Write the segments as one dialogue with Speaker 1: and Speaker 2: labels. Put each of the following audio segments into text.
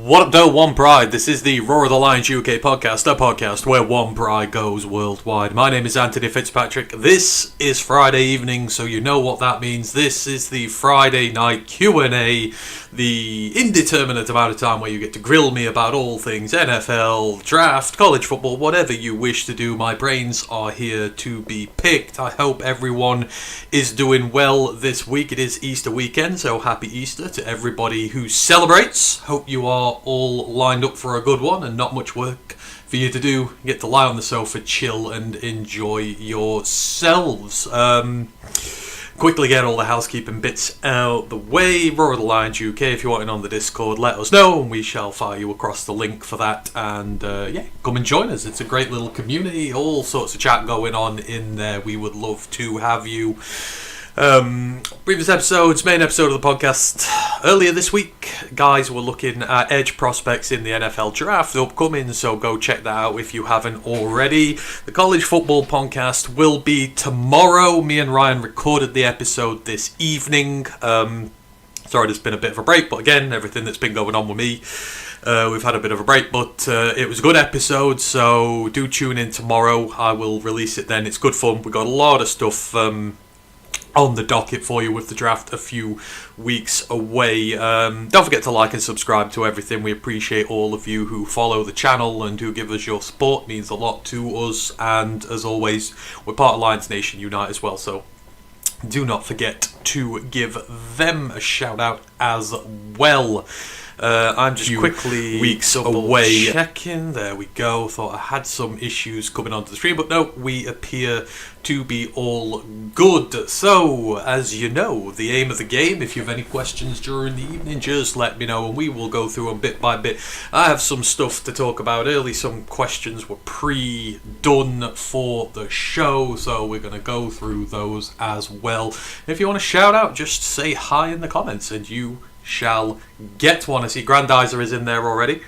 Speaker 1: What up, though? One Pride. This is the Roar of the Lions UK podcast, a podcast where one pride goes worldwide. My name is Antony Fitzpatrick. This is Friday evening, so you know what that means. This is the Friday night Q&A, the indeterminate amount of time where you get to grill me about all things NFL, draft, college football, whatever you wish to do. My brains are here to be picked. I hope everyone is doing well this week. It is Easter weekend, so happy Easter to everybody who celebrates. Hope you are all lined up for a good one and not much work for you to do. You get to lie on the sofa, chill and enjoy yourselves. Quickly get all the housekeeping bits out the way. Roar of the Lions UK, if you're wanting on the Discord, let us know and we shall fire you across the link for that. And come and join us. It's a great little community, all sorts of chat going on in there. We would love to have you. Previous episodes, main episode of the podcast earlier this week, guys were looking at edge prospects in the NFL draft upcoming, so go check that out if you haven't already. The college football podcast will be tomorrow. Me and Ryan recorded the episode this evening. Sorry, there's been a bit of a break, but again, everything that's been going on with me, we've had a bit of a break, but it was a good episode, so do tune in tomorrow. I will release it then. It's good fun. We got a lot of stuff on the docket for you with the draft a few weeks away. Don't forget to like and subscribe to everything. We appreciate all of you who follow the channel and who give us your support. It means a lot to us, and as always, we're part of Lions Nation Unite as well, so do not forget to give them a shout out as well. I'm just quickly weeks away checking. There we go. Thought I had some issues coming onto the stream, but no, we appear to be all good. So, as you know, the aim of the game, if you have any questions during the evening, just let me know and we will go through them bit by bit. I have some stuff to talk about early. Some questions were pre-done for the show, so we're going to go through those as well. If you want to shout out, just say hi in the comments and you shall get one. I see Grandizer is in there already.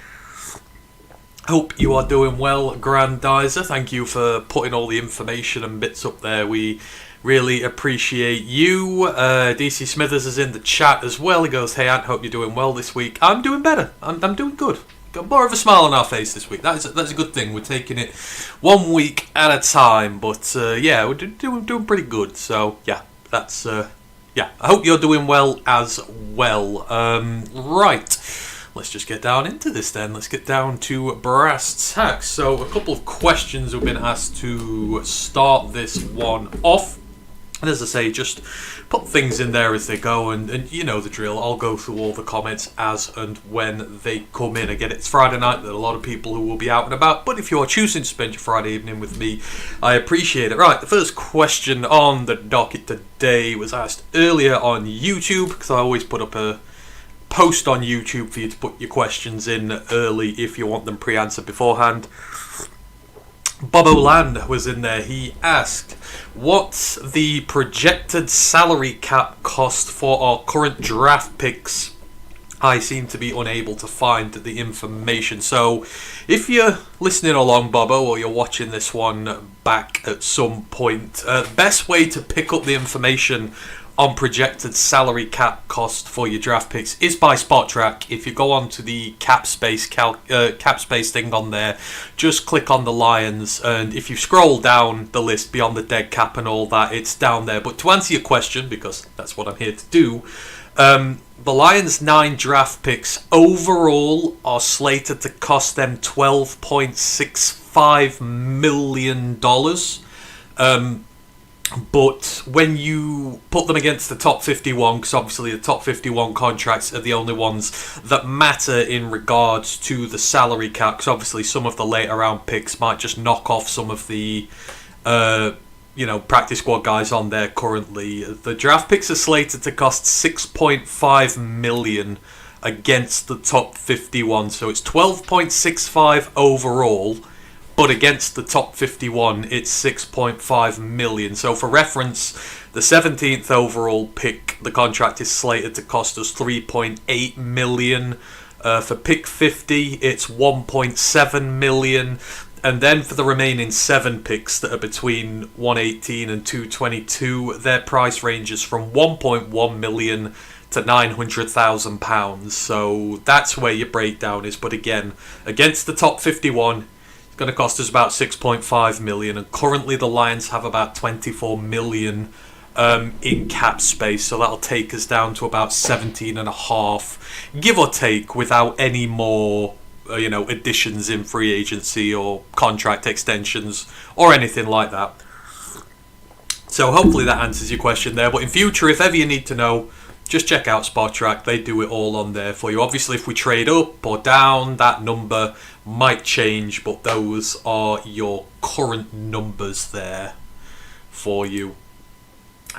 Speaker 1: Hope you are doing well, Grandizer. Thank you for putting all the information and bits up there. We really appreciate you. DC Smithers is in the chat as well. He goes, "Hey Ant, hope you're doing well this week." I'm doing better. I'm doing good. Got more of a smile on our face this week. That's a good thing. We're taking it 1 week at a time. But we're doing pretty good. So yeah, that's I hope you're doing well as well. Right, let's just get down into this then. Let's get down to brass tacks. So a couple of questions have been asked to start this one off. And as I say, just put things in there as they go, and you know the drill. I'll go through all the comments as and when they come in. Again, it's Friday night. There are a lot of people who will be out and about, but if you are choosing to spend your Friday evening with me, I appreciate it. Right, the first question on the docket today was asked earlier on YouTube, because I always put up a post on YouTube for you to put your questions in early if you want them pre-answered beforehand. Bobo Land was in there. He asked, what's the projected salary cap cost for our current draft picks? I seem to be unable to find the information. So if you're listening along, Bobo, or you're watching this one back at some point, the best way to pick up the information on projected salary cap cost for your draft picks is by Spot Track. If you go on to the cap space thing on there, just click on the Lions, and if you scroll down the list beyond the dead cap and all that, it's down there. But to answer your question, because that's what I'm here to do, the Lions' 9 draft picks overall are slated to cost them $12.65 million. But when you put them against the top 51, because obviously the top 51 contracts are the only ones that matter in regards to the salary cap, because obviously some of the later round picks might just knock off some of the practice squad guys on there currently. The draft picks are slated to cost $6.5 million against the top 51, so it's 12.65 overall. But against the top 51, it's 6.5 million. So for reference, the 17th overall pick, the contract is slated to cost us 3.8 million. For pick 50, it's 1.7 million. And then for the remaining 7 picks that are between 118 and 222, their price ranges from 1.1 million to £900,000. So that's where your breakdown is. But again, against the top 51, it's going to cost us about 6.5 million, and currently the Lions have about 24 million in cap space, so that'll take us down to about 17.5, give or take, without any more additions in free agency or contract extensions or anything like that. So hopefully that answers your question there. But in future, if ever you need to know, just check out SpotTrack. They do it all on there for you. Obviously, if we trade up or down, that number might change, but those are your current numbers there for you.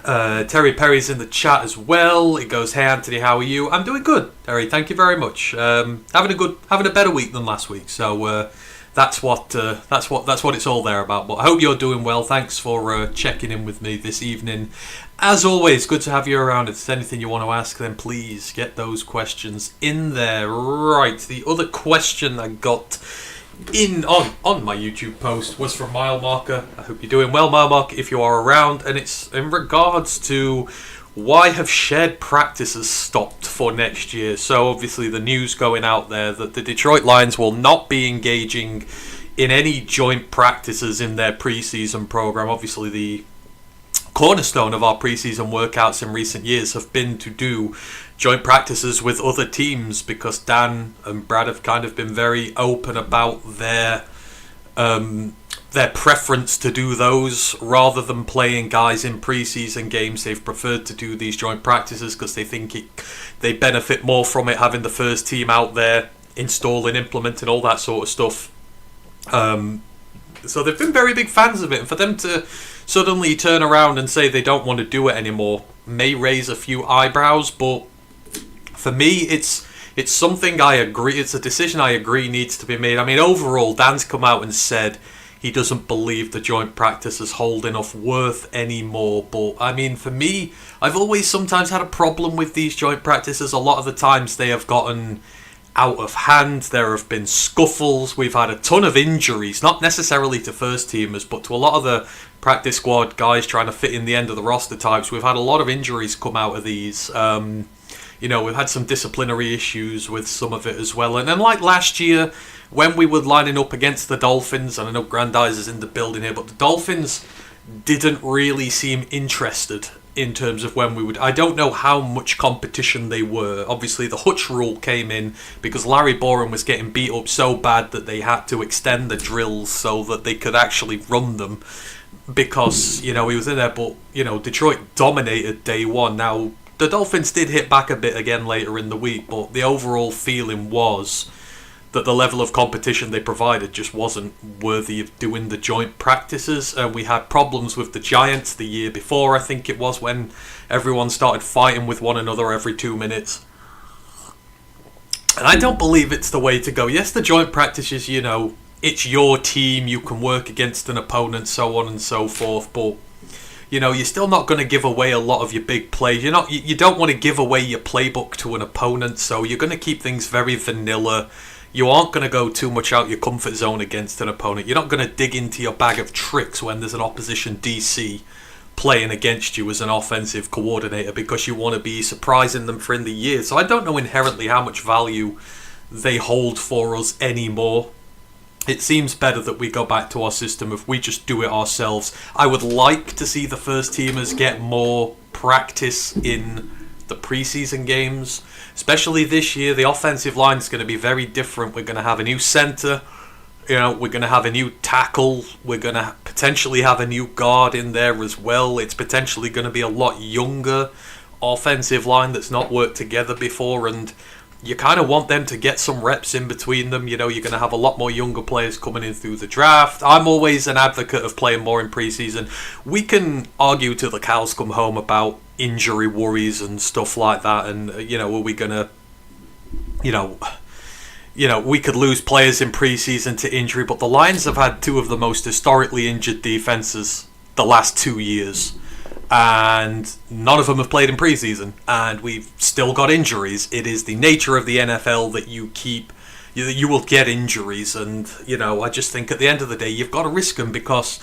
Speaker 1: Terry Perry's in the chat as well. It goes, "Hey Anthony, how are you?" I'm doing good, Terry. Thank you very much. Having a better week than last week. So that's what it's all there about. But I hope you're doing well. Thanks for checking in with me this evening. As always, good to have you around. If there's anything you want to ask, then please get those questions in there. Right, the other question I got on my YouTube post was from Mile Marker. I hope you're doing well, Mile Marker, if you are around, and it's in regards to why have shared practices stopped for next year. So obviously the news going out there that the Detroit Lions will not be engaging in any joint practices in their preseason program. Obviously the cornerstone of our preseason workouts in recent years have been to do joint practices with other teams, because Dan and Brad have kind of been very open about their preference to do those rather than playing guys in preseason games. They've preferred to do these joint practices because they think they benefit more from it, having the first team out there installing, implementing all that sort of stuff. So they've been very big fans of it, and for them to suddenly turn around and say they don't want to do it anymore may raise a few eyebrows. But for me, it's something I agree. It's a decision I agree needs to be made. I mean, overall, Dan's come out and said he doesn't believe the joint practices hold enough worth anymore. But I mean, for me, I've always sometimes had a problem with these joint practices. A lot of the times they have gotten out of hand. There have been scuffles. We've had a ton of injuries, not necessarily to first teamers, but to a lot of the practice squad guys trying to fit in the end of the roster types. We've had a lot of injuries come out of these. We've had some disciplinary issues with some of it as well. And then like last year, when we were lining up against the Dolphins, and I know Grandize is in the building here, but the Dolphins didn't really seem interested in terms of when we would. I don't know how much competition they were. Obviously, the Hutch rule came in because Larry Boren was getting beat up so bad that they had to extend the drills so that they could actually run them, because, he was in there. But, Detroit dominated day one. Now, the Dolphins did hit back a bit again later in the week, but the overall feeling was that the level of competition they provided just wasn't worthy of doing the joint practices. We had problems with the Giants the year before, I think it was, when everyone started fighting with one another every 2 minutes. And I don't believe it's the way to go. Yes, the joint practices, it's your team, you can work against an opponent, so on and so forth, but you're still not going to give away a lot of your big plays. You don't want to give away your playbook to an opponent, so you're going to keep things very vanilla. You aren't going to go too much out your comfort zone against an opponent. You're not going to dig into your bag of tricks when there's an opposition DC playing against you as an offensive coordinator, because you want to be surprising them for in the year. So I don't know inherently how much value they hold for us anymore. It seems better that we go back to our system if we just do it ourselves. I would like to see the first teamers get more practice in the preseason games, especially this year. The offensive line is going to be very different. We're going to have a new center, we're going to have a new tackle, we're going to potentially have a new guard in there as well. It's potentially going to be a lot younger offensive line that's not worked together before, and you kind of want them to get some reps in between them. You're going to have a lot more younger players coming in through the draft. I'm always an advocate of playing more in preseason. We can argue till the cows come home about injury worries and stuff like that, and are we going to, we could lose players in preseason to injury, but the Lions have had two of the most historically injured defenses the last 2 years. And none of them have played in preseason, and we've still got injuries. It is the nature of the NFL that you will get injuries, and I just think at the end of the day you've got to risk them, because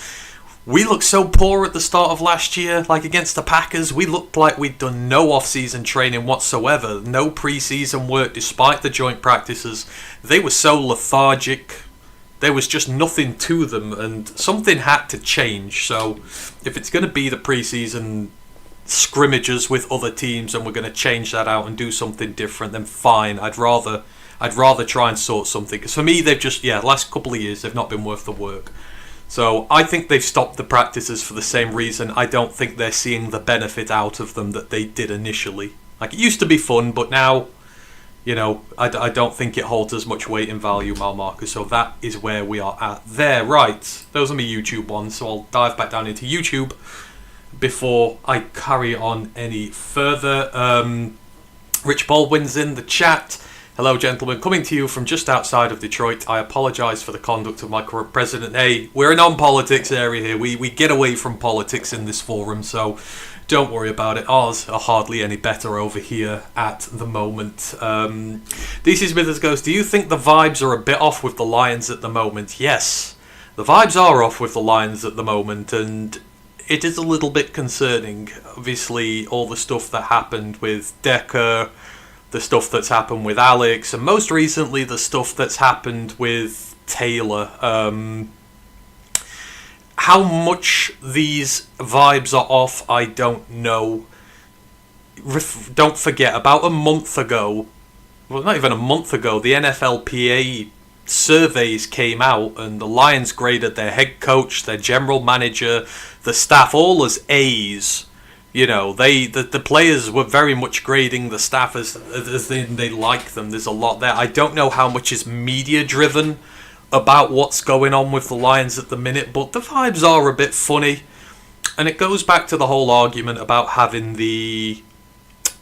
Speaker 1: we looked so poor at the start of last year, like against the Packers. We looked like we'd done no off-season training whatsoever, no pre-season work despite the joint practices. They were so lethargic. There was just nothing to them, and something had to change. So if it's going to be the pre-season scrimmages with other teams and we're going to change that out and do something different, then fine. I'd rather try and sort something. Because for me, they've just, last couple of years, they've not been worth the work. So I think they've stopped the practices for the same reason. I don't think they're seeing the benefit out of them that they did initially. Like, it used to be fun, but now, I don't think it holds as much weight and value, Mal Marcus. So that is where we are at there. Right, those are my YouTube ones, so I'll dive back down into YouTube before I carry on any further. Rich Baldwin's in the chat. Hello, gentlemen. Coming to you from just outside of Detroit. I apologise for the conduct of my current president. Hey, we're a non-politics area here. We get away from politics in this forum, so don't worry about it. Ours are hardly any better over here at the moment. DC Smithers goes, do you think the vibes are a bit off with the Lions at the moment? Yes, the vibes are off with the Lions at the moment, and it is a little bit concerning. Obviously, all the stuff that happened with Decker, the stuff that's happened with Alex, and most recently the stuff that's happened with Taylor. How much these vibes are off, I don't know. Don't forget, about a month ago, well, not even a month ago, the NFLPA surveys came out and the Lions graded their head coach, their general manager, the staff all as A's. The players were very much grading the staff as they like them. There's a lot there. I don't know how much is media driven about what's going on with the Lions at the minute, but the vibes are a bit funny, and it goes back to the whole argument about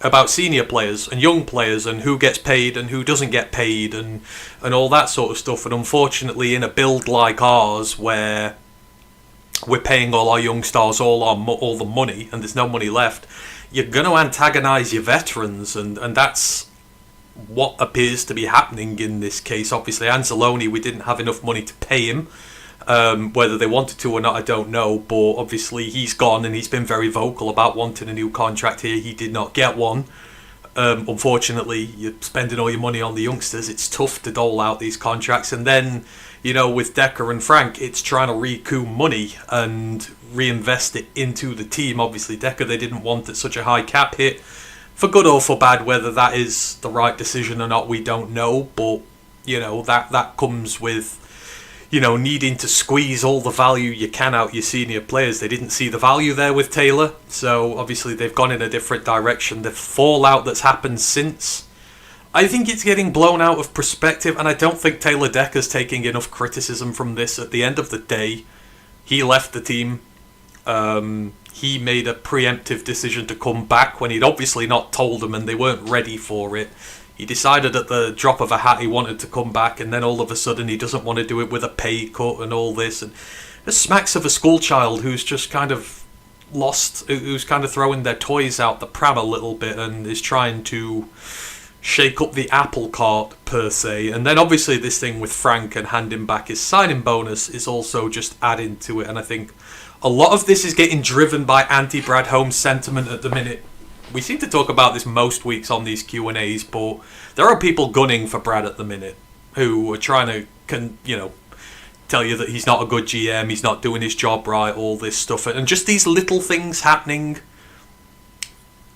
Speaker 1: about senior players and young players and who gets paid and who doesn't get paid and all that sort of stuff. And unfortunately, in a build like ours where we're paying all our young stars all the money and there's no money left, you're going to antagonise your veterans, and that's what appears to be happening in this case. Obviously, Anzalone, we didn't have enough money to pay him. Whether they wanted to or not, I don't know, but obviously he's gone and he's been very vocal about wanting a new contract here. He did not get one. Unfortunately, you're spending all your money on the youngsters. It's tough to dole out these contracts, and then with Decker and Frank, it's trying to recoup money and reinvest it into the team. Obviously, Decker, they didn't want at such a high cap hit. For good or for bad, whether that is the right decision or not, we don't know. But, that comes with, needing to squeeze all the value you can out your senior players. They didn't see the value there with Taylor. So, obviously, they've gone in a different direction. The fallout that's happened since, I think it's getting blown out of perspective, and I don't think Taylor Decker's taking enough criticism from this. At the end of the day, he left the team. He made a preemptive decision to come back when he'd obviously not told them and they weren't ready for it. He decided at the drop of a hat he wanted to come back, and then all of a sudden he doesn't want to do it with a pay cut and all this. And it smacks of a schoolchild who's just kind of lost, who's kind of throwing their toys out the pram a little bit and is trying to shake up the apple cart, per se. And then obviously this thing with Frank and handing back his signing bonus is also just adding to it. And I think a lot of this is getting driven by anti-Brad Holmes sentiment at the minute. We seem to talk about this most weeks on these Q&As, but there are people gunning for Brad at the minute who are trying to, tell you that he's not a good GM, he's not doing his job right, all this stuff. And just these little things happening,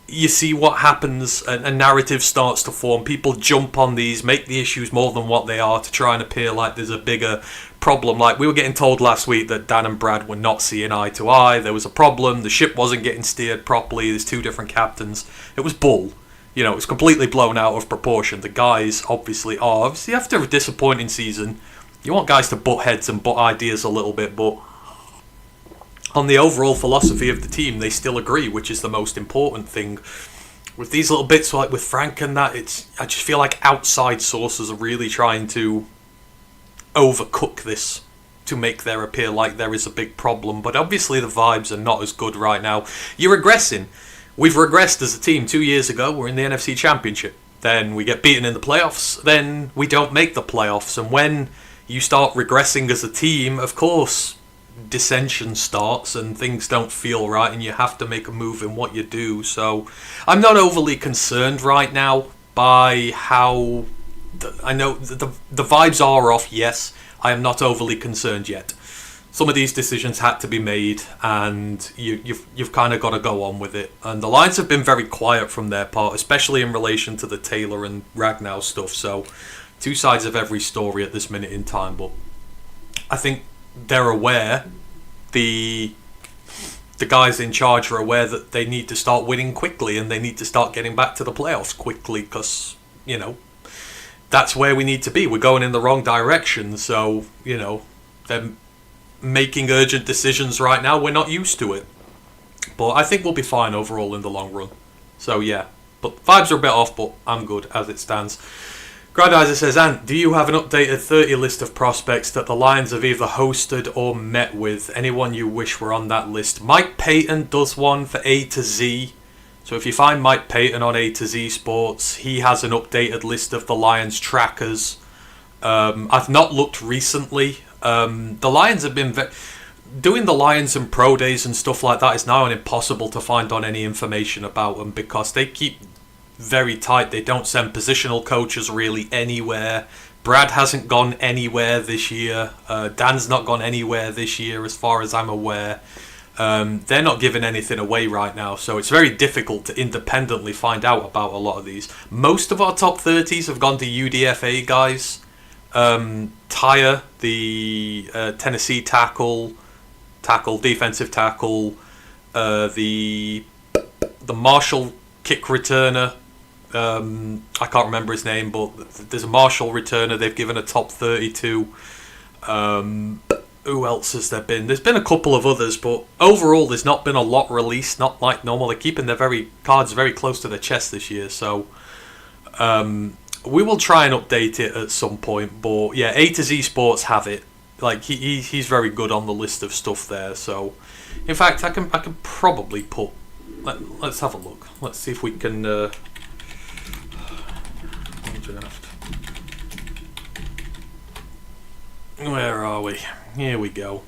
Speaker 1: you see what happens, and a narrative starts to form. People jump on these, make the issues more than what they are to try and appear like there's a bigger problem. Like we were getting told last week that Dan and Brad were not seeing eye to eye. There was a problem. The ship wasn't getting steered properly. There's two different captains. It was bull. It was completely blown out of proportion. The guys obviously are. Obviously, after a disappointing season, you want guys to butt heads and butt ideas a little bit, but on the overall philosophy of the team, they still agree, which is the most important thing. With these little bits like with Frank and that, I just feel like outside sources are really trying to overcook this to make there appear like there is a big problem. But obviously the vibes are not as good right now. You're regressing. We've regressed as a team. 2 years ago, we're in the NFC Championship. Then we get beaten in the playoffs. Then we don't make the playoffs. And when you start regressing as a team, of course, dissension starts and things don't feel right and you have to make a move in what you do. So I'm not overly concerned right now by how... I know the vibes are off, yes. I am not overly concerned yet. Some of these decisions had to be made, and you've kind of got to go on with it. And the Lions have been very quiet from their part, especially in relation to the Taylor and Ragnow stuff. So, two sides of every story at this minute in time. But I think they're aware, the guys in charge are aware that they need to start winning quickly, and they need to start getting back to the playoffs quickly, because, you know, that's where we need to be. We're going in the wrong direction, so, you know, they're making urgent decisions right now. We're not used to it. But I think we'll be fine overall in the long run. So, yeah. But vibes are a bit off, but I'm good as it stands. Grandizer says, Ant, do you have an updated 30 list of prospects that the Lions have either hosted or met with? Anyone you wish were on that list? Mike Payton does one for A to Z. So if you find Mike Payton on A to Z Sports, he has an updated list of the Lions trackers. I've not looked recently. The Lions have been... doing the Lions and pro days and stuff like that is now impossible to find on any information about them, because they keep very tight. They don't send positional coaches really anywhere. Brad hasn't gone anywhere this year. Dan's not gone anywhere this year as far as I'm aware. They're not giving anything away right now, so it's very difficult to independently find out about a lot of these. Most of our top 30s have gone to UDFA guys. Tyre, the Tennessee defensive tackle, the Marshall kick returner, I can't remember his name, but there's a Marshall returner they've given a top 30 to. Who else has there been? There's been a couple of others, but overall there's not been a lot released, not like normal. They're keeping their cards very close to their chest this year, so we will try and update it at some point. But yeah, A to Z Sports have it. Like he's very good on the list of stuff there. So in fact, I can probably put. Let's have a look. Let's see if we can. Where are we? Here we go.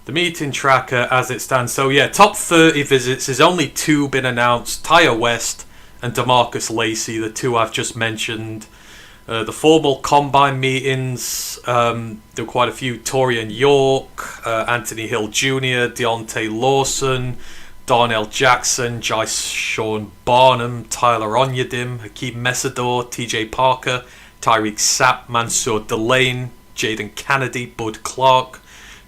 Speaker 1: The meeting tracker as it stands. So yeah, top 30 visits. There's only 2 been announced. Tyre West and DeMarcus Lacey, the 2 I've just mentioned. The formal combine meetings, there were quite a few. Torian York, Anthony Hill Jr., Deontay Lawson, Darnell Jackson, Sean Barnum, Tyler Onyedim, Hakeem Messador, TJ Parker, Tyreek Sapp, Mansour Delane, Jaden Kennedy, Bud Clark,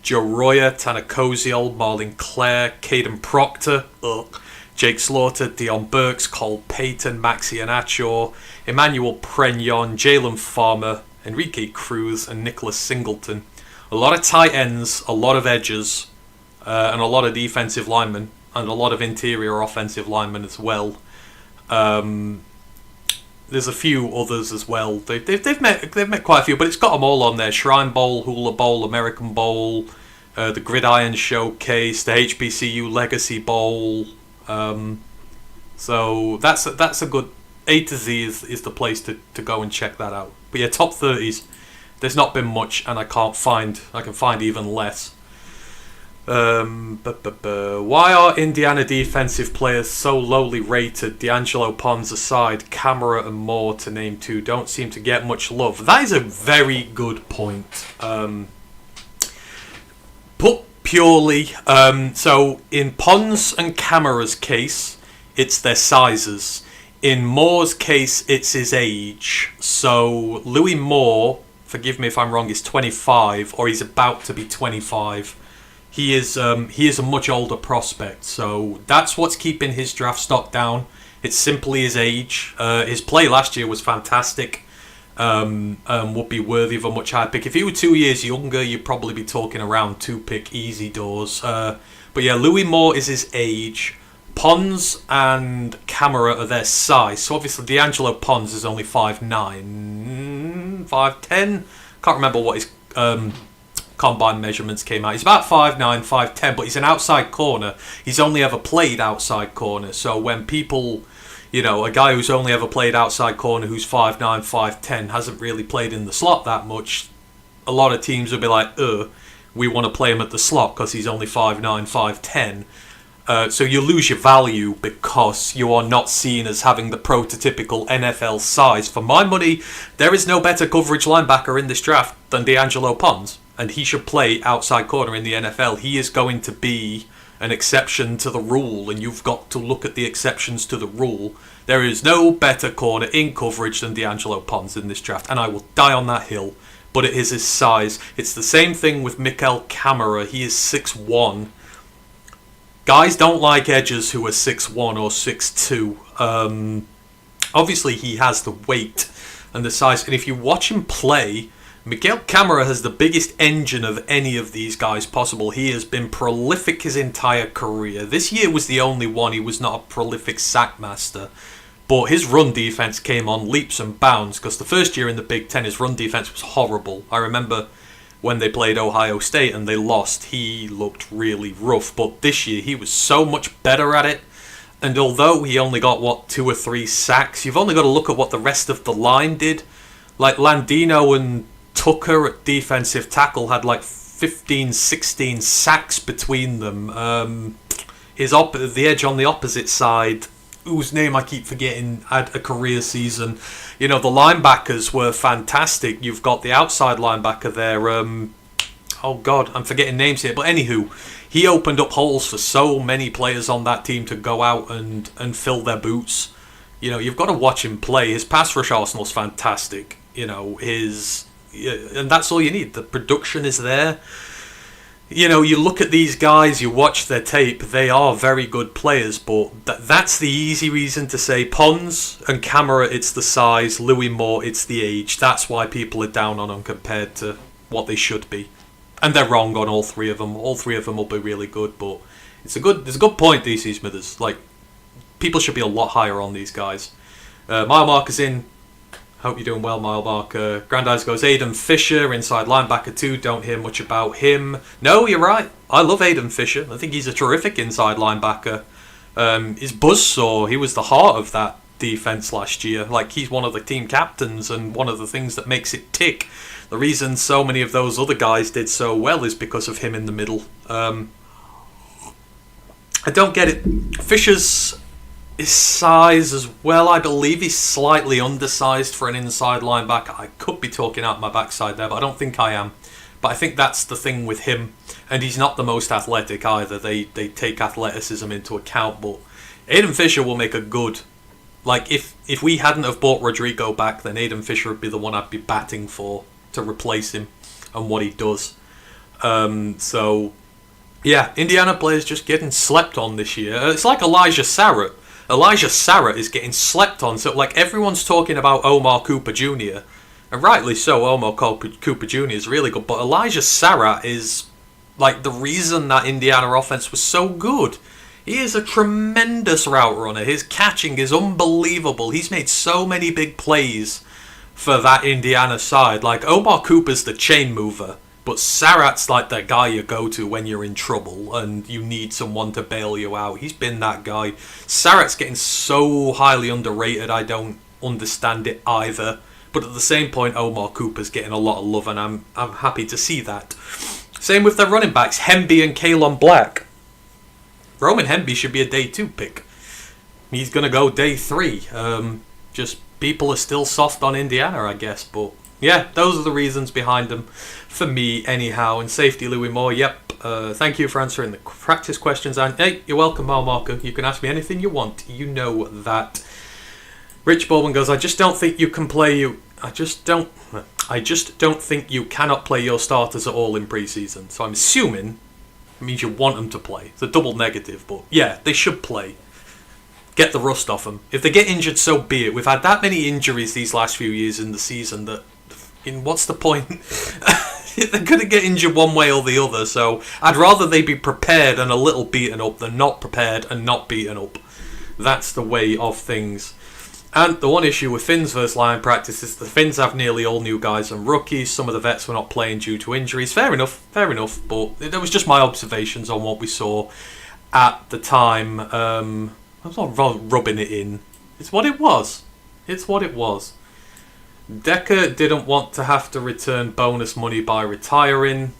Speaker 1: Joe Royer, Tanner Koziol, Marlon Clare, Caden Proctor, Jake Slaughter, Dion Burks, Cole Payton, Maxi Anacho, Emmanuel Pregnon, Jalen Farmer, Enrique Cruz, and Nicholas Singleton. A lot of tight ends, a lot of edges, and a lot of defensive linemen, and a lot of interior offensive linemen as well. There's a few others as well. They've met quite a few, but it's got them all on there. Shrine Bowl, Hula Bowl, American Bowl, the Gridiron Showcase, the HBCU Legacy Bowl. So that's a good... A to Z is the place to go and check that out. But yeah, top 30s, there's not been much, and I can find even less. Why are Indiana defensive players so lowly rated? D'Angelo Pons aside, Camara and Moore to name 2 don't seem to get much love. That is a very good point. Put purely, so in Pons and Camara's case, it's their sizes. In Moore's case, it's his age. So Louis Moore, forgive me if I'm wrong, is 25, or he's about to be 25. He is a much older prospect, so that's what's keeping his draft stock down. It's simply his age. His play last year was fantastic. Would be worthy of a much higher pick. If he were 2 years younger, you'd probably be talking around 2-pick easy doors. But yeah, Louis Moore is his age. Pons and Camara are their size. So obviously D'Angelo Pons is only 5'9", 5'10". Can't remember what his combine measurements came out. He's about 5'9", 5'10", but he's an outside corner. He's only ever played outside corner. So when people, a guy who's only ever played outside corner who's 5'9", 5'10", hasn't really played in the slot that much, a lot of teams will be like, we want to play him at the slot because he's only 5'9", 5'10". So you lose your value because you are not seen as having the prototypical NFL size. For my money, there is no better coverage linebacker in this draft than D'Angelo Pons, and he should play outside corner in the NFL. He is going to be an exception to the rule, and you've got to look at the exceptions to the rule. There is no better corner in coverage than D'Angelo Pons in this draft, and I will die on that hill, but it is his size. It's the same thing with Mikel Kamara. He is 6'1". Guys don't like edges who are 6'1 or 6'2". Obviously, he has the weight and the size. And if you watch him play, Mikel Kamara has the biggest engine of any of these guys possible. He has been prolific his entire career. This year was the only one he was not a prolific sack master. But his run defense came on leaps and bounds because the first year in the Big Ten, his run defense was horrible. I remember when they played Ohio State and they lost, he looked really rough. But this year, he was so much better at it. And although he only got, 2 or 3 sacks, you've only got to look at what the rest of the line did. Like Landino and Tucker at defensive tackle had 15, 16 sacks between them. The edge on the opposite side, whose name I keep forgetting, had a career season. The linebackers were fantastic. You've got the outside linebacker there. Oh God, I'm forgetting names here. But anywho, he opened up holes for so many players on that team to go out and fill their boots. You've got to watch him play. His pass rush arsenal's fantastic. And that's all you need. The production is there. You look at these guys, you watch their tape, they are very good players, but that's the easy reason to say Pons and Kamara, it's the size, Louis Moore, it's the age. That's why people are down on them compared to what they should be. And they're wrong on all 3 of them. All 3 of them will be really good, but there's a good point, DC Smithers. People should be a lot higher on these guys. Mile Marker's in. Hope you're doing well, Mile Marker. Grandeyes goes, Aiden Fisher, inside linebacker 2. Don't hear much about him. No, you're right. I love Aiden Fisher. I think he's a terrific inside linebacker. His buzzsaw, he was the heart of that defense last year. He's one of the team captains and one of the things that makes it tick. The reason so many of those other guys did so well is because of him in the middle. I don't get it. Fisher's his size as well, I believe he's slightly undersized for an inside linebacker. I could be talking out my backside there, but I don't think I am. But I think that's the thing with him. And he's not the most athletic either. They take athleticism into account, but Aiden Fisher will make a good... if we hadn't have bought Rodrigo back, then Aiden Fisher would be the one I'd be batting for to replace him and what he does. Yeah, Indiana players just getting slept on this year. It's like Elijah Sarrett. Elijah Sarrett is getting slept on. So, everyone's talking about Omar Cooper Jr. And rightly so, Omar Cooper Jr. is really good. But Elijah Sarrett is, the reason that Indiana offense was so good. He is a tremendous route runner. His catching is unbelievable. He's made so many big plays for that Indiana side. Omar Cooper's the chain mover. But Sarrat's the guy you go to when you're in trouble and you need someone to bail you out. He's been that guy. Sarrat's getting so highly underrated, I don't understand it either. But at the same point, Omar Cooper's getting a lot of love, and I'm happy to see that. Same with their running backs, Hemby and Kalon Black. Roman Hemby should be a day 2 pick. He's going to go day 3. Just people are still soft on Indiana, I guess, but... yeah, those are the reasons behind them for me, anyhow. And safety, Louis Moore, yep. Thank you for answering the practice questions. And hey, you're welcome, Mile Marker. You can ask me anything you want. You know that. Rich Baldwin goes, I just don't think you can play you. I just don't think you cannot play your starters at all in preseason. So I'm assuming it means you want them to play. It's a double negative, but yeah, they should play. Get the rust off them. If they get injured, so be it. We've had that many injuries these last few years in the season that... what's the point? They're going to get injured one way or the other, so I'd rather they be prepared and a little beaten up than not prepared and not beaten up. That's the way of things. And the one issue with Finns versus Lion practice is the Finns have nearly all new guys and rookies. Some of the vets were not playing due to injuries. Fair enough, but that was just my observations on what we saw at the time. I'm not rubbing it in. It's what it was. Decker didn't want to have to return bonus money by retiring.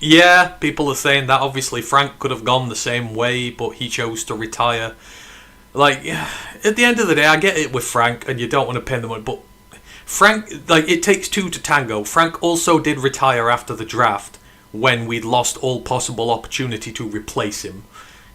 Speaker 1: Yeah, people are saying that. Obviously, Frank could have gone the same way, but he chose to retire. Like, at the end of the day, I get it with Frank, and you don't want to pin the money, but Frank, like, it takes two to tango. Frank also did retire after the draft when we'd lost all possible opportunity to replace him.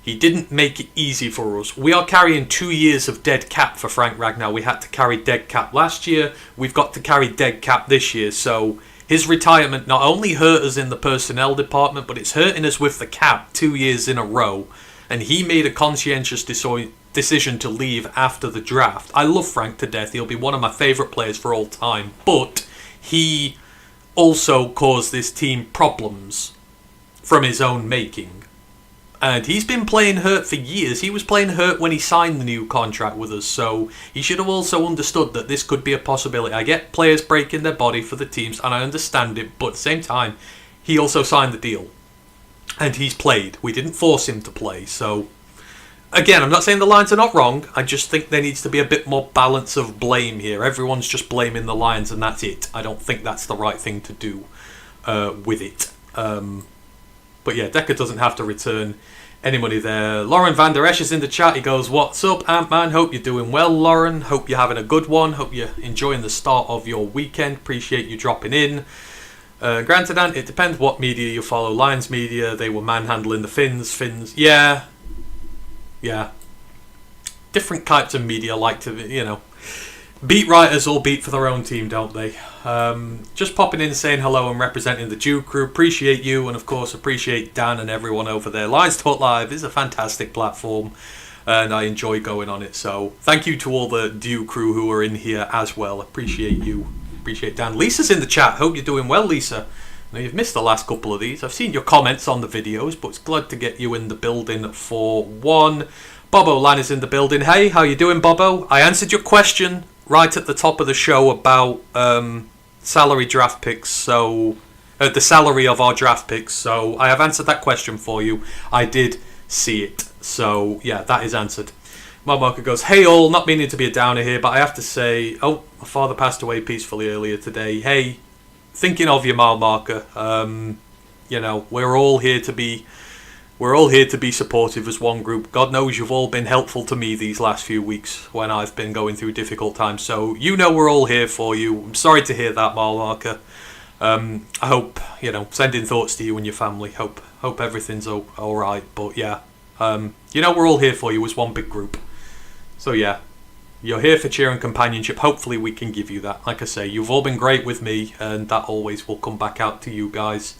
Speaker 1: He didn't make it easy for us. We are carrying 2 years of dead cap for Frank Ragnar. We had to carry dead cap last year. We've got to carry dead cap this year. So his retirement not only hurt us in the personnel department, but it's hurting us with the cap 2 years in a row. And he made a conscientious decision to leave after the draft. I love Frank to death. He'll be one of my favourite players for all time. But he also caused this team problems from his own making. And he's been playing hurt for years. He was playing hurt when he signed the new contract with us, so he should have also understood that this could be a possibility. I get players breaking their body for the teams, and I understand it, but at the same time, he also signed the deal. And he's played. We didn't force him to play, so... Again, I'm not saying the Lions are not wrong, I just think there needs to be a bit more balance of blame here. Everyone's just blaming the Lions, and that's it. I don't think that's the right thing to do with it. But yeah, Decker doesn't have to return any money there. Lauren Van Der Esch is in the chat. He goes, "What's up, Ant-Man? Hope you're doing well, Lauren. Hope you're having a good one. Hope you're enjoying the start of your weekend. Appreciate you dropping in. Granted, Ant, it depends what media you follow. Lions media, they were manhandling the Finns. Yeah. Different types of media like to, beat writers all beat for their own team, don't they? Just popping in saying hello and representing the Dew crew. Appreciate you, and of course appreciate Dan and everyone over there. Lions Talk Live is a fantastic platform, and I enjoy going on it. So thank you to all the Dew crew who are in here as well. Appreciate you. Appreciate Dan. Lisa's in the chat. Hope you're doing well, Lisa. Now, you've missed the last couple of these. I've seen your comments on the videos, but it's glad to get you in the building for one. Bobo Lan is in the building. Hey, how you doing, Bobo? I answered your question right at the top of the show about salary draft picks, so the salary of our draft picks, so I have answered that question for you. I did see it, so yeah, that is answered. Marker goes, "Hey all, not meaning to be a downer here, but I have to say, my father passed away peacefully earlier today. Hey, thinking of you, mile marker. We're all here to be supportive as one group. God knows you've all been helpful to me these last few weeks when I've been going through difficult times. So we're all here for you. I'm sorry to hear that, mile marker. I hope sending thoughts to you and your family. Hope everything's all right. But yeah, we're all here for you as one big group. So yeah. You're here for cheer and companionship. Hopefully we can give you that. Like I say, you've all been great with me, and that always will come back out to you guys.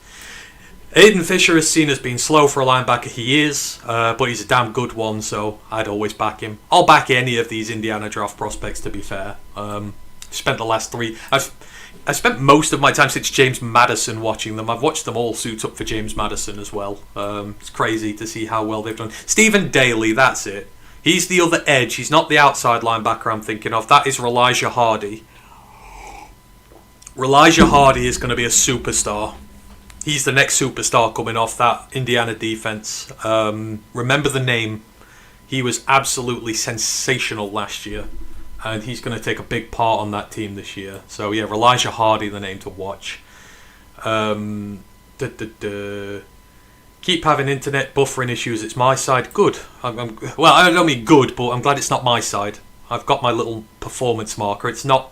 Speaker 1: Aiden Fisher is seen as being slow for a linebacker. He is, but he's a damn good one, so I'd always back him. I'll back any of these Indiana draft prospects, to be fair. Spent the last three... I've spent most of my time since James Madison watching them. I've watched them all suit up for James Madison as well. It's crazy to see how well they've done. Stephen Daly, that's it. He's the other edge. He's not the outside linebacker I'm thinking of. That is Elijah Hardy. Elijah Hardy is going to be a superstar. He's the next superstar coming off that Indiana defense. Remember the name. He was absolutely sensational last year. And he's going to take a big part on that team this year. So yeah, Elijah Hardy, the name to watch. Keep having internet buffering issues. It's my side. Good. Well, I don't mean good, but I'm glad it's not my side. I've got my little performance marker. It's not.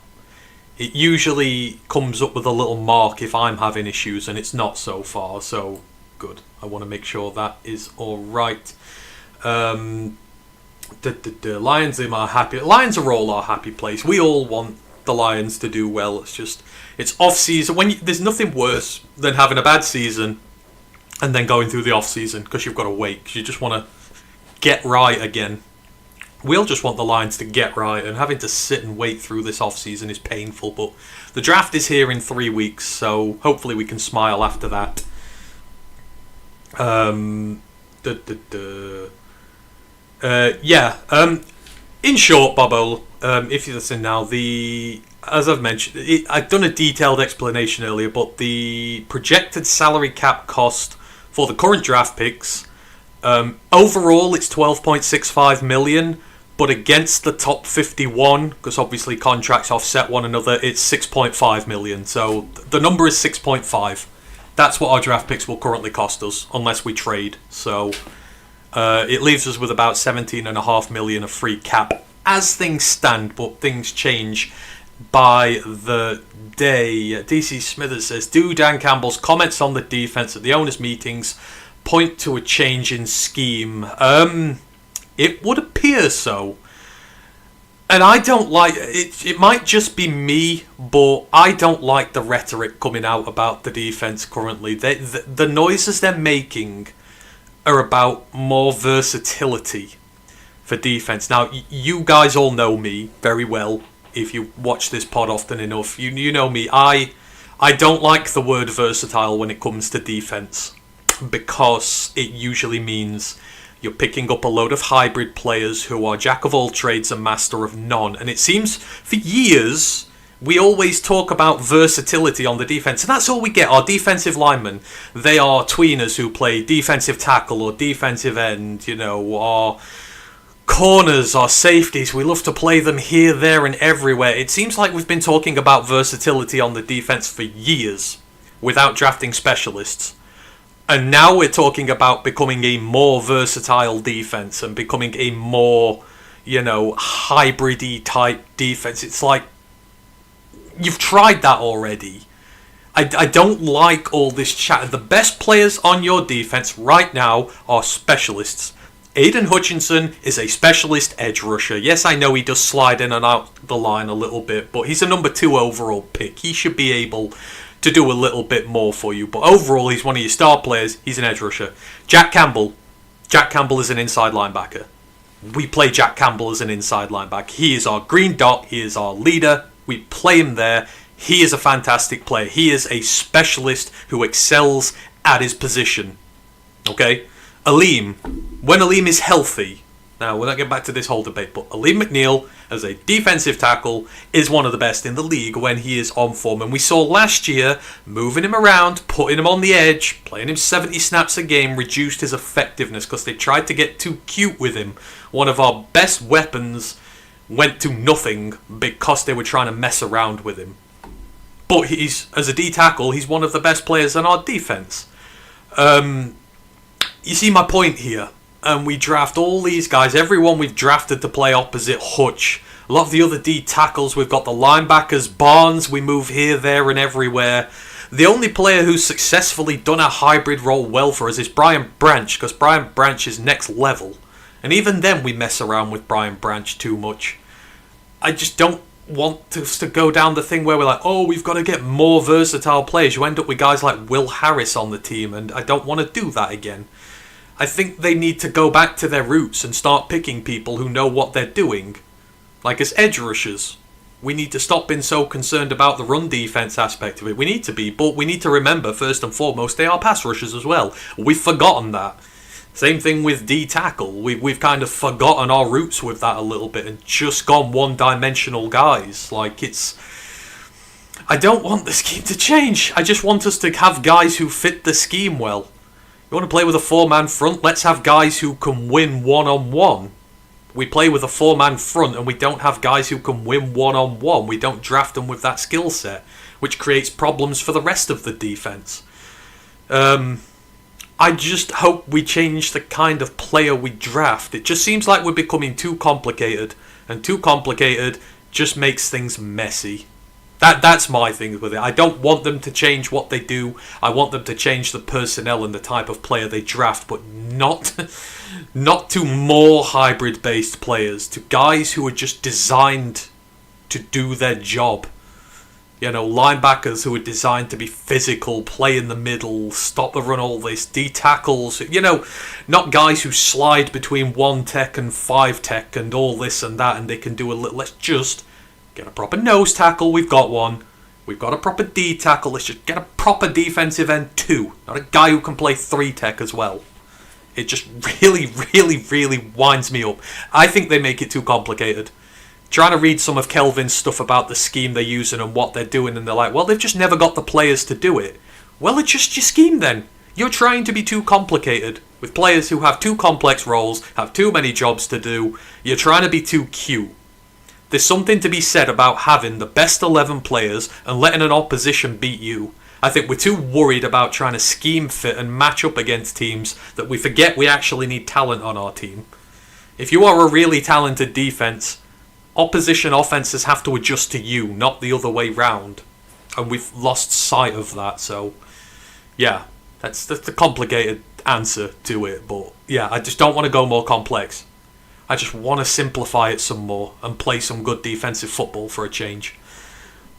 Speaker 1: It usually comes up with a little mark if I'm having issues, and it's not so far. So good. I want to make sure that is all right. Lions are happy. Lions are all our happy place. We all want the Lions to do well. It's off season. There's nothing worse than having a bad season and then going through the off season because you've got to wait. 'Cause you just want to get right again. We'll just want the Lions to get right, and having to sit and wait through this off season is painful. But the draft is here in 3 weeks, so hopefully we can smile after that. In short, Bobo, if you listen now, as I've mentioned, I've done a detailed explanation earlier, but the projected salary cap cost for the current draft picks, overall it's 12.65 million, but against the top 51, because obviously contracts offset one another, it's 6.5 million. So the number is 6.5. That's what our draft picks will currently cost us, unless we trade. So it leaves us with about 17.5 million of free cap as things stand, but things change by the day. DC Smithers says, do Dan Campbell's comments on the defence at the owners' meetings point to a change in scheme? It would appear so. And I don't like it. It might just be me, but I don't like the rhetoric coming out about the defence currently. The noises they're making are about more versatility for defence. Now, you guys all know me very well. If you watch this pod often enough, you know me. I don't like the word versatile when it comes to defence, because it usually means you're picking up a load of hybrid players who are jack of all trades and master of none. And it seems for years we always talk about versatility on the defence, and that's all we get. Our defensive linemen, they are tweeners who play defensive tackle or defensive end, or corners or safeties. We love to play them here, there and everywhere. It seems like we've been talking about versatility on the defence for years without drafting specialists. And now we're talking about becoming a more versatile defense and becoming a more, hybrid-y type defense. It's like, you've tried that already. I don't like all this chat. The best players on your defense right now are specialists. Aiden Hutchinson is a specialist edge rusher. Yes, I know he does slide in and out the line a little bit, but he's a number 2 overall pick. He should be able to do a little bit more for you, but overall he's one of your star players. He's an edge rusher. Jack Campbell is an inside linebacker. We play Jack Campbell as an inside linebacker. He is our green dot. He is our leader. We play him there. He is a fantastic player. He is a specialist who excels at his position. Okay? Aleem, when Aleem is healthy, now we're not getting back to this whole debate, but Aleem McNeil as a defensive tackle is one of the best in the league when he is on form. And we saw last year, moving him around, putting him on the edge, playing him 70 snaps a game, reduced his effectiveness because they tried to get too cute with him. One of our best weapons went to nothing because they were trying to mess around with him. But as a D tackle, he's one of the best players in our defense. You see my point here. And we draft all these guys. Everyone we've drafted to play opposite Hutch. A lot of the other D tackles, we've got the linebackers, Barnes, we move here, there and everywhere. The only player who's successfully done a hybrid role well for us is Brian Branch, because Brian Branch is next level. And even then we mess around with Brian Branch too much. I just don't want us to go down the thing where we're like, oh, we've got to get more versatile players. You end up with guys like Will Harris on the team, and I don't want to do that again. I think they need to go back to their roots and start picking people who know what they're doing. Like as edge rushers, we need to stop being so concerned about the run defense aspect of it. We need to be, but we need to remember, first and foremost, they are pass rushers as well. We've forgotten that. Same thing with D tackle. We've kind of forgotten our roots with that a little bit and just gone one-dimensional guys. I don't want the scheme to change. I just want us to have guys who fit the scheme well. You want to play with a 4-man front? Let's have guys who can win one-on-one. We play with a 4-man front and we don't have guys who can win one-on-one. We don't draft them with that skill set, which creates problems for the rest of the defense. I just hope we change the kind of player we draft. It just seems like we're becoming too complicated, and too complicated just makes things messy. That's my thing with it. I don't want them to change what they do. I want them to change the personnel and the type of player they draft, but not to more hybrid-based players, to guys who are just designed to do their job. Linebackers who are designed to be physical, play in the middle, stop the run, all this. D-tackles, not guys who slide between 1 tech and 5 tech and all this and that, and they can do a little. Let's just get a proper nose tackle. We've got one. We've got a proper D tackle. Let's just get a proper defensive end too. Not a guy who can play 3 tech as well. It just really, really, really winds me up. I think they make it too complicated. Trying to read some of Kelvin's stuff about the scheme they're using and what they're doing, and they're like, well, they've just never got the players to do it. Well, adjust your scheme then. You're trying to be too complicated with players who have too complex roles, have too many jobs to do. You're trying to be too cute. There's something to be said about having the best 11 players and letting an opposition beat you. I think we're too worried about trying to scheme fit and match up against teams that we forget we actually need talent on our team. If you are a really talented defence, opposition offences have to adjust to you, not the other way round. And we've lost sight of that, so yeah, that's the complicated answer to it. But yeah, I just don't want to go more complex. I just want to simplify it some more and play some good defensive football for a change.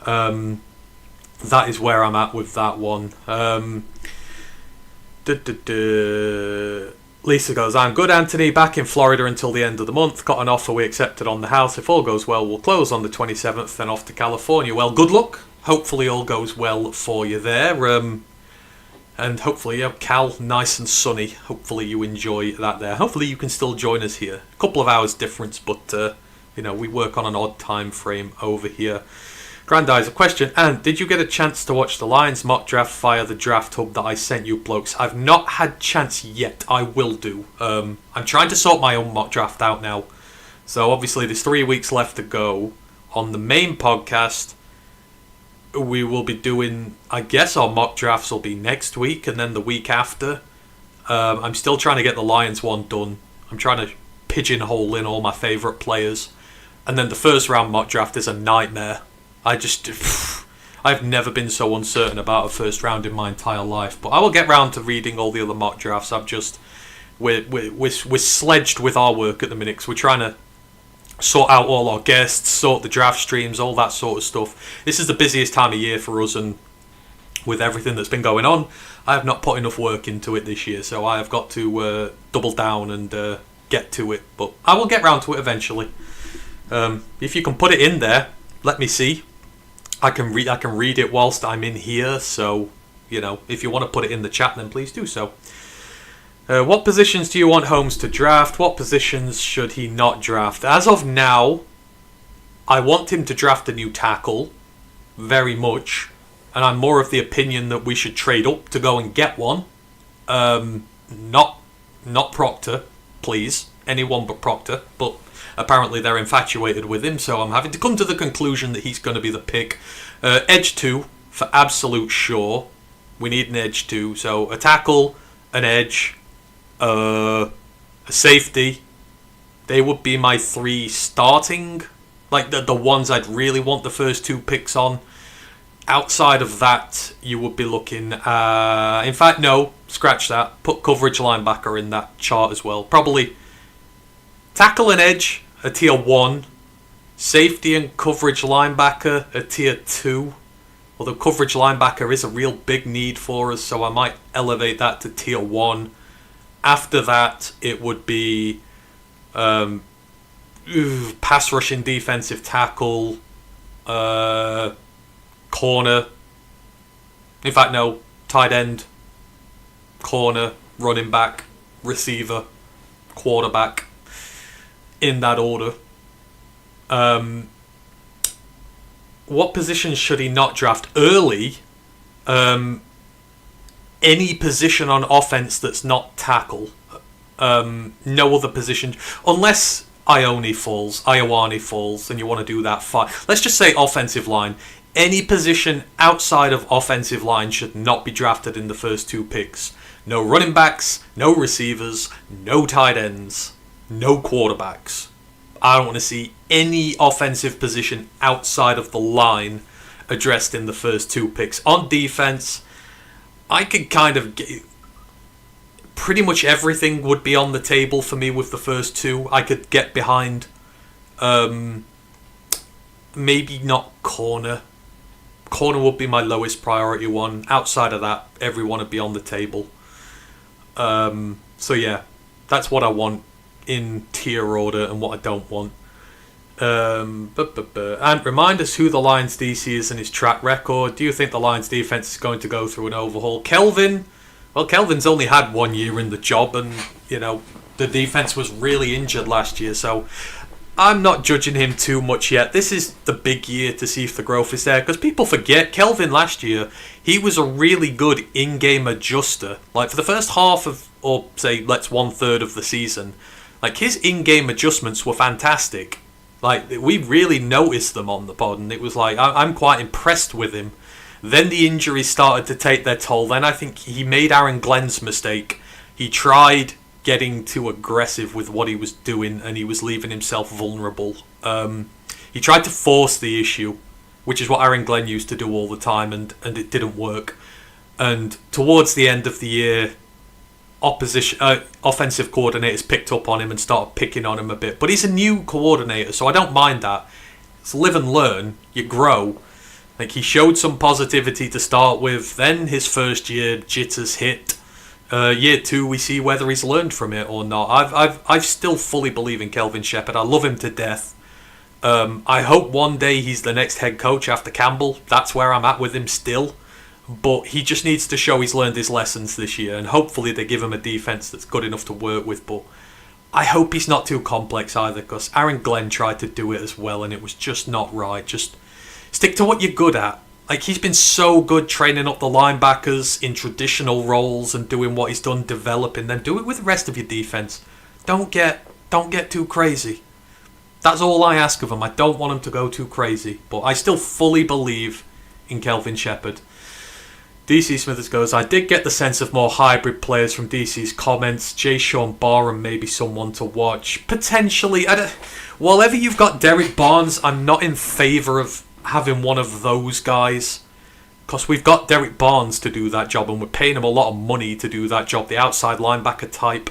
Speaker 1: That is where I'm at with that one. Lisa goes, I'm good, Antony. Back in Florida until the end of the month. Got an offer we accepted on the house. If all goes well, we'll close on the 27th, then off to California. Well, good luck. Hopefully all goes well for you there. And hopefully, Cal, nice and sunny. Hopefully you enjoy that there. Hopefully you can still join us here. A couple of hours difference, but, we work on an odd time frame over here. Grandizer, a question. And did you get a chance to watch the Lions mock draft via the draft hub that I sent you blokes? I've not had chance yet. I will do. I'm trying to sort my own mock draft out now. So obviously there's 3 weeks left to go. On the main podcast, we will be doing, I guess our mock drafts will be next week and then the week after. I'm still trying to get the Lions one done. I'm trying to pigeonhole in all my favourite players. And then the first round mock draft is a nightmare. I've never been so uncertain about a first round in my entire life. But I will get round to reading all the other mock drafts. We're sledged with our work at the minute, because we're trying to sort out all our guests, sort the draft streams, all that sort of stuff. This is the busiest time of year for us, and with everything that's been going on, I have not put enough work into it this year. So I have got to double down and get to it. But I will get round to it eventually. If you can put it in there, let me see. I can read it whilst I'm in here, so, if you want to put it in the chat, then please do so. What positions do you want Holmes to draft? What positions should he not draft? As of now, I want him to draft a new tackle, very much, and I'm more of the opinion that we should trade up to go and get one. Not Proctor, please. Anyone but Proctor, but apparently they're infatuated with him, so I'm having to come to the conclusion that he's going to be the pick. Edge 2, for absolute sure. We need an edge 2, so a tackle, an edge, a safety. They would be my 3 starting, like the ones I'd really want the first 2 picks on. Outside of that, you would be looking, in fact, no, scratch that. Put coverage linebacker in that chart as well. Probably tackle and edge, a tier 1. Safety and coverage linebacker, a tier 2. Although coverage linebacker is a real big need for us, so I might elevate that to tier 1. After that, it would be pass rushing defensive tackle, corner. In fact, no, tight end, corner, running back, receiver, quarterback. In that order. What positions should he not draft early? Any position on offense that's not tackle. No other position, unless Ioane falls, and you want to do that fine. Let's just say offensive line. Any position outside of offensive line should not be drafted in the first 2 picks. No running backs, no receivers, no tight ends. No quarterbacks. I don't want to see any offensive position outside of the line addressed in the first 2 picks. On defense, I could kind of get... Pretty much everything would be on the table for me with the first 2. I could get behind. Maybe not corner. Corner would be my lowest priority one. Outside of that, everyone would be on the table. So yeah, that's what I want in tier order and what I don't want. And remind us who the Lions DC is and his track record. Do you think the Lions defense is going to go through an overhaul? Kelvin's only had 1 year in the job, and the defense was really injured last year, so I'm not judging him too much yet. This is the big year to see if the growth is there, because people forget Kelvin last year, he was a really good in-game adjuster. Like for the first half of, or say, let's 1/3 of the season, like his in-game adjustments were fantastic. Like we really noticed them on the pod, and it was like I'm quite impressed with him. Then the injuries started to take their toll. Then I think he made Aaron Glenn's mistake. He tried getting too aggressive with what he was doing, and he was leaving himself vulnerable. He tried to force the issue, which is what Aaron Glenn used to do all the time, and it didn't work. And towards the end of the year, offensive coordinators picked up on him and started picking on him a bit. But he's a new coordinator, so I don't mind that. It's live and learn. You grow. Like, he showed some positivity to start with. Then his first year, jitters hit. Year 2, we see whether he's learned from it or not. I still fully believe in Kelvin Shepherd. I love him to death. I hope one day he's the next head coach after Campbell. That's where I'm at with him still. But he just needs to show he's learned his lessons this year, and hopefully they give him a defence that's good enough to work with. But I hope he's not too complex either, because Aaron Glenn tried to do it as well, and it was just not right. Just stick to what you're good at. Like, he's been so good training up the linebackers in traditional roles and doing what he's done, developing them. Do it with the rest of your defence. Don't get too crazy. That's all I ask of him. I don't want him to go too crazy. But I still fully believe in Kelvin Shepherd. DC Smithers goes, I did get the sense of more hybrid players from DC's comments. J. Sean Barham may be someone to watch. Potentially. Whatever you've got Derek Barnes, I'm not in favour of having one of those guys. Because we've got Derek Barnes to do that job, and we're paying him a lot of money to do that job. The outside linebacker type.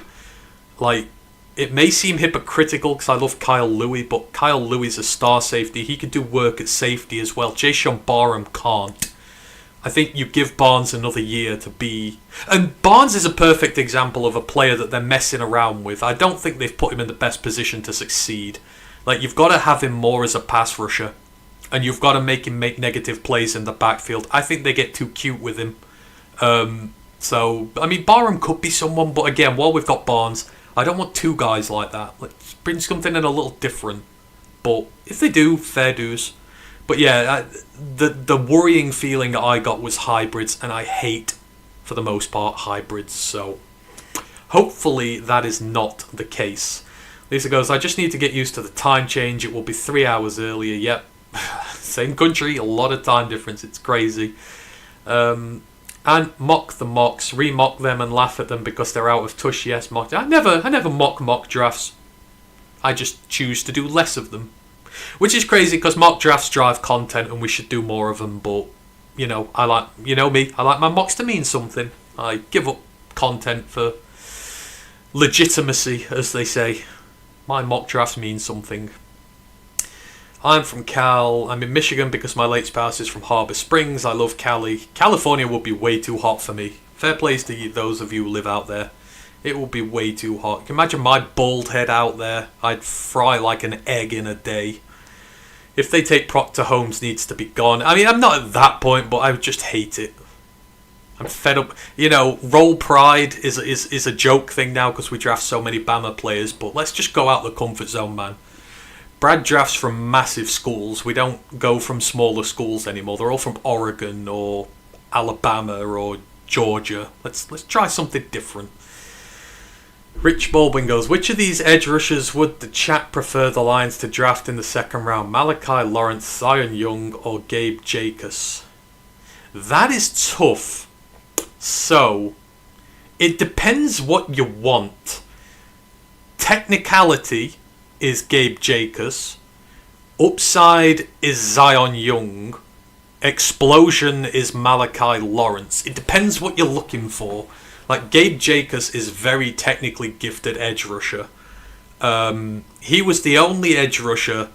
Speaker 1: Like, it may seem hypocritical because I love Kyle Louis, but Kyle Louis is a star safety. He could do work at safety as well. J. Sean Barham can't. I think you give Barnes another year to be... And Barnes is a perfect example of a player that they're messing around with. I don't think they've put him in the best position to succeed. Like, you've got to have him more as a pass rusher. And you've got to make him make negative plays in the backfield. I think they get too cute with him. So, I mean, Barham could be someone. But again, while we've got Barnes, I don't want two guys like that. Let's bring something in a little different. But if they do, fair dues. But yeah, the worrying feeling I got was hybrids, and I hate, for the most part, hybrids. So hopefully that is not the case. Lisa goes, I just need to get used to the time change. It will be 3 hours earlier. Yep, same country, a lot of time difference. It's crazy. And mock the mocks, re-mock them and laugh at them because they're out of touch. Yes, mock. I never mock drafts. I just choose to do less of them. Which is crazy because mock drafts drive content and we should do more of them, but you know me, I like my mocks to mean something. I give up content for legitimacy, as they say. My mock drafts mean something. I'm from Cal. I'm in Michigan because my late spouse is from Harbor Springs. I love Cali. California would be way too hot for me. Fair plays to those of you who live out there. It would be way too hot. You can imagine my bald head out there. I'd fry like an egg in a day. If they take Proctor, Holmes needs to be gone. I mean, I'm not at that point, but I would just hate it. I'm fed up. You know, roll pride is a joke thing now because we draft so many Bama players, but let's just go out the comfort zone, man. Brad drafts from massive schools. We don't go from smaller schools anymore. They're all from Oregon or Alabama or Georgia. Let's try something different. Rich Baldwin goes, which of these edge rushers would the chat prefer the Lions to draft in the second round? Malachi Lawrence, Zion Young, or Gabe Jacobs? That is tough. So, it depends what you want. Technicality is Gabe Jacobs. Upside is Zion Young. Explosion is Malachi Lawrence. It depends what you're looking for. Like, Gabe Jacobs is very technically gifted edge rusher. He was the only edge rusher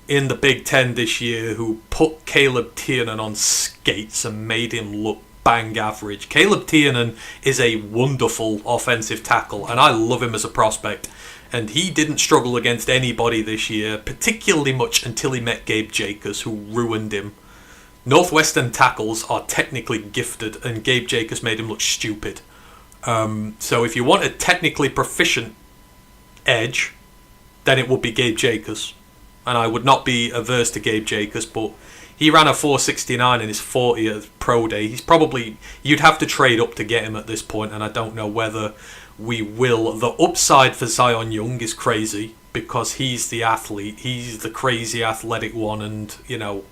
Speaker 1: in the Big Ten this year who put Caleb Tiernan on skates and made him look bang average. Caleb Tiernan is a wonderful offensive tackle, and I love him as a prospect. And he didn't struggle against anybody this year, particularly much until he met Gabe Jacobs, who ruined him. Northwestern tackles are technically gifted, and Gabe Jacobs made him look stupid. So if you want a technically proficient edge, then it would be Gabe Jacobs. And I would not be averse to Gabe Jacobs, but he ran a 4.69 in his 40th pro day. He's probably... You'd have to trade up to get him at this point, and I don't know whether we will. The upside for Zion Young is crazy, because he's the athlete. He's the crazy athletic one, and, you know...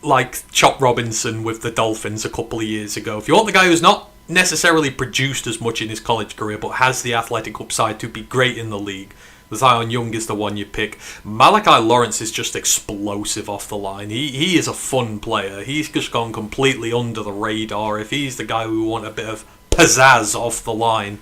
Speaker 1: like Chop Robinson with the Dolphins a couple of years ago. If you want the guy who's not necessarily produced as much in his college career but has the athletic upside to be great in the league, Zion Young is the one you pick. Malachi Lawrence is just explosive off the line. He is a fun player. He's just gone completely under the radar. If he's the guy who want a bit of pizzazz off the line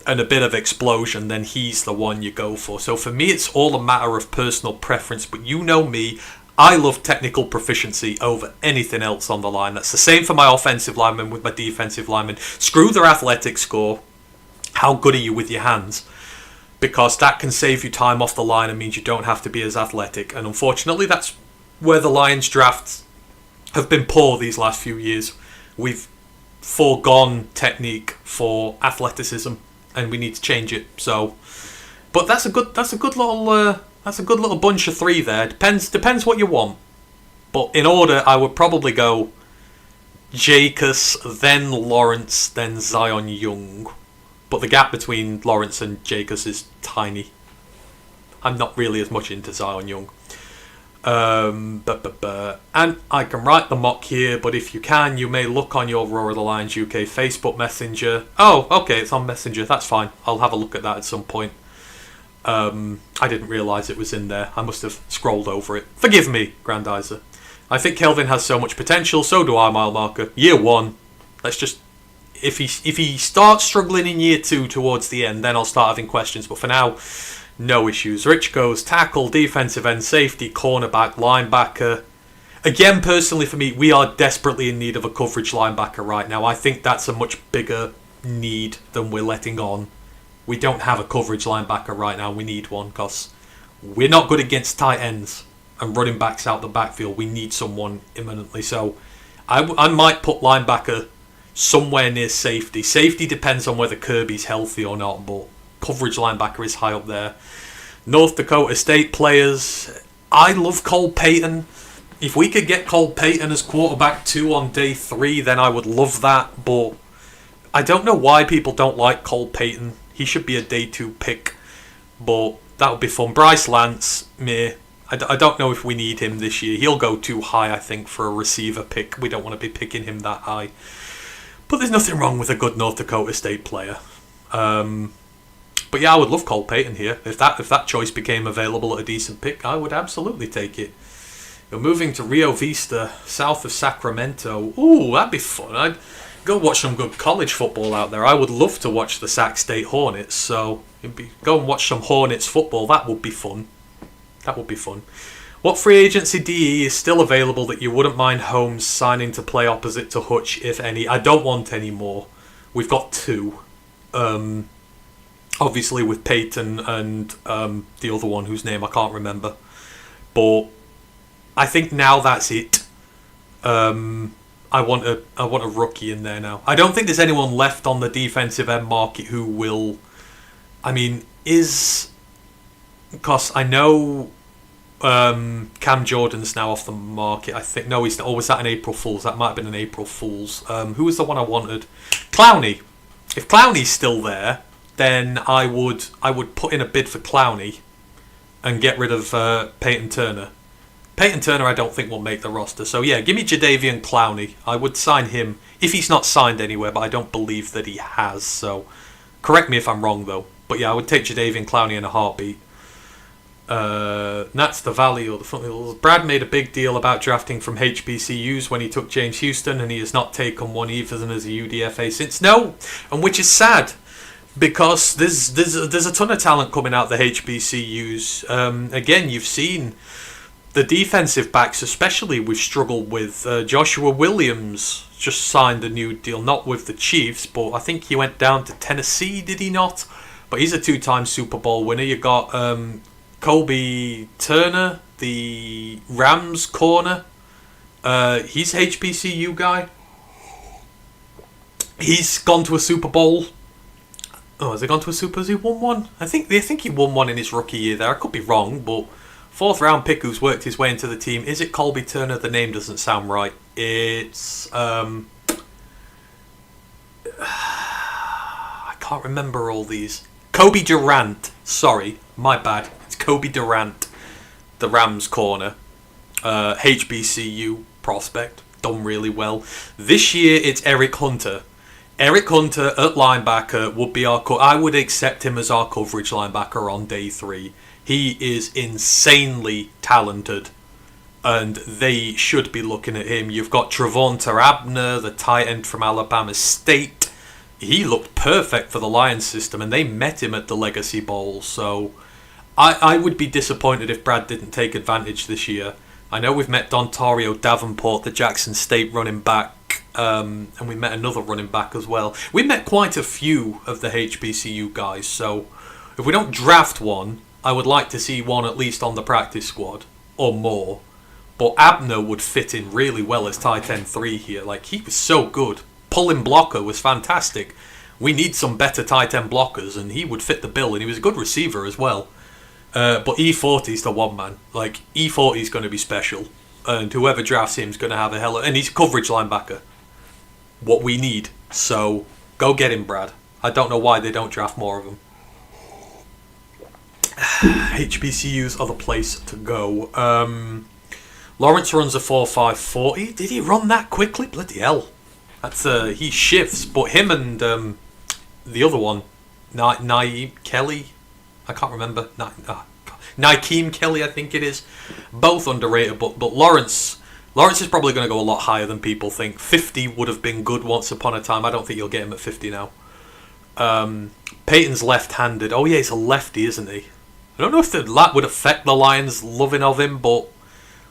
Speaker 1: and a bit of explosion, then he's the one you go for. So for me, it's all a matter of personal preference. But you know me, I love technical proficiency over anything else on the line. That's the same for my offensive linemen with my defensive linemen. Screw their athletic score. How good are you with your hands? Because that can save you time off the line and means you don't have to be as athletic. And unfortunately, that's where the Lions drafts have been poor these last few years. We've foregone technique for athleticism, and we need to change it. So, but that's a good little bunch of three there. Depends what you want. But in order, I would probably go Jacobs, then Lawrence, then Zion Young. But the gap between Lawrence and Jacobs is tiny. I'm not really as much into Zion Young. And I can write the mock here, but if you can, you may look on your Roar of the Lions UK Facebook Messenger. Oh, okay, it's on Messenger. That's fine. I'll have a look at that at some point. I didn't realise it was in there. I must have scrolled over it. Forgive me, Grandizer. I think Kelvin has so much potential. So do I, mile marker. Year 1. Let's just... If he starts struggling in year 2 towards the end, then I'll start having questions. But for now, no issues. Rich goes tackle, defensive end, safety, cornerback, linebacker. Again, personally for me, we are desperately in need of a coverage linebacker right now. I think that's a much bigger need than we're letting on. We don't have a coverage linebacker right now. We need one because we're not good against tight ends and running backs out the backfield. We need someone imminently. So I might put linebacker somewhere near safety. Safety depends on whether Kirby's healthy or not, but coverage linebacker is high up there. North Dakota State players. I love Cole Payton. If we could get Cole Payton as quarterback 2 on day 3, then I would love that. But I don't know why people don't like Cole Payton. He should be a day 2 pick, but that would be fun. Bryce Lance, meh. I don't know if we need him this year. He'll go too high, I think, for a receiver pick. We don't want to be picking him that high. But there's nothing wrong with a good North Dakota State player. But yeah, I would love Cole Payton here. If that choice became available at a decent pick, I would absolutely take it. You're moving to Rio Vista, south of Sacramento. Ooh, that'd be fun. I'd go watch some good college football out there. I would love to watch the Sac State Hornets. So go and watch some Hornets football. That would be fun. That would be fun. What free agency DE is still available that you wouldn't mind Holmes signing to play opposite to Hutch, if any? I don't want any more. We've got 2. Obviously with Peyton and the other one whose name I can't remember. But I think now that's it. I want a rookie in there now. I don't think there's anyone left on the defensive end market who will... I mean, because I know... Cam Jordan's now off the market, I think. No, he's not. Or was that an April Fool's? That might have been an April Fool's. Who was the one I wanted? Clowney. If Clowney's still there, then I would put in a bid for Clowney and get rid of Peyton Turner. Peyton Turner I don't think will make the roster. So yeah, give me Jadeveon Clowney. I would sign him if he's not signed anywhere, but I don't believe that he has. So correct me if I'm wrong though. But yeah, I would take Jadeveon Clowney in a heartbeat. That's the Valley or the front. Brad made a big deal about drafting from HBCUs when he took James Houston, and he has not taken one even as a UDFA since. No, and which is sad because there's a ton of talent coming out the HBCUs. Again, you've seen the defensive backs, especially we've struggled with. Joshua Williams just signed a new deal, not with the Chiefs, but I think he went down to Tennessee, did he not? But he's a 2-time Super Bowl winner. You got Kobe Turner, the Rams corner. He's HBCU guy. He's gone to a Super Bowl. Oh, has he gone to a Super? Has he won one? I think he won one in his rookie year there. I could be wrong, but 4th round pick who's worked his way into the team. Is it Colby Turner? The name doesn't sound right. It's I can't remember all these. Kobe Durant. Sorry, my bad. Kobe Durant, the Rams corner, HBCU. prospect, done really well. This year it's Eric Hunter. Eric Hunter at linebacker would be I would accept him as our coverage linebacker on day 3. He is insanely talented, and they should be looking at him. You've got Travonta Abner, the tight end from Alabama State. He looked perfect for the Lions system, and they met him at the Legacy Bowl. So I would be disappointed if Brad didn't take advantage this year. I know we've met Dontario Davenport, the Jackson State running back, and we met another running back as well. We met quite a few of the HBCU guys, so if we don't draft one, I would like to see one at least on the practice squad, or more. But Abner would fit in really well as tight end 3 here. Like, he was so good. Pulling blocker was fantastic. We need some better tight end blockers, and he would fit the bill, and he was a good receiver as well. But E40's the one, man. Like, E40's going to be special, and whoever drafts him is going to have a hell of... And he's a coverage linebacker. What we need. So, go get him, Brad. I don't know why they don't draft more of them. HBCUs are the place to go. Lawrence runs a 4.540. Did he run that quickly? Bloody hell. That's he shifts. But him and the other one, Naeem Kelly, I can't remember. Nakeem Kelly, I think it is. Both underrated, but Lawrence is probably going to go a lot higher than people think. 50 would have been good once upon a time. I don't think you'll get him at 50 now. Peyton's left-handed. Oh yeah, he's a lefty, isn't he? I don't know if that would affect the Lions' loving of him, but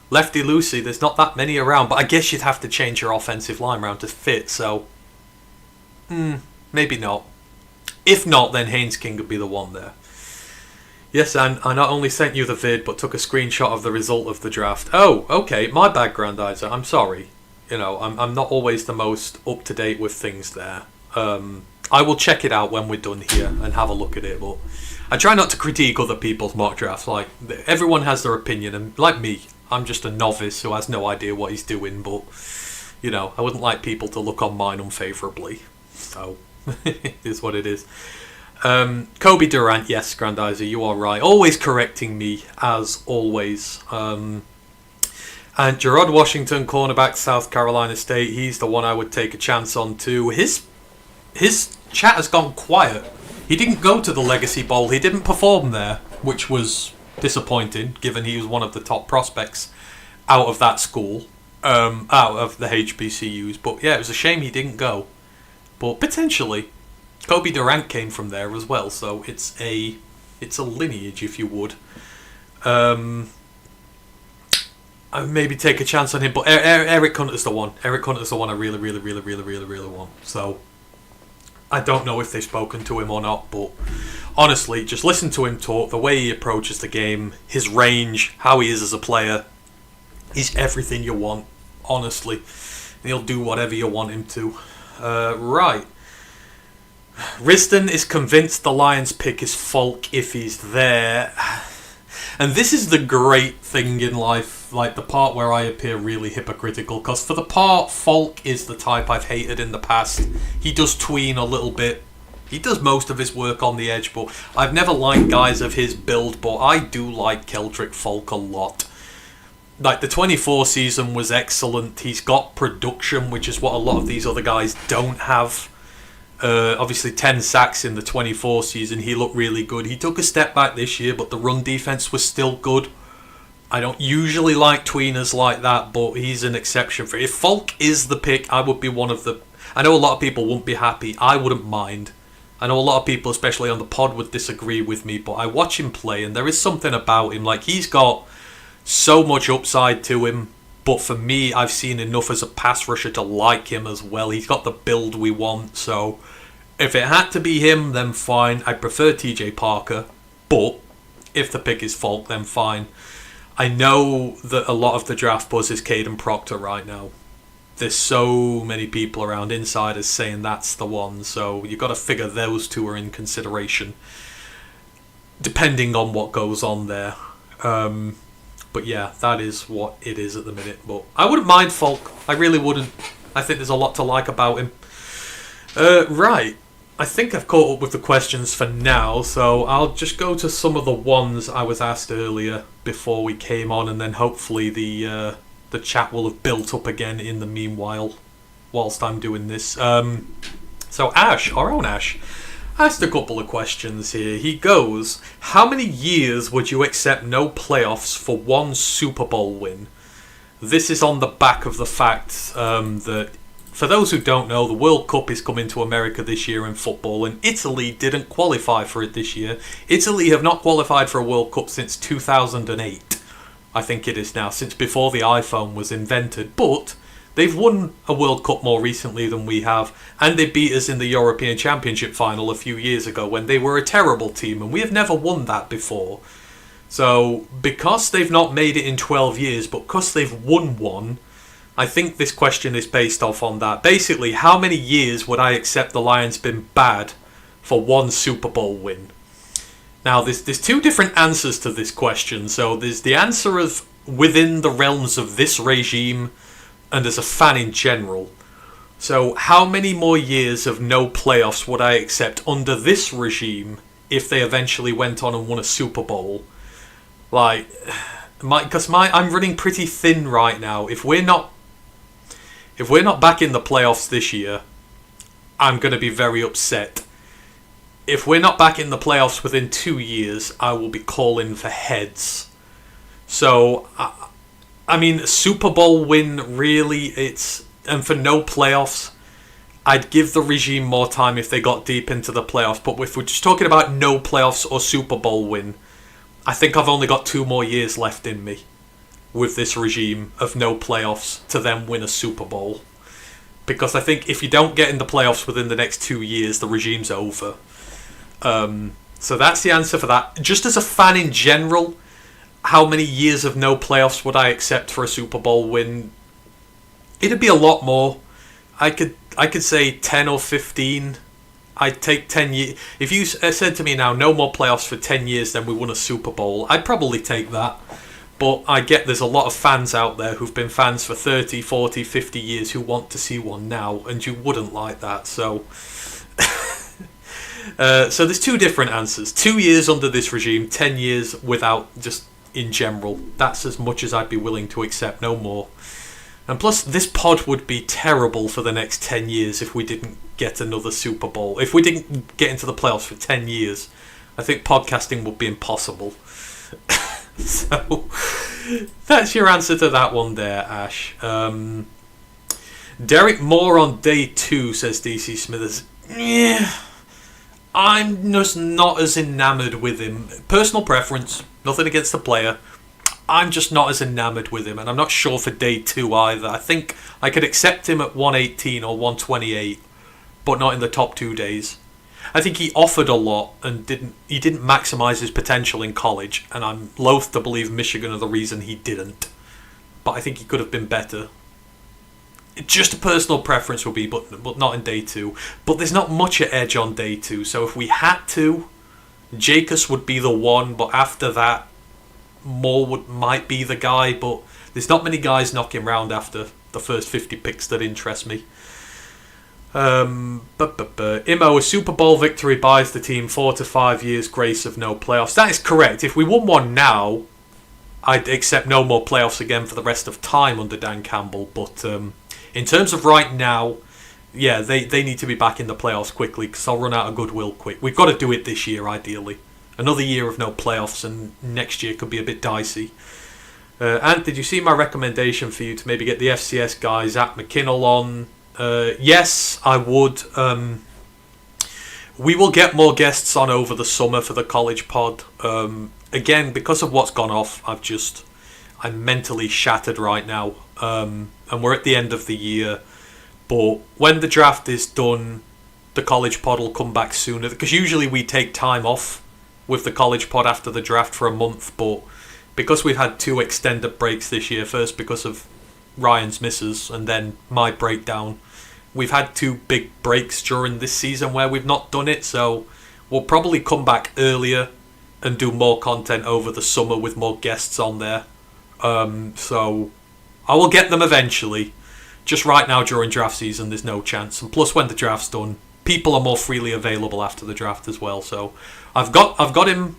Speaker 1: lefty loosey, there's not that many around. But I guess you'd have to change your offensive line around to fit, so maybe not. If not, then Haynes King would be the one there. Yes, and I not only sent you the vid, but took a screenshot of the result of the draft. Oh, okay, my bad, Grandizer. I'm sorry. You know, I'm not always the most up-to-date with things there. I will check it out when we're done here and have a look at it, but I try not to critique other people's mock drafts. Like, everyone has their opinion, and like me, I'm just a novice who has no idea what he's doing, but, you know, I wouldn't like people to look on mine unfavourably. So, it is what it is. Kobe Durant, yes, Grandizer, you are right. Always correcting me, as always. And Gerard Washington, cornerback, South Carolina State, he's the one I would take a chance on too. His chat has gone quiet. He didn't go to the Legacy Bowl. He didn't perform there, which was disappointing, given he was one of the top prospects out of that school, out of the HBCUs. But yeah, it was a shame he didn't go. But potentially, Kobe Durant came from there as well, so it's a lineage, if you would. I maybe take a chance on him, but Eric Hunter's the one. Eric Hunter's the one I really want. So I don't know if they've spoken to him or not, but honestly, just listen to him talk, the way he approaches the game, his range, how he is as a player. He's everything you want, honestly. And he'll do whatever you want him to. Right. Riston is convinced the Lions pick is Falk if he's there. And this is the great thing in life, like the part where I appear really hypocritical, because for the part, Falk is the type I've hated in the past. He does tween a little bit. He does most of his work on the edge, but I've never liked guys of his build, but I do like Keldrick Falk a lot. Like, the 24 season was excellent. He's got production, which is what a lot of these other guys don't have. Obviously 10 sacks in the 24 season. He looked really good. He took a step back this year, but the run defense was still good. I don't usually like tweeners like that, but he's an exception for it. If Falk is the pick, I would be one of the... I know a lot of people won't be happy. I wouldn't mind. I know a lot of people, especially on the pod, would disagree with me, but I watch him play, and there is something about him. Like, he's got so much upside to him, but for me, I've seen enough as a pass rusher to like him as well. He's got the build we want, so if it had to be him, then fine. I prefer TJ Parker, but if the pick is Falk, then fine. I know that a lot of the draft buzz is Caden Proctor right now. There's so many people around, insiders, saying that's the one, so you've got to figure those two are in consideration, depending on what goes on there. But yeah, that is what it is at the minute. But I wouldn't mind Falk. I really wouldn't. I think there's a lot to like about him. Right. I think I've caught up with the questions for now, so I'll just go to some of the ones I was asked earlier before we came on, and then hopefully the the chat will have built up again in the meanwhile, whilst I'm doing this. So Ash, our own Ash, asked a couple of questions here. He goes, how many years would you accept no playoffs for one Super Bowl win? This is on the back of the fact that, for those who don't know, the World Cup is coming to America this year in football, and Italy didn't qualify for it this year. Italy have not qualified for a World Cup since 2008, I think it is now, since before the iPhone was invented. But they've won a World Cup more recently than we have, and they beat us in the European Championship final a few years ago when they were a terrible team, and we have never won that before. So, because they've not made it in 12 years, but because they've won one, I think this question is based off on that. Basically, how many years would I accept the Lions been bad for one Super Bowl win? Now, there's two different answers to this question. So, there's the answer of within the realms of this regime, and as a fan in general. So, how many more years of no playoffs would I accept under this regime if they eventually went on and won a Super Bowl? Like, I'm running pretty thin right now. If we're not back in the playoffs this year, I'm going to be very upset. If we're not back in the playoffs within 2 years, I will be calling for heads. So, I mean, a Super Bowl win, really, and for no playoffs, I'd give the regime more time if they got deep into the playoffs. But if we're just talking about no playoffs or Super Bowl win, I think I've only got 2 more years left in me with this regime of no playoffs to then win a Super Bowl. Because I think if you don't get in the playoffs within the next 2 years, the regime's over. So that's the answer for that. Just as a fan in general, how many years of no playoffs would I accept for a Super Bowl win? It'd be a lot more. I could say 10 or 15. I'd take 10 years. If you said to me now, no more playoffs for 10 years, then we won a Super Bowl, I'd probably take that. But I get there's a lot of fans out there who've been fans for 30, 40, 50 years who want to see one now, and you wouldn't like that. So, so there's 2 different answers. 2 years under this regime, 10 years without, just in general. That's as much as I'd be willing to accept, no more. And plus, this pod would be terrible for the next 10 years if we didn't get another Super Bowl. If we didn't get into the playoffs for 10 years, I think podcasting would be impossible. So, that's your answer to that one there, Ash. Derek Moore on day 2, says DC Smithers. Yeah, I'm just not as enamoured with him. Personal preference, nothing against the player. I'm just not as enamoured with him, and I'm not sure for day 2 either. I think I could accept him at 118 or 128, but not in the top 2 days. I think he offered a lot and didn't maximise his potential in college, and I'm loath to believe Michigan are the reason he didn't. But I think he could have been better. Just a personal preference would be, but not in day 2. But there's not much at edge on day 2, so if we had to, Jacobs would be the one, but after that, Moore might be the guy, but there's not many guys knocking around after the first 50 picks that interest me. Imo, a Super Bowl victory buys the team 4 to 5 years grace of no playoffs. That is correct. If we won one now, I'd accept no more playoffs again for the rest of time under Dan Campbell. But in terms of right now, yeah, they need to be back in the playoffs quickly because I'll run out of goodwill quick. We've got to do it this year, ideally. Another year of no playoffs, and next year could be a bit dicey. Ant, did you see my recommendation for you to maybe get the FCS guy, Zach McKinnell, on? Yes, I would. We will get more guests on over the summer for the college pod. Again, because of what's gone off, I'm mentally shattered right now. And we're at the end of the year. But when the draft is done, the college pod will come back sooner. Because usually we take time off with the college pod after the draft for a month, but because we've had 2 extended breaks this year, first because of Ryan's misses and then my breakdown, we've had 2 big breaks during this season where we've not done it, so we'll probably come back earlier and do more content over the summer with more guests on there. So I will get them eventually. Just right now during draft season there's no chance, and plus when the draft's done, people are more freely available after the draft as well. So I've got him.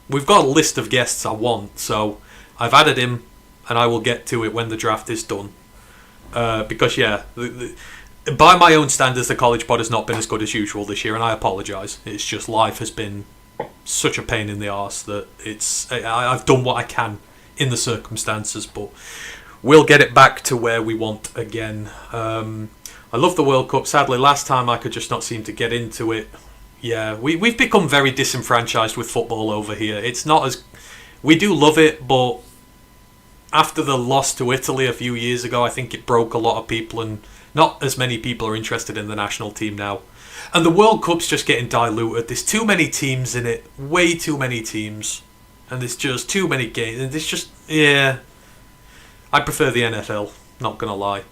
Speaker 1: We've got a list of guests I want, so I've added him and I will get to it when the draft is done. Because, by my own standards, the College Pod has not been as good as usual this year, and I apologise. It's just life has been such a pain in the arse that I've done what I can in the circumstances, but we'll get it back to where we want again. I love the World Cup. Sadly, last time I could just not seem to get into it. Yeah, we've become very disenfranchised with football over here. It's not as... We do love it, but after the loss to Italy a few years ago, I think it broke a lot of people, and not as many people are interested in the national team now. And the World Cup's just getting diluted. There's too many teams in it. Way too many teams. And there's just too many games. And there's just... Yeah. I prefer the NFL. Not going to lie.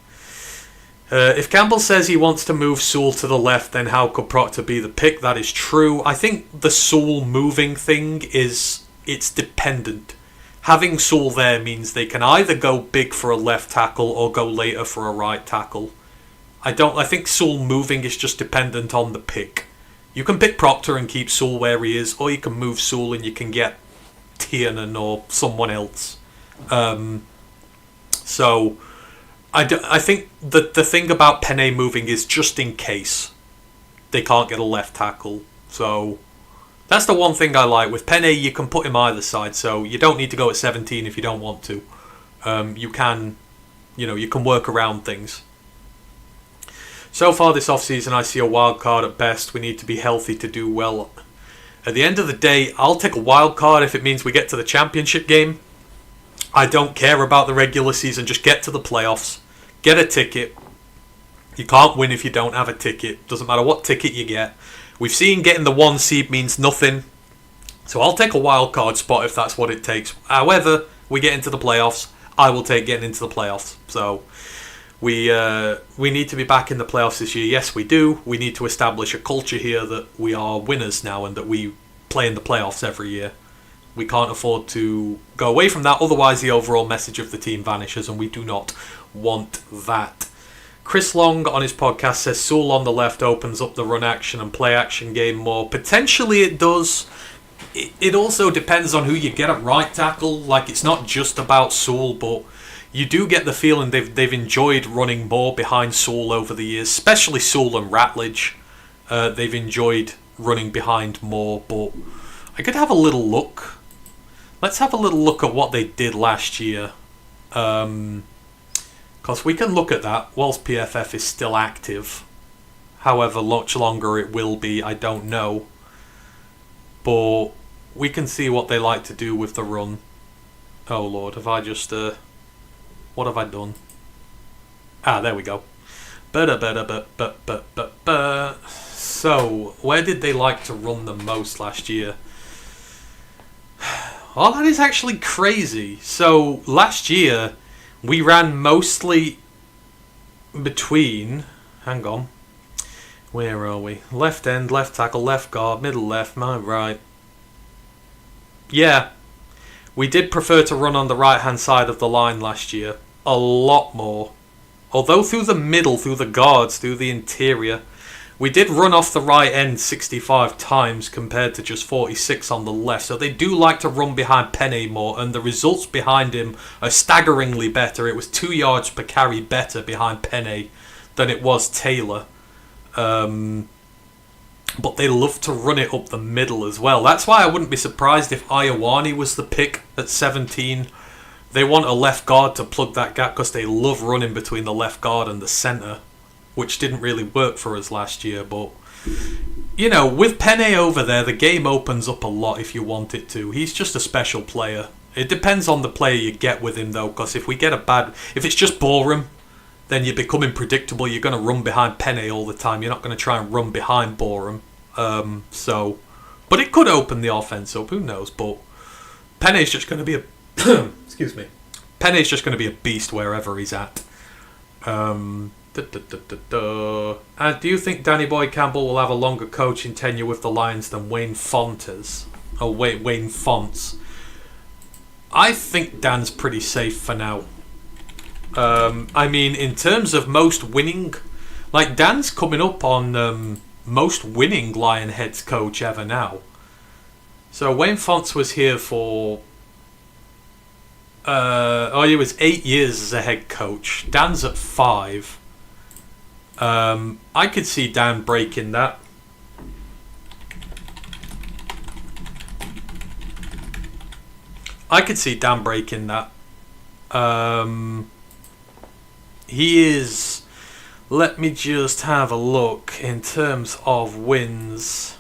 Speaker 1: If Campbell says he wants to move Sewell to the left, then how could Proctor be the pick? That is true. I think the Sewell moving thing is... It's dependent. Having Sewell there means they can either go big for a left tackle or go later for a right tackle. I think Sewell moving is just dependent on the pick. You can pick Proctor and keep Sewell where he is, or you can move Sewell and you can get Tiernan or someone else. So I think the thing about Penne moving is just in case they can't get a left tackle. So that's the one thing I like. With Penne, you can put him either side, so you don't need to go at 17 if you don't want to. You can work around things. So far this off-season, I see a wild card at best. We need to be healthy to do well. At the end of the day, I'll take a wild card if it means we get to the championship game. I don't care about the regular season. Just get to the playoffs. Get a ticket. You can't win if you don't have a ticket. Doesn't matter what ticket you get. We've seen getting the 1 seed means nothing. So I'll take a wild card spot if that's what it takes. However, we get into the playoffs. I will take getting into the playoffs. So we need to be back in the playoffs this year. Yes, we do. We need to establish a culture here that we are winners now and that we play in the playoffs every year. We can't afford to go away from that. Otherwise, the overall message of the team vanishes, and we do not want that. Chris Long on his podcast says Sewell on the left opens up the run action and play action game more. Potentially it does. It also depends on who you get at right tackle. Like, it's not just about Sewell, but you do get the feeling they've enjoyed running more behind Sewell over the years, especially Sewell and Ratledge. They've enjoyed running behind more, but I could have a little look. Let's have a little look at what they did last year. Because we can look at that whilst PFF is still active. However much longer it will be, I don't know. But we can see what they like to do with the run. Oh Lord, have I just... what have I done? Ah, there we go. So, where did they like to run the most last year? Oh, that is actually crazy. So, last year, we ran mostly between... Hang on. Where are we? Left end, left tackle, left guard, middle left, my right. Yeah. We did prefer to run on the right-hand side of the line last year. A lot more. Although through the middle, through the guards, through the interior, we did run off the right end 65 times compared to just 46 on the left. So they do like to run behind Penne more, and the results behind him are staggeringly better. It was 2 yards per carry better behind Penne than it was Taylor. But they love to run it up the middle as well. That's why I wouldn't be surprised if Ioane was the pick at 17. They want a left guard to plug that gap because they love running between the left guard and the centre, which didn't really work for us last year. But, you know, with Penne over there, the game opens up a lot if you want it to. He's just a special player. It depends on the player you get with him, though, because if it's just Boreham, then you're becoming predictable. You're going to run behind Penne all the time. You're not going to try and run behind Boreham. But it could open the offense up. Who knows? But Penne's just going to be a... excuse me. Penne's just going to be a beast wherever he's at. Do you think Danny Boy Campbell will have a longer coaching tenure with the Lions than Wayne Fontes? Wayne Fonts. I think Dan's pretty safe for now. I mean, in terms of most winning, like Dan's coming up on most winning Lionheads coach ever now. So Wayne Fonts was here for He was 8 years as a head coach. Dan's at 5. I could see Dan breaking that. He is. Let me just have a look in terms of wins.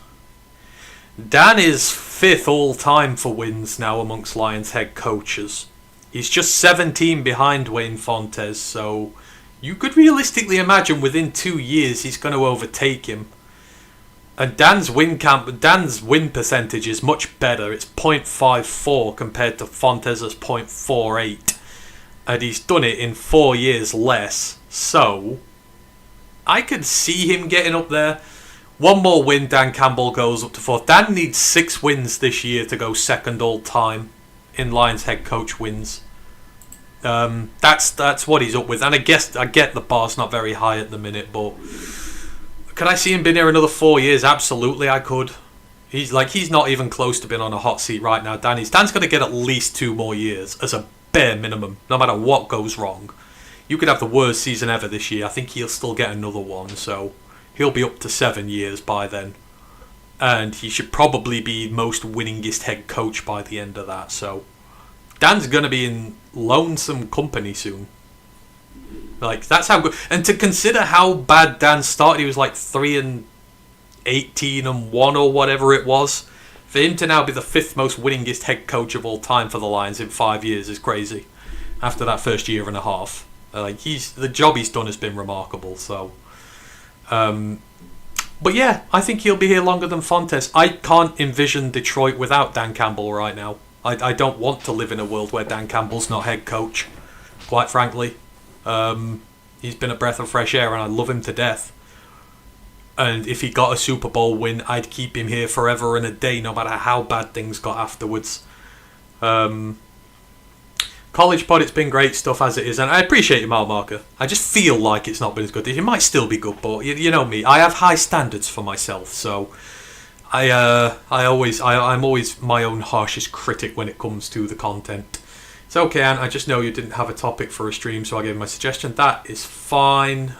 Speaker 1: Dan is 5th all time for wins now amongst Lions head coaches. He's just 17 behind Wayne Fontes, so you could realistically imagine within 2 years he's going to overtake him. And Dan's win percentage is much better. It's .54 compared to Fontes' .48. And he's done it in 4 years less. So I could see him getting up there. One more win, Dan Campbell goes up to 4th. Dan needs 6 wins this year to go 2nd all time in Lions head coach wins. That's what he's up with. And I get the bar's not very high at the minute, but could I see him being here another 4 years? Absolutely, I could. He's not even close to being on a hot seat right now. Dan's going to get at least 2 more years as a bare minimum, no matter what goes wrong. You could have the worst season ever this year. I think he'll still get another one, so he'll be up to 7 years by then. And he should probably be most winningest head coach by the end of that. So Dan's going to be in lonesome company soon. That's how good. And to consider how bad Dan started, he was 3-18-1 or whatever it was. For him to now be the 5th most winningest head coach of all time for the Lions in 5 years is crazy. After that first year and a half, the job he's done has been remarkable. So, but yeah, I think he'll be here longer than Fontes. I can't envision Detroit without Dan Campbell right now. I don't want to live in a world where Dan Campbell's not head coach, quite frankly. He's been a breath of fresh air and I love him to death. And if he got a Super Bowl win, I'd keep him here forever and a day, no matter how bad things got afterwards. College Pod, it's been great stuff as it is, and I appreciate your mile marker. I just feel like it's not been as good. It might still be good, but you know me. I have high standards for myself, so I'm always my own harshest critic when it comes to the content. It's okay, Ant. I just know you didn't have a topic for a stream, so I gave my suggestion. That is fine.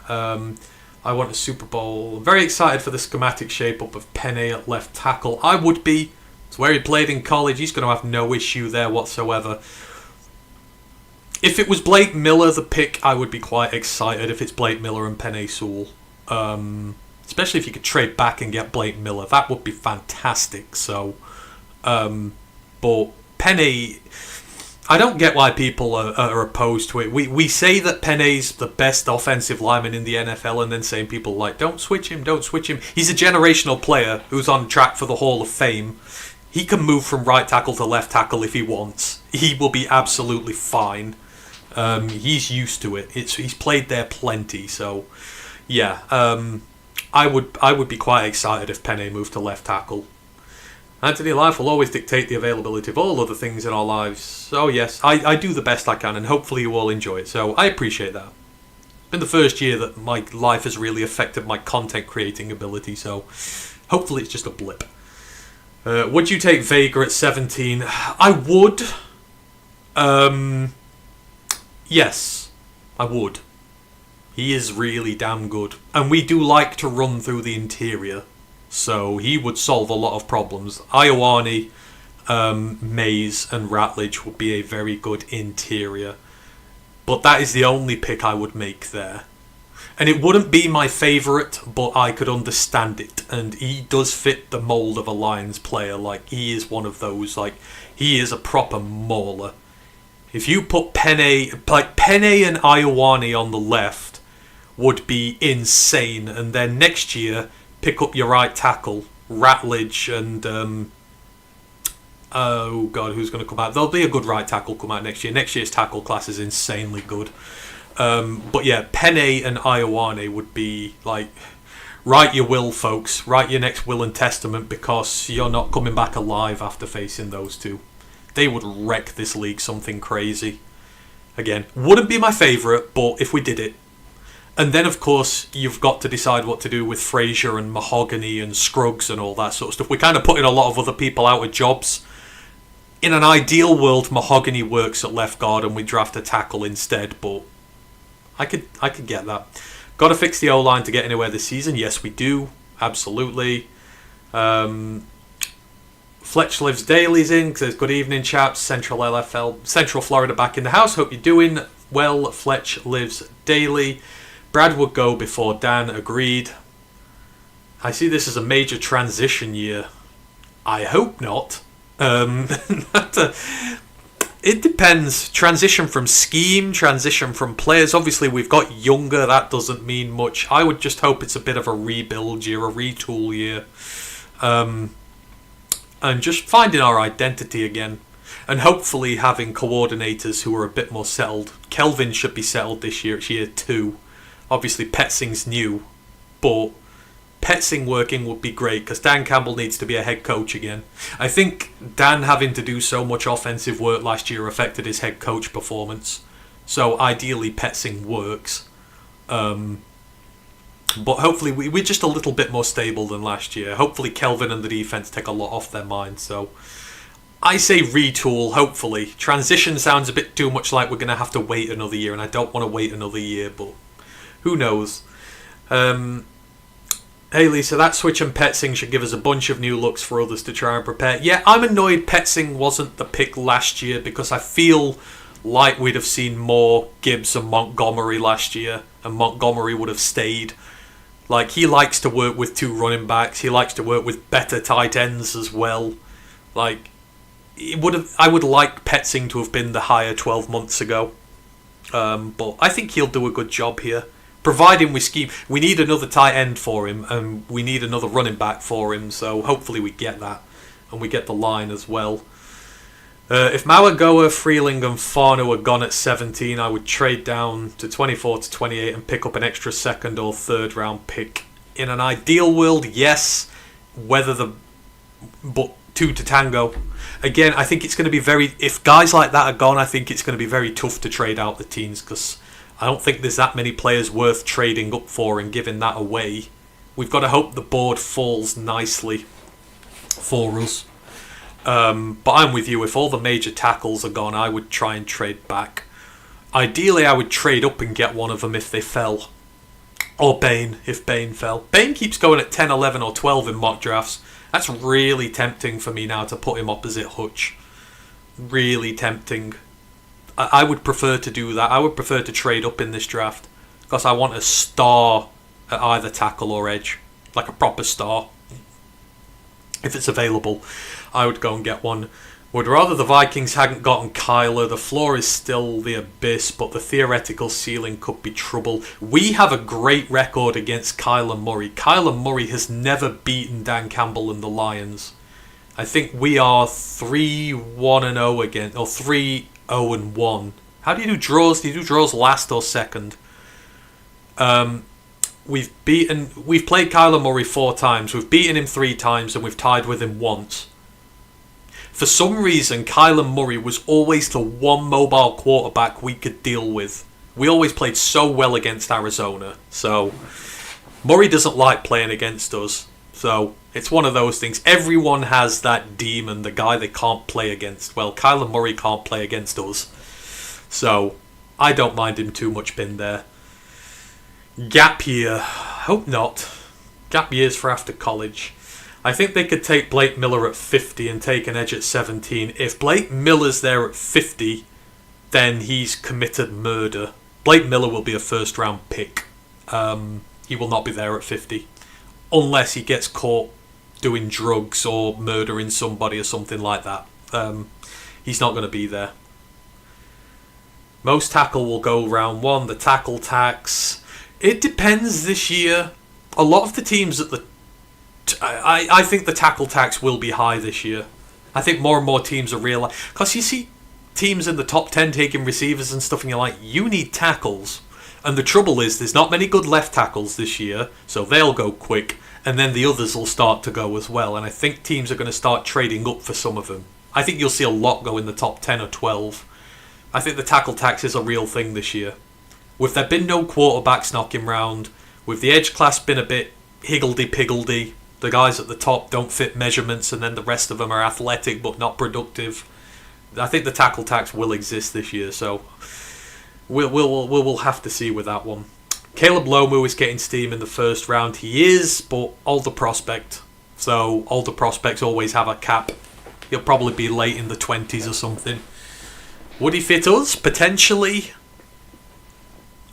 Speaker 1: I want a Super Bowl. I'm very excited for the schematic shape-up of Penne at left tackle. I would be. It's where he played in college. He's going to have no issue there whatsoever. If it was Blake Miller, the pick, I would be quite excited if it's Blake Miller and Penei Sewell. Especially if you could trade back and get Blake Miller. That would be fantastic. So, but Penei, I don't get why people are opposed to it. We say that Penei's the best offensive lineman in the NFL, and then saying people don't switch him. He's a generational player who's on track for the Hall of Fame. He can move from right tackle to left tackle if he wants. He will be absolutely fine. He's used to it. He's played there plenty, so yeah. I would be quite excited if Penne moved to left tackle. Antony, life will always dictate the availability of all other things in our lives. So yes, I do the best I can, and hopefully you all enjoy it. So I appreciate that. It's been the first year that my life has really affected my content creating ability, so hopefully it's just a blip. Would you take Vega at 17? I would. Yes, I would. He is really damn good. And we do like to run through the interior, so he would solve a lot of problems. Ioane, Mays and Ratledge would be a very good interior. But that is the only pick I would make there. And it wouldn't be my favourite, but I could understand it. And he does fit the mould of a Lions player. He is one of those. He is a proper mauler. If you put Penne and Ioane on the left, would be insane. And then next year, pick up your right tackle, Ratledge, and oh god, who's going to come out? There'll be a good right tackle come out next year. Next year's tackle class is insanely good. But yeah, Penne and Ioane would be write your will, folks. Write your next will and testament, because you're not coming back alive after facing those two. They would wreck this league something crazy. Again, wouldn't be my favourite, but if we did it. And then, of course, you've got to decide what to do with Frazier and Mahogany and Scruggs and all that sort of stuff. We're kind of putting a lot of other people out of jobs. in an ideal world, Mahogany works at left guard and we draft a tackle instead, but I could get that. Got to fix the O-line to get anywhere this season. Yes, we do. Absolutely. Fletch Lives Daily's in, says, good evening, chaps. Central LFL, Central Florida back in the house. Hope you're doing well. Fletch Lives Daily. Brad would go before Dan. Agreed. I see this as a major transition year. I hope not. It depends. Transition from scheme, transition from players. Obviously, we've got younger. That doesn't mean much. I would just hope it's a bit of a rebuild year, a retool year. And just finding our identity again. And hopefully having coordinators who are a bit more settled. Kelvin should be settled this year. It's year 2. Obviously, Petsing's new. But Petsing working would be great because Dan Campbell needs to be a head coach again. I think Dan having to do so much offensive work last year affected his head coach performance. So ideally, Petsing works. But hopefully we're just a little bit more stable than last year. Hopefully Kelvin and the defense take a lot off their mind. So I say retool, hopefully. Transition sounds a bit too much like we're going to have to wait another year, and I don't want to wait another year, but who knows. Hey Lisa, that switch and Petsing should give us a bunch of new looks for others to try and prepare. Yeah, I'm annoyed Petsing wasn't the pick last year because I feel like we'd have seen more Gibbs and Montgomery last year, and Montgomery would have stayed. Like, he likes to work with 2 running backs. He likes to work with better tight ends as well. Like, I would like Petsing to have been the hire 12 months ago. But I think he'll do a good job here. Providing we scheme. We need another tight end for him, and we need another running back for him. So hopefully we get that. And we get the line as well. If Malagoa, Freeland and Farno were gone at 17, I would trade down to 24 to 28 and pick up an extra second or third round pick. In an ideal world, yes. But 2 to tango. Again, I think it's going to be if guys like that are gone, I think it's going to be very tough to trade out the teams because I don't think there's that many players worth trading up for and giving that away. We've got to hope the board falls nicely for us. But I'm with you. If all the major tackles are gone, I would try and trade back. Ideally, I would trade up and get one of them if they fell. Or Bain, if Bain fell. Bain keeps going at 10, 11 or 12 in mock drafts. That's really tempting for me now to put him opposite Hutch. Really tempting. I would prefer to do that. I would prefer to trade up in this draft. Because I want a star at either tackle or edge. Like a proper star. If it's available, I would go and get one. Would rather the Vikings hadn't gotten Kyler. The floor is still the abyss, but the theoretical ceiling could be trouble. We have a great record against Kyler Murray. Kyler Murray has never beaten Dan Campbell and the Lions. I think we are 3-1-0 again, or 3-0-1. How do you do draws? Do you do draws last or second? We've played Kyler Murray 4 times. We've beaten him 3 times and we've tied with him once. For some reason, Kyler Murray was always the one mobile quarterback we could deal with. We always played so well against Arizona. So, Murray doesn't like playing against us. So, it's one of those things. Everyone has that demon, the guy they can't play against. Well, Kyler Murray can't play against us. So, I don't mind him too much being there. Gap year. Hope not. Gap years for after college. I think they could take Blake Miller at 50 and take an edge at 17. If Blake Miller's there at 50, then he's committed murder. Blake Miller will be a first round pick. He will not be there at 50. Unless he gets caught doing drugs or murdering somebody or something like that. He's not going to be there. Most tackle will go round 1. The tackle tax. It depends this year. A lot of the teams at the... I think the tackle tax will be high this year. I think more and more teams are realising... Because you see teams in the top 10 taking receivers and stuff and you're like, you need tackles. And the trouble is there's not many good left tackles this year, so they'll go quick. And then the others will start to go as well. And I think teams are going to start trading up for some of them. I think you'll see a lot go in the top 10 or 12. I think the tackle tax is a real thing this year. With there been no quarterbacks knocking round, with the edge class been a bit higgledy-piggledy, the guys at the top don't fit measurements and then the rest of them are athletic but not productive, I think the tackle tax will exist this year, so we'll have to see with that one. Caleb Lomu is getting steam in the first round. He is, but older prospect. So older prospects always have a cap. He'll probably be late in the 20s or something. Would he fit us? Potentially.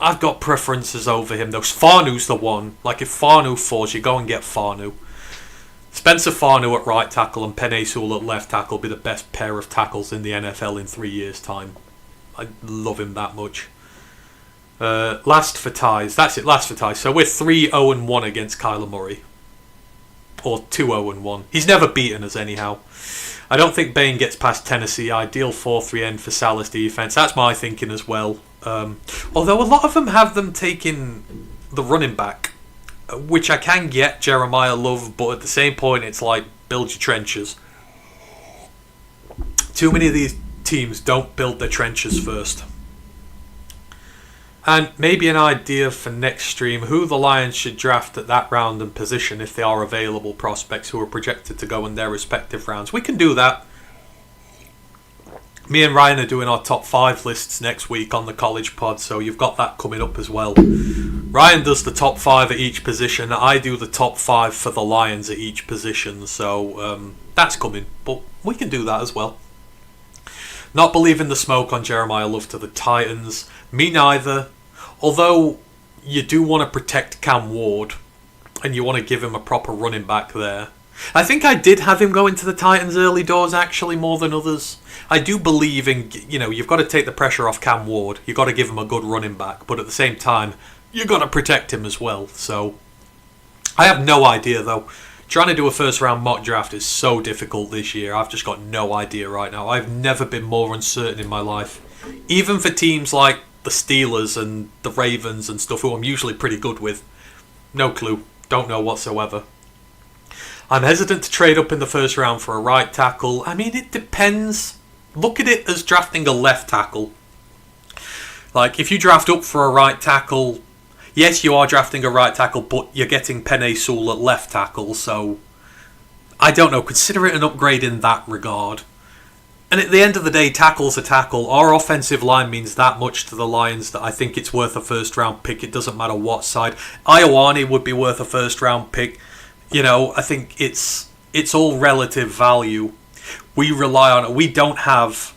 Speaker 1: I've got preferences over him though. Farnu's the one. Like if Farnu falls, you go and get Farnu. Spencer Farnu at right tackle and Penei Sewell at left tackle will be the best pair of tackles in the NFL in 3 years' time. I love him that much. Last for ties. That's it, last for ties. So we're 3-0-1 against Kyler Murray. Or 2-0-1. He's never beaten us anyhow. I don't think Bain gets past Tennessee. Ideal 4-3 end for Salah's defence. That's my thinking as well. Although a lot of them have them taking the running back, which I can get Jeremiah Love, but at the same point it's like, build your trenches. Too many of these teams don't build their trenches first. And maybe an idea for next stream, who the Lions should draft at that round and position if they are available prospects who are projected to go in their respective rounds. We can do that. Me and Ryan are doing our top 5 lists next week on the college pod, so you've got that coming up as well. Ryan does the top 5 at each position. I do the top 5 for the Lions at each position, so that's coming. But we can do that as well. Not believing the smoke on Jeremiah Love to the Titans. Me neither. Although you do want to protect Cam Ward and you want to give him a proper running back there. I think I did have him go into the Titans early doors actually more than others. I do believe in, you've got to take the pressure off Cam Ward. You've got to give him a good running back. But at the same time, you've got to protect him as well. So I have no idea though. Trying to do a first round mock draft is so difficult this year. I've just got no idea right now. I've never been more uncertain in my life. Even for teams like the Steelers and the Ravens and stuff, who I'm usually pretty good with. No clue. Don't know whatsoever. I'm hesitant to trade up in the first round for a right tackle. I mean, it depends. Look at it as drafting a left tackle. Like, if you draft up for a right tackle, yes, you are drafting a right tackle, but you're getting Penei Sewell at left tackle, so I don't know. Consider it an upgrade in that regard. And at the end of the day, tackle's a tackle. Our offensive line means that much to the Lions that I think it's worth a first round pick. It doesn't matter what side. Ioane would be worth a first round pick. I think it's all relative value. We rely on it. We don't have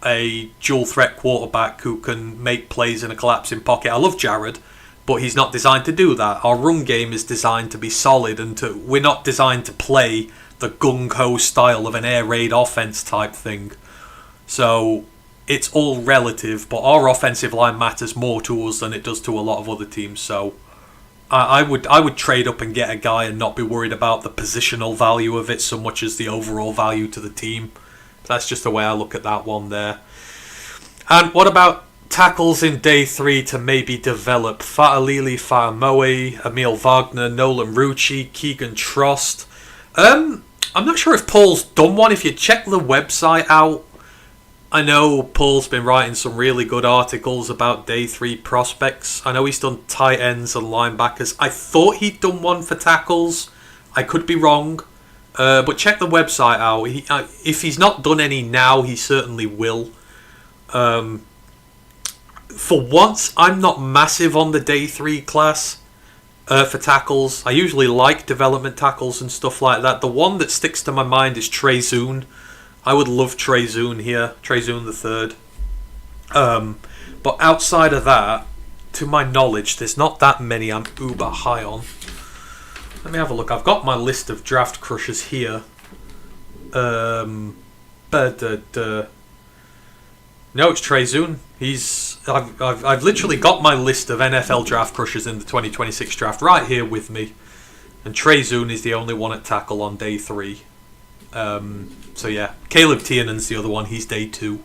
Speaker 1: a dual threat quarterback who can make plays in a collapsing pocket. I love Jared, but he's not designed to do that. Our run game is designed to be solid, and we're not designed to play the gung-ho style of an air raid offense type thing. So it's all relative, but our offensive line matters more to us than it does to a lot of other teams. So I would trade up and get a guy and not be worried about the positional value of it so much as the overall value to the team. That's just the way I look at that one there. And what about tackles in day 3 to maybe develop? Fa'alili Fa'amoe, Emil Wagner, Nolan Rucci, Keegan Trost. I'm not sure if Paul's done one. If you check the website out, I know Paul's been writing some really good articles about day 3 prospects. I know he's done tight ends and linebackers. I thought he'd done one for tackles. I could be wrong. But check the website out. If he's not done any now, he certainly will. For once, I'm not massive on the day 3 class for tackles. I usually like development tackles and stuff like that. The one that sticks to my mind is Trey Zoon. I would love Trey Zoon here. Trey Zoon the third. But outside of that, to my knowledge, there's not that many I'm uber high on. Let me have a look. I've got my list of draft crushers here. No, it's Trey Zoon. I've literally got my list of NFL draft crushers in the 2026 draft right here with me, and Trey Zoon is the only one at tackle on day 3. So yeah, Caleb Tiernan's the other one. He's day 2.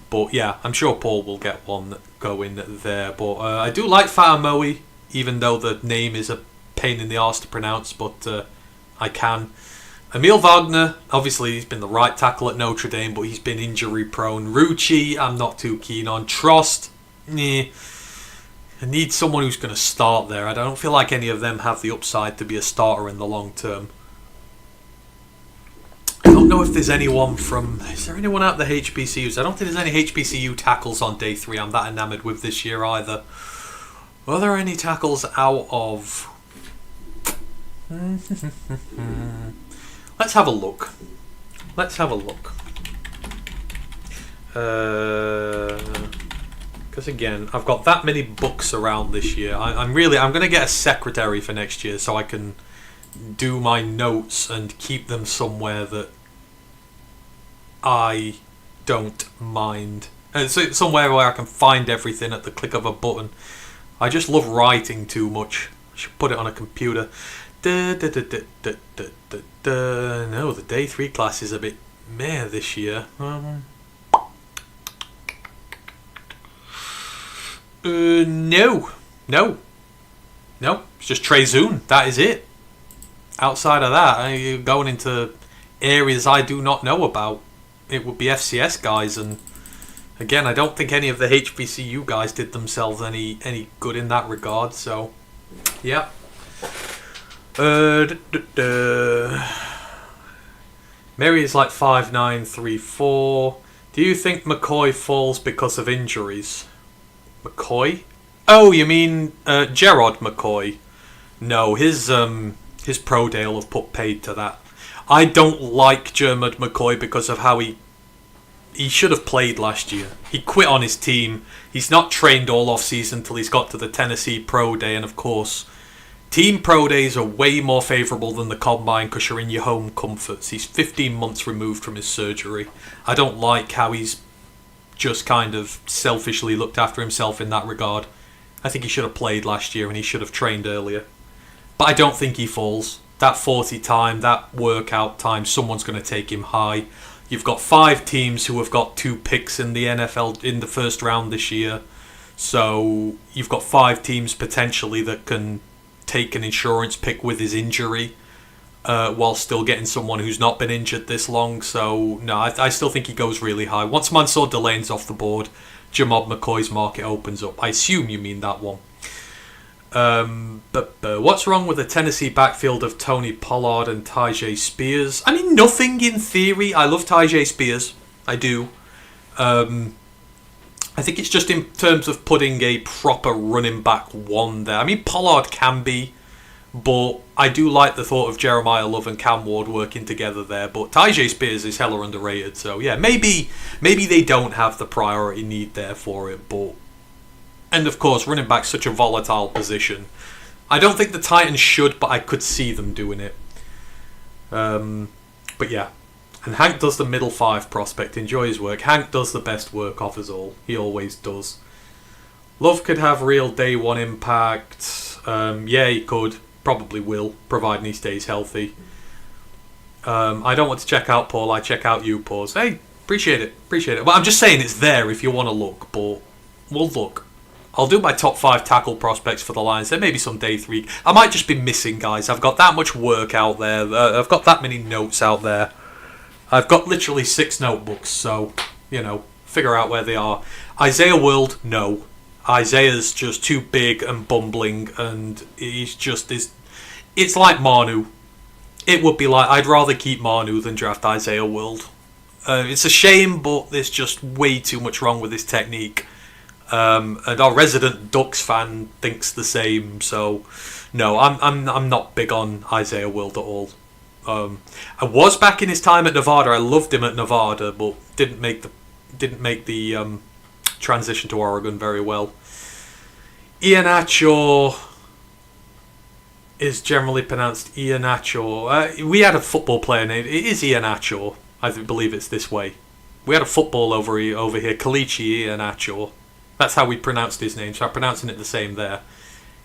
Speaker 1: But yeah, I'm sure Paul will get one going there. But I do like Fa'amoe, even though the name is a pain in the arse to pronounce, but I can. Emil Wagner, obviously he's been the right tackle at Notre Dame, but he's been injury prone. Rucci, I'm not too keen on. Trost, I need someone who's going to start there. I don't feel like any of them have the upside to be a starter in the long term. I don't know if there's anyone from... Is there anyone out the HBCUs? I don't think there's any HBCU tackles on day 3 I'm that enamoured with this year either. Are there any tackles out of... Let's have a look. Because again, I've got that many books around this year. I'm going to get a secretary for next year so I can do my notes and keep them somewhere that I don't mind. So somewhere where I can find everything at the click of a button. I just love writing too much. I should put it on a computer. No, the day 3 class is a bit meh this year. No. It's just Trezun. That is it. Outside of that, you're going into areas I do not know about. It would be FCS guys, and again, I don't think any of the HBCU guys did themselves any good in that regard. So, yeah. Mary is like 5'9", 3'4". Do you think McCoy falls because of injuries? McCoy? Oh, you mean Gerard McCoy? No, his pro day will have put paid to that. I don't like Jermud McCoy because of how he should have played last year. He quit on his team. He's not trained all off season till he's got to the Tennessee Pro Day, and of course, team pro days are way more favourable than the combine because you're in your home comforts. He's 15 months removed from his surgery. I don't like how he's just kind of selfishly looked after himself in that regard. I think he should have played last year and he should have trained earlier. But I don't think he falls. That 40 time, that workout time, someone's going to take him high. You've got 5 teams who have got 2 picks in the NFL in the first round this year. So you've got 5 teams potentially that can take an insurance pick with his injury while still getting someone who's not been injured this long. So no, I still think he goes really high. Once Mansour Delane's off the board, Jamod McCoy's market opens up. I assume you mean that one. But what's wrong with the Tennessee backfield of Tony Pollard and Tyjae Spears? I mean, nothing in theory. I love Tyjae Spears. I do. I think it's just in terms of putting a proper running back one there. I mean, Pollard can be, but I do like the thought of Jeremiah Love and Cam Ward working together there. But Tyjae Spears is hella underrated. So yeah, maybe they don't have the priority need there for it, but... And of course, running back's such a volatile position. I don't think the Titans should, but I could see them doing it. But yeah. And Hank does the middle 5 prospect. Enjoy his work. Hank does the best work of us all. He always does. Love could have real day 1 impact. Yeah, he could. Probably will, providing he stays healthy. I don't want to check out Paul. I check out you, Pause. Hey, appreciate it. Well, I'm just saying it's there if you want to look, but we'll look. I'll do my top 5 tackle prospects for the Lions. There may be some day 3. I might just be missing guys. I've got that much work out there. I've got that many notes out there. I've got literally 6 notebooks, so, figure out where they are. Isaiah World, no. Isaiah's just too big and bumbling, and he's just... It's like Manu. It would be like, I'd rather keep Manu than draft Isaiah World. It's a shame, but there's just way too much wrong with his technique. And our resident Ducks fan thinks the same, so no, I'm not big on Isaiah World at all. I was back in his time at Nevada. I loved him at Nevada, but didn't make the transition to Oregon very well. Iheanacho is generally pronounced Iheanacho. We had a football player named... It is Iheanacho. I believe it's this way. We had a football over here, Kalichi Iheanacho. That's how we pronounced his name, so I'm pronouncing it the same there.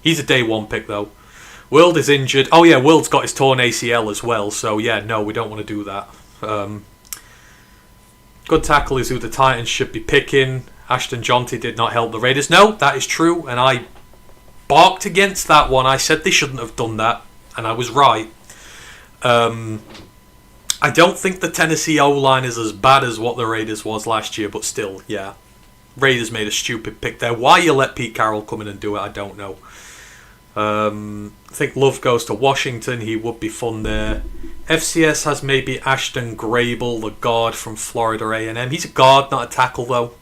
Speaker 1: He's a day 1 pick, though. World is injured. Oh, yeah, World's got his torn ACL as well, so yeah, no, we don't want to do that. Good tackle is who the Titans should be picking. Ashton Jonty did not help the Raiders. No, that is true, and I barked against that one. I said they shouldn't have done that, and I was right. I don't think the Tennessee O-line is as bad as what the Raiders was last year, but still, yeah. Raiders made a stupid pick there. Why you let Pete Carroll come in and do it, I don't know. I think Love goes to Washington. He would be fun there. FCS has maybe Ashton Grable, the guard from Florida A&M. He's a guard, not a tackle, though.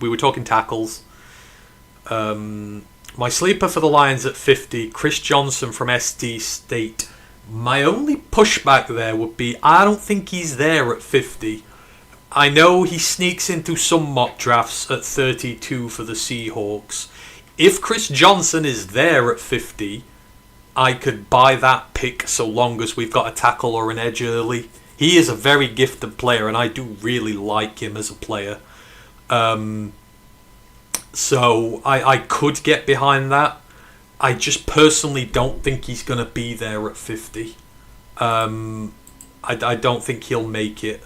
Speaker 1: We were talking tackles. My sleeper for the Lions at 50, Chris Johnson from SD State. My only pushback there would be I don't think he's there at 50. I know he sneaks into some mock drafts at 32 for the Seahawks. If Chris Johnson is there at 50, I could buy that pick so long as we've got a tackle or an edge early. He is a very gifted player, and I do really like him as a player. So I could get behind that. I just personally don't think he's going to be there at 50. I don't think he'll make it.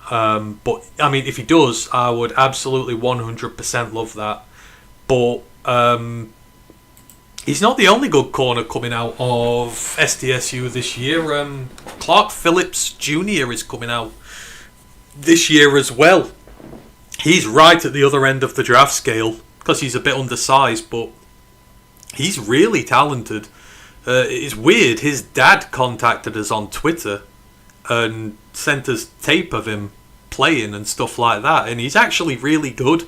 Speaker 1: But, I mean, if he does, I would absolutely 100% love that. But he's not the only good corner coming out of SDSU this year. Clark Phillips Jr. is coming out this year as well. He's right at the other end of the draft scale because he's a bit undersized, but he's really talented. It's weird. His dad contacted us on Twitter and sent us tape of him playing and stuff like that, and he's actually really good.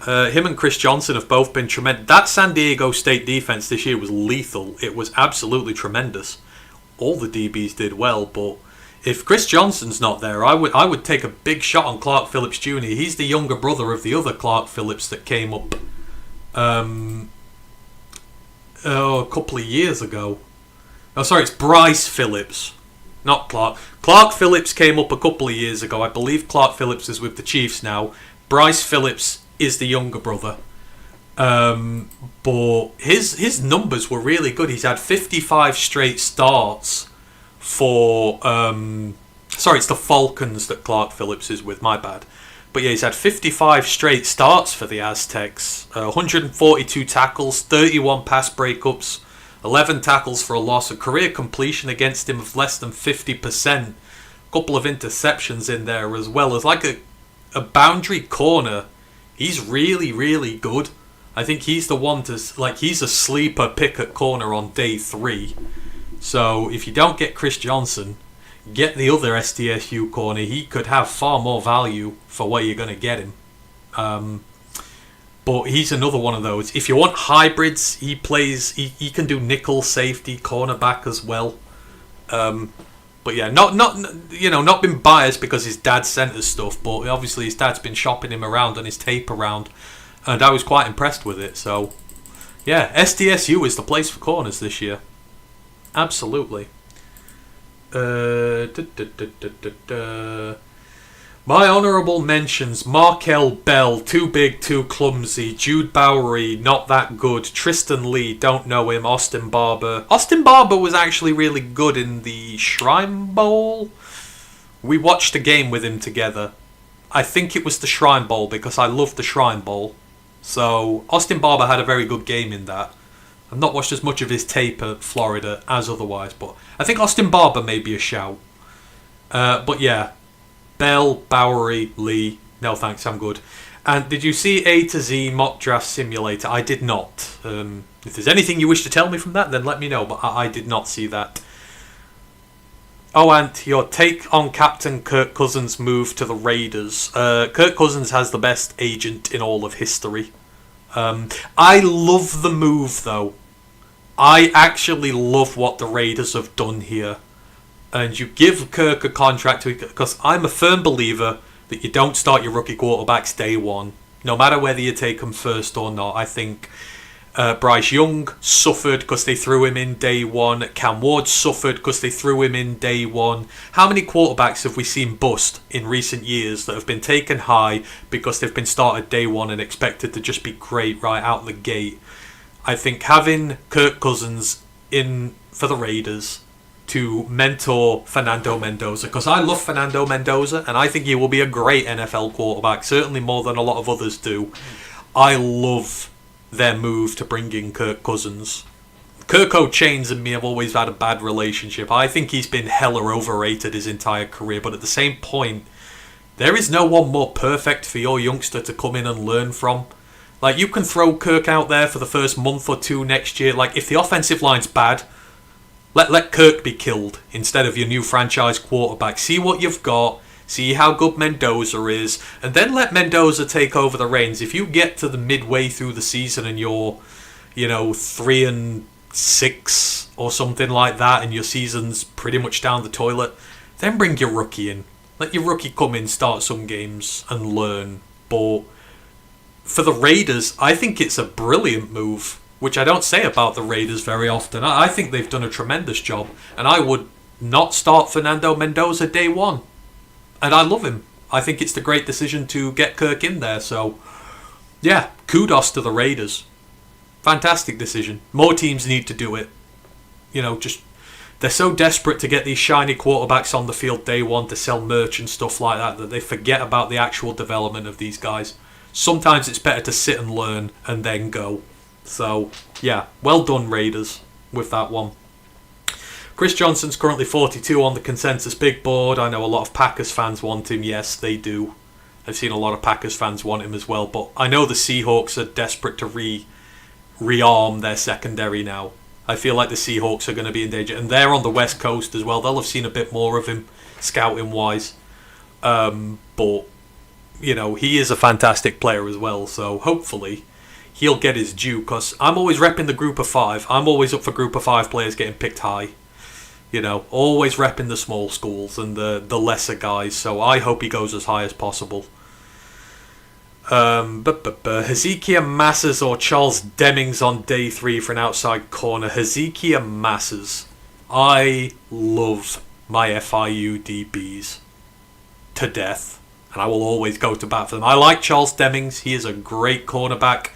Speaker 1: Him and Chris Johnson have both been tremendous. That San Diego State defense this year was lethal. It was absolutely tremendous. All the DBs did well, but if Chris Johnson's not there, I would take a big shot on Clark Phillips Jr. He's the younger brother of the other Clark Phillips that came up a couple of years ago. Oh, sorry, it's Bryce Phillips, not Clark. Clark Phillips came up a couple of years ago. I believe Clark Phillips is with the Chiefs now. Bryce Phillips is the younger brother. But his numbers were really good. He's had 55 straight starts for... sorry, it's the Falcons that Clark Phillips is with, my bad. But yeah, he's had 55 straight starts for the Aztecs. 142 tackles, 31 pass breakups, 11 tackles for a loss, a career completion against him of less than 50%. A couple of interceptions in there as well. As like a boundary corner, he's really, really good. I think he's the one to... like, he's a sleeper pick at corner on day 3. So if you don't get Chris Johnson, get the other SDSU corner. He could have far more value for where you're going to get him. But he's another one of those. If you want hybrids, he can do nickel, safety, cornerback as well. But yeah, not been biased because his dad sent us stuff, but obviously his dad's been shopping him around and his tape around, and I was quite impressed with it. So yeah, SDSU is the place for corners this year. Absolutely. My honourable mentions: Markel Bell, too big, too clumsy; Jude Bowery, not that good; Tristan Lee, don't know him; Austin Barber. Austin Barber was actually really good in the Shrine Bowl. We watched a game with him together. I think it was the Shrine Bowl because I love the Shrine Bowl. So Austin Barber had a very good game in that. I've not watched as much of his tape at Florida as otherwise, but I think Austin Barber may be a shout. But yeah, Bell, Bowery, Lee, no thanks, I'm good. And did you see A to Z Mock Draft Simulator? I did not. If there's anything you wish to tell me from that, then let me know, but I did not see that. Oh, Ant, your take on Captain Kirk Cousins' move to the Raiders. Kirk Cousins has the best agent in all of history. I love the move, though. I actually love what the Raiders have done here. And you give Kirk a contract because I'm a firm believer that you don't start your rookie quarterbacks day one, no matter whether you take them first or not. I think Bryce Young suffered because they threw him in day one. Cam Ward suffered because they threw him in day one. How many quarterbacks have we seen bust in recent years that have been taken high because they've been started day one and expected to just be great right out the gate? I think having Kirk Cousins in for the Raiders to mentor Fernando Mendoza, because I love Fernando Mendoza and I think he will be a great NFL quarterback, certainly more than a lot of others do. I love their move to bring in Kirk Cousins. Kirk O'Chains and me have always had a bad relationship. I think he's been hella overrated his entire career, but at the same point, there is no one more perfect for your youngster to come in and learn from. Like, you can throw Kirk out there for the first month or two next year. Like, if the offensive line's bad, let Kirk be killed instead of your new franchise quarterback. See what you've got. See how good Mendoza is. And then let Mendoza take over the reins. If you get to the midway through the season and you're, 3-6 or something like that, and your season's pretty much down the toilet, then bring your rookie in. Let your rookie come in, start some games, and learn. But for the Raiders, I think it's a brilliant move, which I don't say about the Raiders very often. I think they've done a tremendous job, and I would not start Fernando Mendoza day one. And I love him. I think it's the great decision to get Kirk in there. So, yeah, kudos to the Raiders. Fantastic decision. More teams need to do it. They're so desperate to get these shiny quarterbacks on the field day one to sell merch and stuff like that they forget about the actual development of these guys. Sometimes it's better to sit and learn and then go. So, yeah, well done, Raiders, with that one. Chris Johnson's currently 42 on the consensus big board. I know a lot of Packers fans want him. Yes, they do. I've seen a lot of Packers fans want him as well. But I know the Seahawks are desperate to rearm their secondary now. I feel like the Seahawks are going to be in danger. And they're on the West Coast as well. They'll have seen a bit more of him, scouting-wise. But, he is a fantastic player as well. So hopefully he'll get his due. Because I'm always repping the group of five. I'm always up for group of five players getting picked high. Always repping the small schools and the lesser guys. So I hope he goes as high as possible. Hezekiah Massas or Charles Demings on day 3 for an outside corner. Hezekiah Massas. I love my FIU DBs to death. And I will always go to bat for them. I like Charles Demings. He is a great cornerback.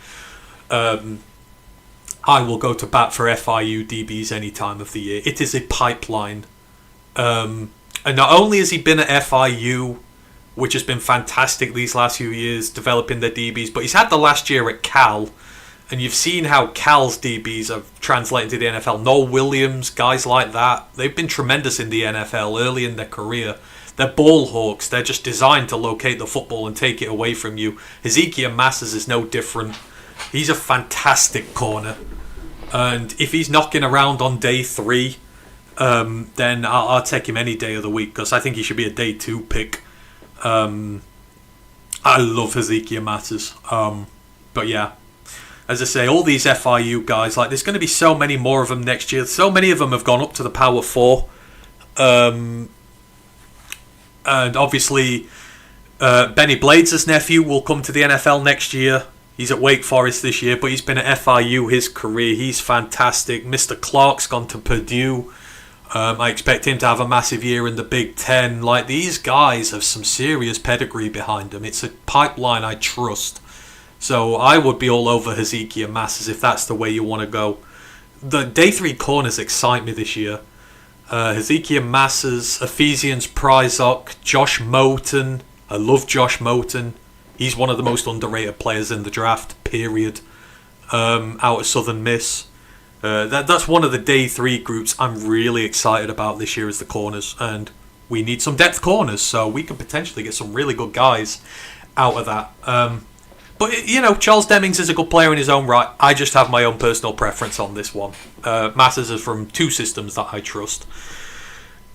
Speaker 1: I will go to bat for FIU DBs any time of the year. It is a pipeline. And not only has he been at FIU, which has been fantastic these last few years, developing their DBs, but he's had the last year at Cal, and you've seen how Cal's DBs have translated to the NFL. Noel Williams, guys like that, they've been tremendous in the NFL early in their career. They're ball hawks. They're just designed to locate the football and take it away from you. Hezekiah Massas is no different. He's a fantastic corner. And if he's knocking around on day 3, then I'll take him any day of the week, because I think he should be a day 2 pick. I love Hezekiah Massas. But yeah, as I say, all these FIU guys, there's going to be so many more of them next year. So many of them have gone up to the Power 4. And obviously, Benny Blades' nephew will come to the NFL next year. He's at Wake Forest this year, but he's been at FIU his career. He's fantastic. Mr. Clark's gone to Purdue. I expect him to have a massive year in the Big Ten. These guys have some serious pedigree behind them. It's a pipeline I trust. So I would be all over Hezekiah Massas if that's the way you want to go. The day 3 corners excite me this year. Hezekiah Massas, Ephesians Pryzok, Josh Moten. I love Josh Moten. He's one of the most underrated players in the draft, period. Out of Southern Miss. That's one of the day 3 groups I'm really excited about this year is the corners. And we need some depth corners, so we could potentially get some really good guys out of that. But, Charles Demings is a good player in his own right. I just have my own personal preference on this one. Massas is from 2 systems that I trust.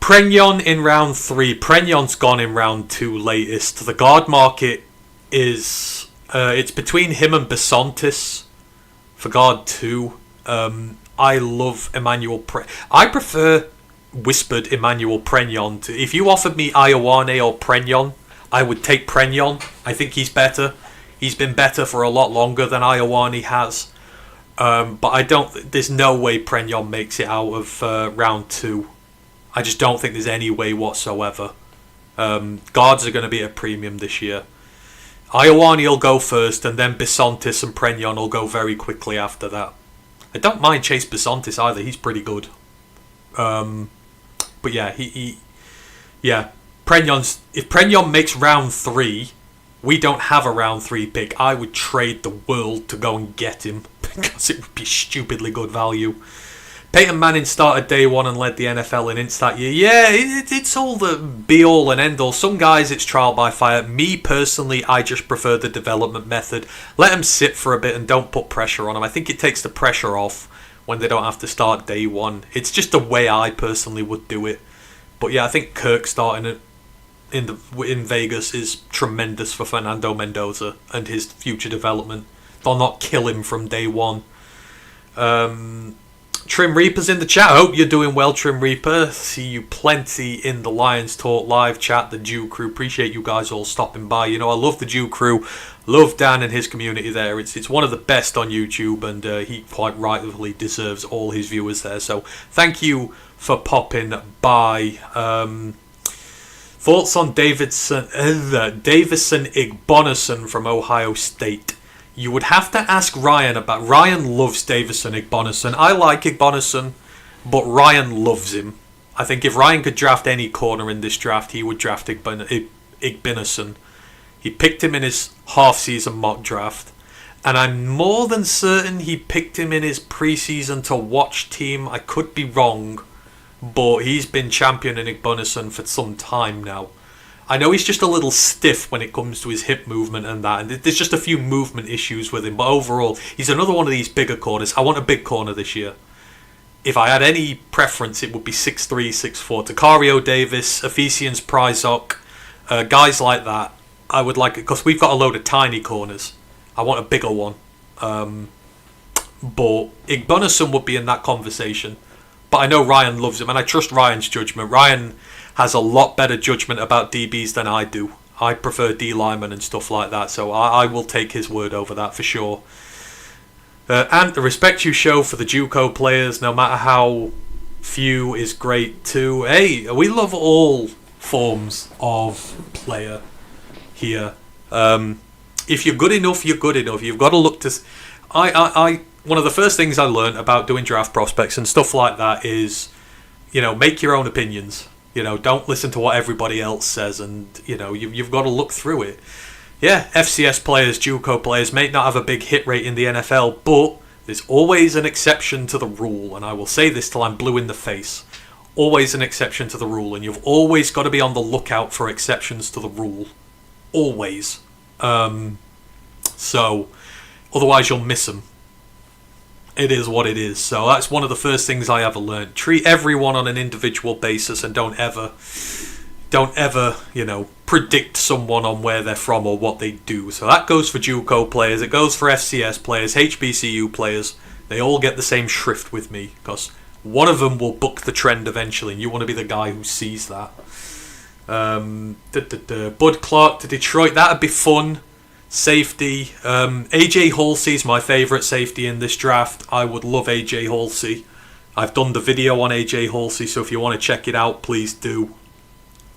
Speaker 1: Pregnon in round 3. Pregnon's gone in round 2 latest. The guard market is... it's between him and Bisontis for guard 2. I love Emmanuel I prefer whispered Emmanuel Pregnon. If you offered me Ioane or Pregnon, I would take Pregnon. I think he's better. He's been better for a lot longer than Ioane has. But there's no way Pregnon makes it out of round 2. I just don't think there's any way whatsoever. Guards are going to be at a premium this year. Ioane will go first, and then Bisontis and Pregnon will go very quickly after that. I don't mind Chase Bisontis either. He's pretty good. But yeah, if Pregnon makes round 3, we don't have a round 3 pick. I would trade the world to go and get him because it would be stupidly good value. Peyton Manning started day one and led the NFL in ints that year. Yeah, it's all the be-all and end-all. Some guys, it's trial by fire. Me, personally, I just prefer the development method. Let them sit for a bit and don't put pressure on them. I think it takes the pressure off when they don't have to start day one. It's just the way I personally would do it. But yeah, I think Kirk starting it in Vegas is tremendous for Fernando Mendoza and his future development. They'll not kill him from day one. Trim Reaper's in the chat. I hope you're doing well, Trim Reaper. See you plenty in the Lions Talk live chat, the Jew crew. Appreciate you guys all stopping by. You know, I love the Jew crew. Love Dan and his community there. It's one of the best on YouTube, and he quite rightfully deserves all his viewers there. So thank you for popping by. Thoughts on Davison Igbonason from Ohio State? You would have to ask Ryan about. Ryan loves Davison Igbonason. I like Igbonason, but Ryan loves him. I think if Ryan could draft any corner in this draft, he would draft Igbonason. He picked him in his half-season mock draft, and I'm more than certain he picked him in his preseason to watch team. I could be wrong, but he's been championing Igbonason for some time now. I know he's just a little stiff when it comes to his hip movement and that, and there's just a few movement issues with him, but overall, he's another one of these bigger corners. I want a big corner this year. If I had any preference, it would be 6'3", 6'4". Takario Davis, Ephesians Pryzok, guys like that. I would like it, because we've got a load of tiny corners. I want a bigger one. But Igbonason would be in that conversation. But I know Ryan loves him, and I trust Ryan's judgment. Ryan has a lot better judgment about DBs than I do. I prefer D linemen and stuff like that, so I will take his word over that for sure. And the respect you show for the JUCO players, no matter how few, is great too. Hey, we love all forms of player here. If you're good enough, you're good enough. You've got to look to. One of the first things I learned about doing draft prospects and stuff like that is, make your own opinions. Don't listen to what everybody else says, and you've got to look through it. Yeah, FCS players, JUCO players may not have a big hit rate in the NFL, but there's always an exception to the rule, and I will say this till I'm blue in the face. Always an exception to the rule, and you've always got to be on the lookout for exceptions to the rule. Always. So, otherwise you'll miss them. It is what it is. So that's one of the first things I ever learned. Treat everyone on an individual basis, and don't ever, predict someone on where they're from or what they do. So that goes for JUCO players. It goes for FCS players, HBCU players. They all get the same shrift with me, because one of them will buck the trend eventually, and you want to be the guy who sees that. Bud Clark to Detroit. That'd be fun. Safety. AJ Halsey's my favourite safety in this draft. I would love AJ Halsey. I've done the video on AJ Halsey, so if you want to check it out, please do.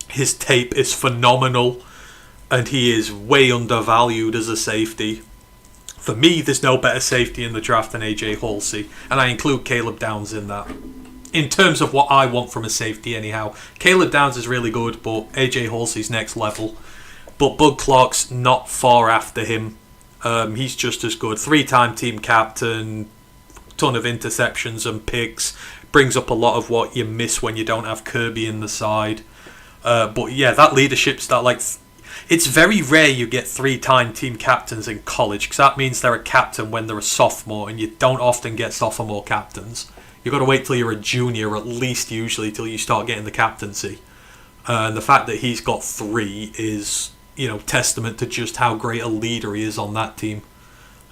Speaker 1: His tape is phenomenal, and he is way undervalued as a safety. For me, there's no better safety in the draft than AJ Halsey, and I include Caleb Downs in that. In terms of what I want from a safety anyhow. Caleb Downs is really good, but AJ Halsey's next level. But Bud Clark's not far after him. He's just as good. 3-time team captain, ton of interceptions and picks. Brings up a lot of what you miss when you don't have Kirby in the side. But yeah, that leadership's that it's very rare you get 3-time team captains in college, because that means they're a captain when they're a sophomore, and you don't often get sophomore captains. You've got to wait till you're a junior, at least usually, till you start getting the captaincy. And the fact that he's got 3 is, testament to just how great a leader he is on that team.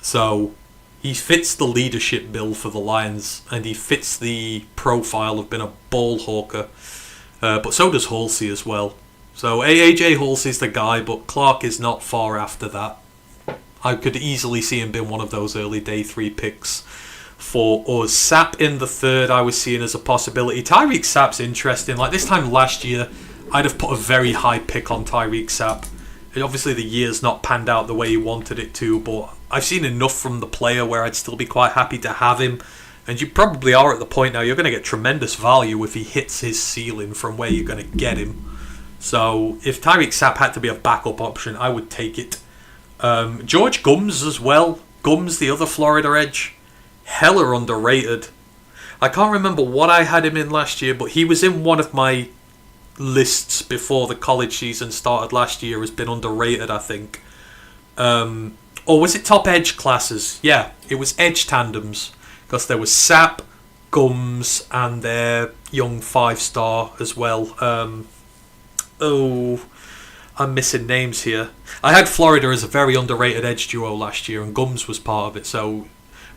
Speaker 1: So he fits the leadership bill for the Lions, and he fits the profile of being a ball hawker. But so does Halsey as well. So AJ Halsey's the guy, but Clark is not far after that. I could easily see him being one of those early day 3 picks for us. Sapp in the 3rd I was seeing as a possibility. Tyreek Sapp's interesting. Like this time last year, I'd have put a very high pick on Tyreek Sapp. Obviously the year's not panned out the way he wanted it to, but I've seen enough from the player where I'd still be quite happy to have him. And you probably are at the point now you're going to get tremendous value if he hits his ceiling from where you're going to get him. So if Tyreek Sapp had to be a backup option, I would take it. George Gums as well. Gums, the other Florida edge. Hella underrated. I can't remember what I had him in last year, but he was in one of my lists before the college season started last year has been underrated, I think. Or was it top edge classes? Yeah, it was edge tandems. Because there was Sap, Gums, and their young 5-star as well. I'm missing names here. I had Florida as a very underrated edge duo last year, and Gums was part of it.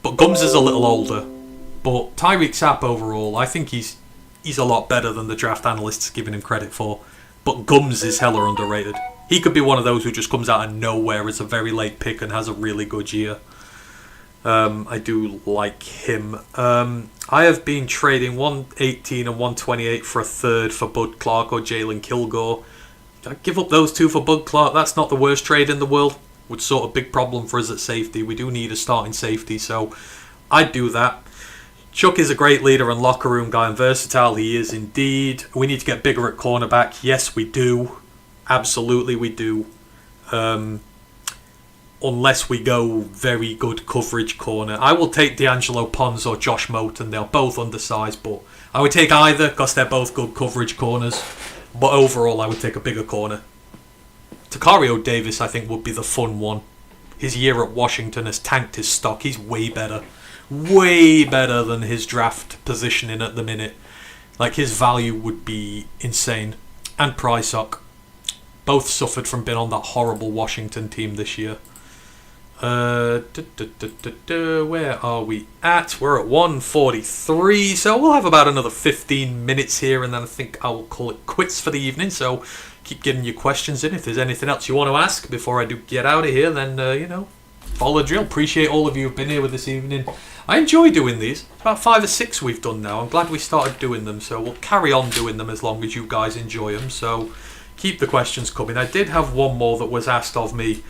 Speaker 1: But Gums is a little older. But Tyreek Sapp overall, I think he's a lot better than the draft analysts giving him credit for. But Gums is hella underrated. He could be one of those who just comes out of nowhere as a very late pick and has a really good year. I do like him. I have been trading 118 and 128 for a third for Bud Clark or Jalen Kilgore. I'd give up those two for Bud Clark. That's not the worst trade in the world. Would sort of big problem for us at safety. We do need a starting safety, so I'd do that. Chuck is a great leader and locker room guy and versatile. He is indeed. We need to get bigger at cornerback. Yes, we do. Absolutely, we do. Unless we go very good coverage corner. I will take D'Angelo Pons or Josh Moten. They're both undersized, but I would take either because they're both good coverage corners. But overall, I would take a bigger corner. Takario Davis, I think, would be the fun one. His year at Washington has tanked his stock. He's way better. Way better than his draft positioning at the minute. Like, his value would be insane. And Prysock. Both suffered from being on that horrible Washington team this year. Where are we at? We're at 1:43, so we'll have about another 15 minutes here, and then I think I will call it quits for the evening. So keep getting your questions in. If there's anything else you want to ask before I do get out of here, then follow the drill. Appreciate all of you who've been here with this evening. I enjoy doing these. About 5 or 6 we've done now. I'm glad we started doing them, so we'll carry on doing them as long as you guys enjoy them. So keep the questions coming. I did have one more that was asked of me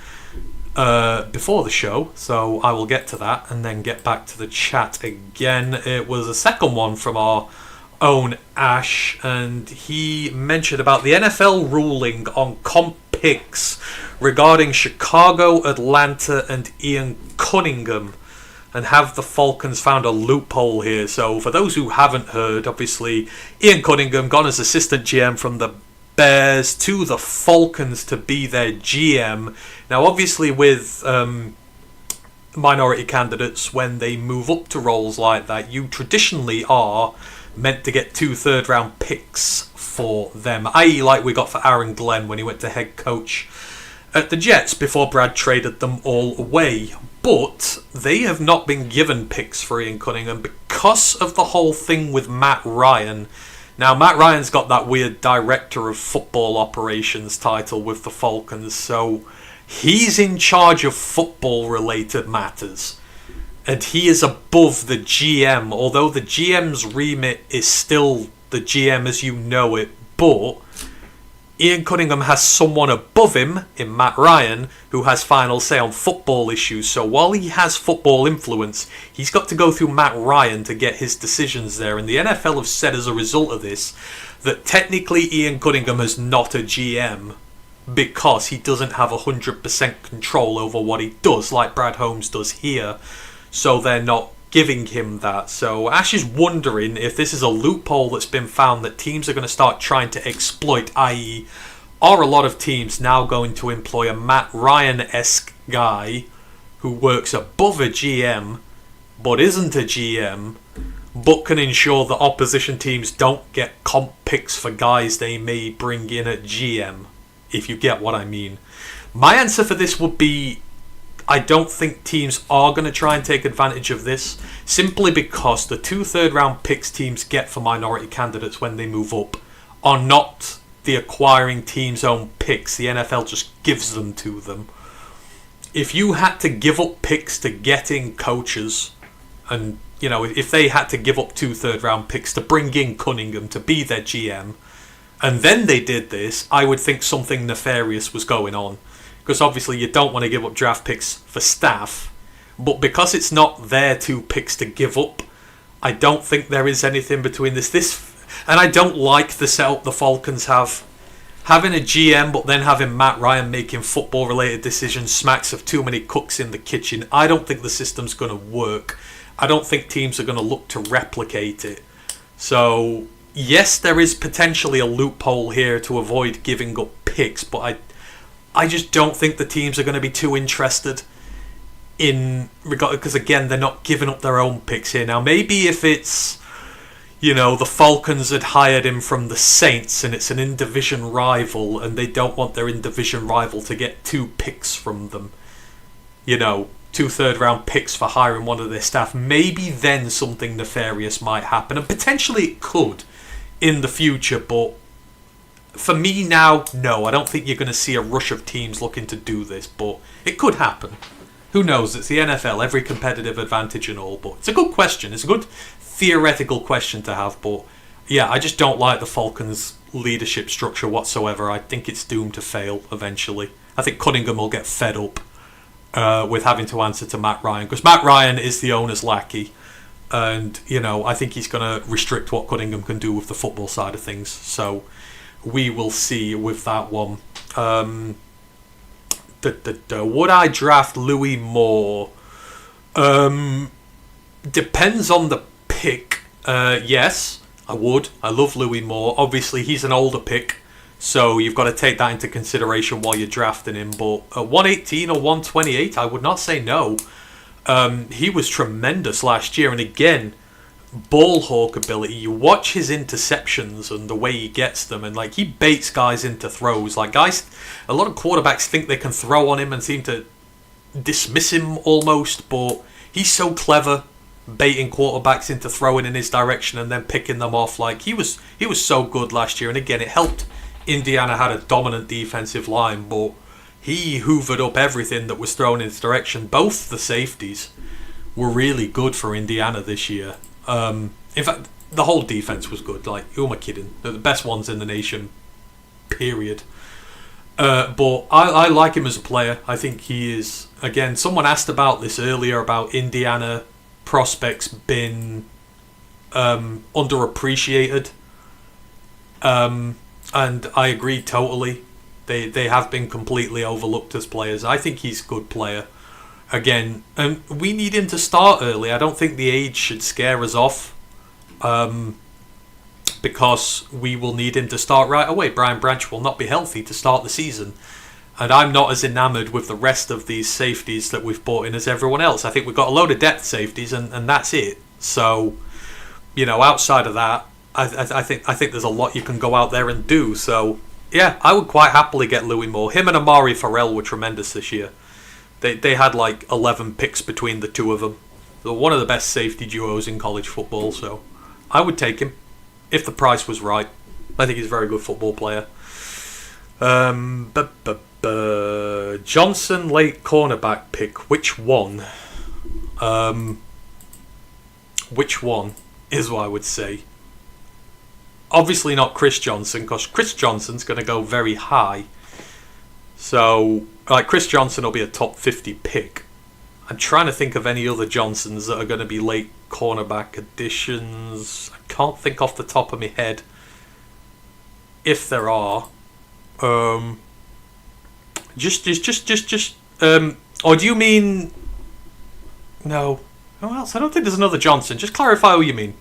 Speaker 1: before the show, so I will get to that and then get back to the chat again. It was a second one from our own Ash, and he mentioned about the NFL ruling on comp picks regarding Chicago, Atlanta, and Ian Cunningham, and have the Falcons found a loophole here. So for those who haven't heard, obviously Ian Cunningham gone as assistant GM from the Bears to the Falcons to be their GM. Now obviously with minority candidates, when they move up to roles like that, you traditionally are meant to get 2 third-round picks for them, i.e. like we got for Aaron Glenn when he went to head coach at the Jets before Brad traded them all away. But they have not been given picks for Ian Cunningham because of the whole thing with Matt Ryan. Now, Matt Ryan's got that weird Director of Football Operations title with the Falcons, so he's in charge of football-related matters. And he is above the GM, although the GM's remit is still the GM as you know it, but Ian Cunningham has someone above him in Matt Ryan who has final say on football issues. So while he has football influence, he's got to go through Matt Ryan to get his decisions there. And the NFL have said as a result of this that technically Ian Cunningham is not a GM because he doesn't have 100% control over what he does like Brad Holmes does here. So they're not giving him that. So Ash is wondering if this is a loophole that's been found that teams are going to start trying to exploit, i.e. are a lot of teams now going to employ a Matt Ryan-esque guy who works above a GM but isn't a GM but can ensure that opposition teams don't get comp picks for guys they may bring in at GM, if you get what I mean. My answer for this would be I don't think teams are going to try and take advantage of this, simply because the 2 third-round picks teams get for minority candidates when they move up are not the acquiring team's own picks. The NFL just gives them to them. If you had to give up picks to get in coaches, and if they had to give up 2 third-round picks to bring in Cunningham to be their GM, and then they did this, I would think something nefarious was going on. Because obviously you don't want to give up draft picks for staff, but because it's not their 2 picks to give up, I don't think there is anything between this. And I don't like the setup the Falcons have. Having a GM but then having Matt Ryan making football related decisions smacks of too many cooks in the kitchen. I don't think the system's going to work. I don't think teams are going to look to replicate it. So, yes, there is potentially a loophole here to avoid giving up picks, but I just don't think the teams are going to be too interested in regard, because again, they're not giving up their own picks here. Now, maybe if it's, the Falcons had hired him from the Saints and it's an in-division rival and they don't want their in-division rival to get 2 picks from them, 2 third-round picks for hiring one of their staff, maybe then something nefarious might happen. And potentially it could in the future, but for me now, no. I don't think you're going to see a rush of teams looking to do this, but it could happen. Who knows? It's the NFL, every competitive advantage and all, but it's a good question. It's a good theoretical question to have, but yeah, I just don't like the Falcons' leadership structure whatsoever. I think it's doomed to fail eventually. I think Cunningham will get fed up with having to answer to Matt Ryan, because Matt Ryan is the owner's lackey, and I think he's going to restrict what Cunningham can do with the football side of things. So we will see with that one. Would I draft Louis Moore? Depends on the pick. Yes, I would. I love Louis Moore. Obviously, he's an older pick, so you've got to take that into consideration while you're drafting him. But at 118 or 128, I would not say no. He was tremendous last year, and again, ball hawk ability. You watch his interceptions and the way he gets them, and he baits guys into throws. A lot of quarterbacks think they can throw on him and seem to dismiss him almost, but he's so clever baiting quarterbacks into throwing in his direction and then picking them off. He was so good last year, and again, it helped Indiana had a dominant defensive line, but he hoovered up everything that was thrown in his direction. Both the safeties were really good for Indiana this year. In fact, the whole defense was good. Who am I kidding? They're the best ones in the nation, period. But I like him as a player. I think he is, again, someone asked about this earlier, about Indiana prospects being underappreciated. And I agree totally. They have been completely overlooked as players. I think he's a good player. Again, we need him to start early. I don't think the age should scare us off, because we will need him to start right away. Brian Branch will not be healthy to start the season, and I'm not as enamoured with the rest of these safeties that we've brought in as everyone else. I think we've got a load of depth safeties, and that's it. So, outside of that, I think there's a lot you can go out there and do. So, yeah, I would quite happily get Louis Moore. Him and Amari Farrell were tremendous this year. They had 11 picks between the two of them. They're one of the best safety duos in college football, so I would take him if the price was right. I think he's a very good football player. Johnson late cornerback pick. Which one? Which one is what I would say. Obviously not Chris Johnson, because Chris Johnson's going to go very high. So, Chris Johnson will be a top 50 pick. I'm trying to think of any other Johnsons that are going to be late cornerback additions. I can't think off the top of my head if there are. Or do you mean? No. Who else? I don't think there's another Johnson. Just clarify who you mean.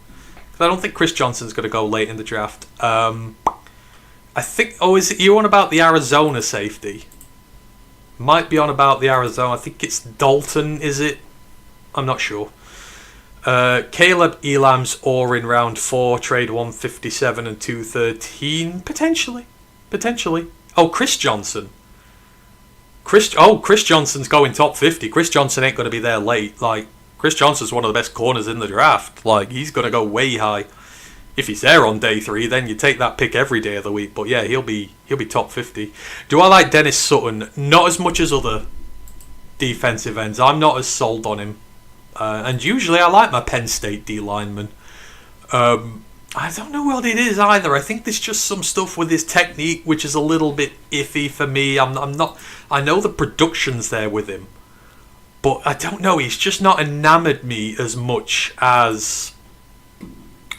Speaker 1: Because I don't think Chris Johnson's going to go late in the draft. I think. Oh, is it you on about the Arizona safety? Might be on about the Arizona. I think it's Dalton, is it? I'm not sure. Caleb Elam's or in round 4, trade 157 and 213. Potentially. Oh, Chris Johnson. Chris Johnson's going top 50. Chris Johnson ain't going to be there late. Chris Johnson's one of the best corners in the draft. He's going to go way high. If he's there on day 3, then you take that pick every day of the week. But yeah, he'll be top 50. Do I like Dennis Sutton? Not as much as other defensive ends. I'm not as sold on him. And usually I like my Penn State D lineman. I don't know what it is either. I think there's just some stuff with his technique which is a little bit iffy for me. I'm not. I know the production's there with him, but I don't know. He's just not enamoured me as much as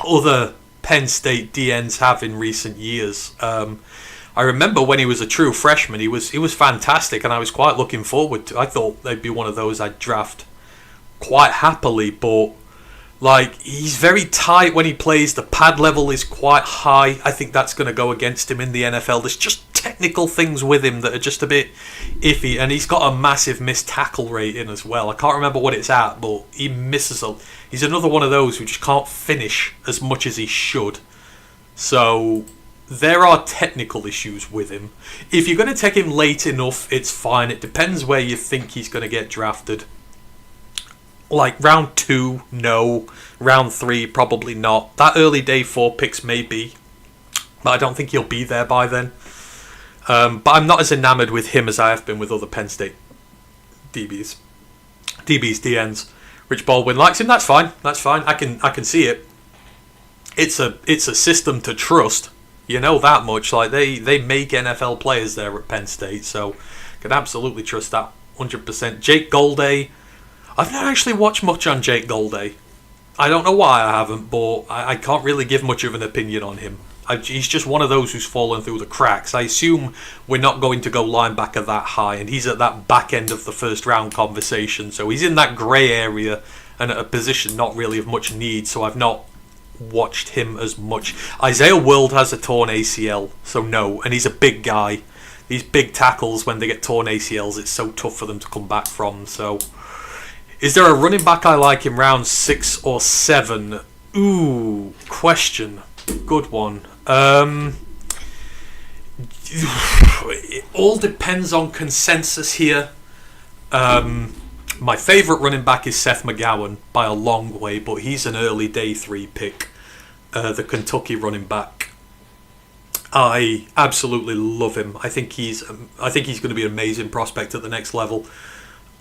Speaker 1: other Penn State DNs have in recent years. I remember when he was a true freshman, he was fantastic, and I was quite looking forward to. I thought they'd be one of those I'd draft quite happily, but Like, he's very tight when he plays. The pad level is quite high. I think that's going to go against him in the NFL. There's just technical things with him that are just a bit iffy. And he's got a massive missed tackle rating as well. I can't remember what it's at, but he misses a... He's another one of those who just can't finish as much as he should. So there are technical issues with him. If you're going to take him late enough, it's fine. It depends where you think he's going to get drafted. Like, round 2, no. Round 3, probably not. That early day 4 picks, maybe. But I don't think he'll be there by then. But I'm not as enamoured with him as I have been with other Penn State DBs. DNs. Rich Baldwin likes him, that's fine. That's fine. I can see it. It's a system to trust. You know that much. Like, they make NFL players there at Penn State, so can absolutely trust that 100%. Jake Golday. I've not actually watched much on Jake Golday. I don't know why I haven't, but I can't really give much of an opinion on him. He's just one of those who's fallen through the cracks. I assume we're not going to go linebacker that high, and he's at that back end of the first round conversation, so he's in that grey area and at a position not really of much need, so I've not watched him as much. Isaiah World has a torn ACL, so no, and he's a big guy. These big tackles, when they get torn ACLs, it's so tough for them to come back from, so... Is there a running back I like in round 6 or 7? Ooh, question. Good one. It all depends on consensus here. My favourite running back is Seth McGowan by a long way, but he's an early day 3 pick. The Kentucky running back. I absolutely love him. I think he's going to be an amazing prospect at the next level.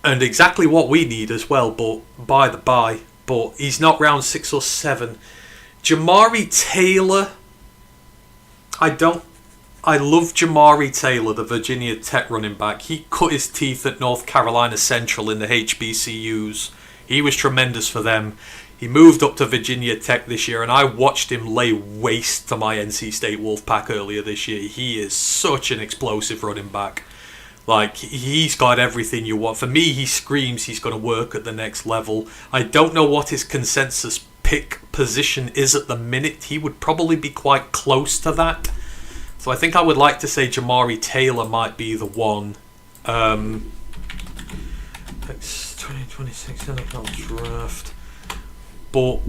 Speaker 1: And exactly what we need as well, but by the by. But he's not round 6 or 7. Jamari Taylor. I love Jamari Taylor, the Virginia Tech running back. He cut his teeth at North Carolina Central in the HBCUs. He was tremendous for them. He moved up to Virginia Tech this year, and I watched him lay waste to my NC State Wolfpack earlier this year. He is such an explosive running back. Like, he's got everything you want. For me, he screams he's going to work at the next level. I don't know what his consensus pick position is at the minute. He would probably be quite close to that. So I think I would like to say Jamari Taylor might be the one. It's 2026 NFL draft. But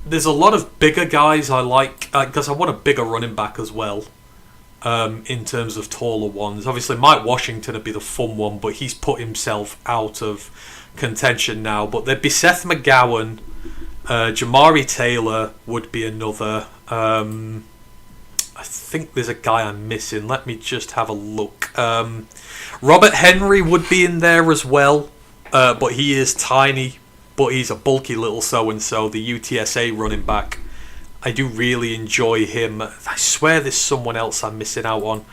Speaker 1: there's a lot of bigger guys I like, because I want a bigger running back as well. In terms of taller ones. Obviously Mike Washington would be the fun one, but he's put himself out of contention now. But there'd be Seth McGowan, Jamari Taylor would be another. I think there's a guy I'm missing. Let me just have a look. Robert Henry would be in there as well, but he is tiny, but he's a bulky little so-and-so, the UTSA running back. I do really enjoy him. I swear there's someone else I'm missing out on.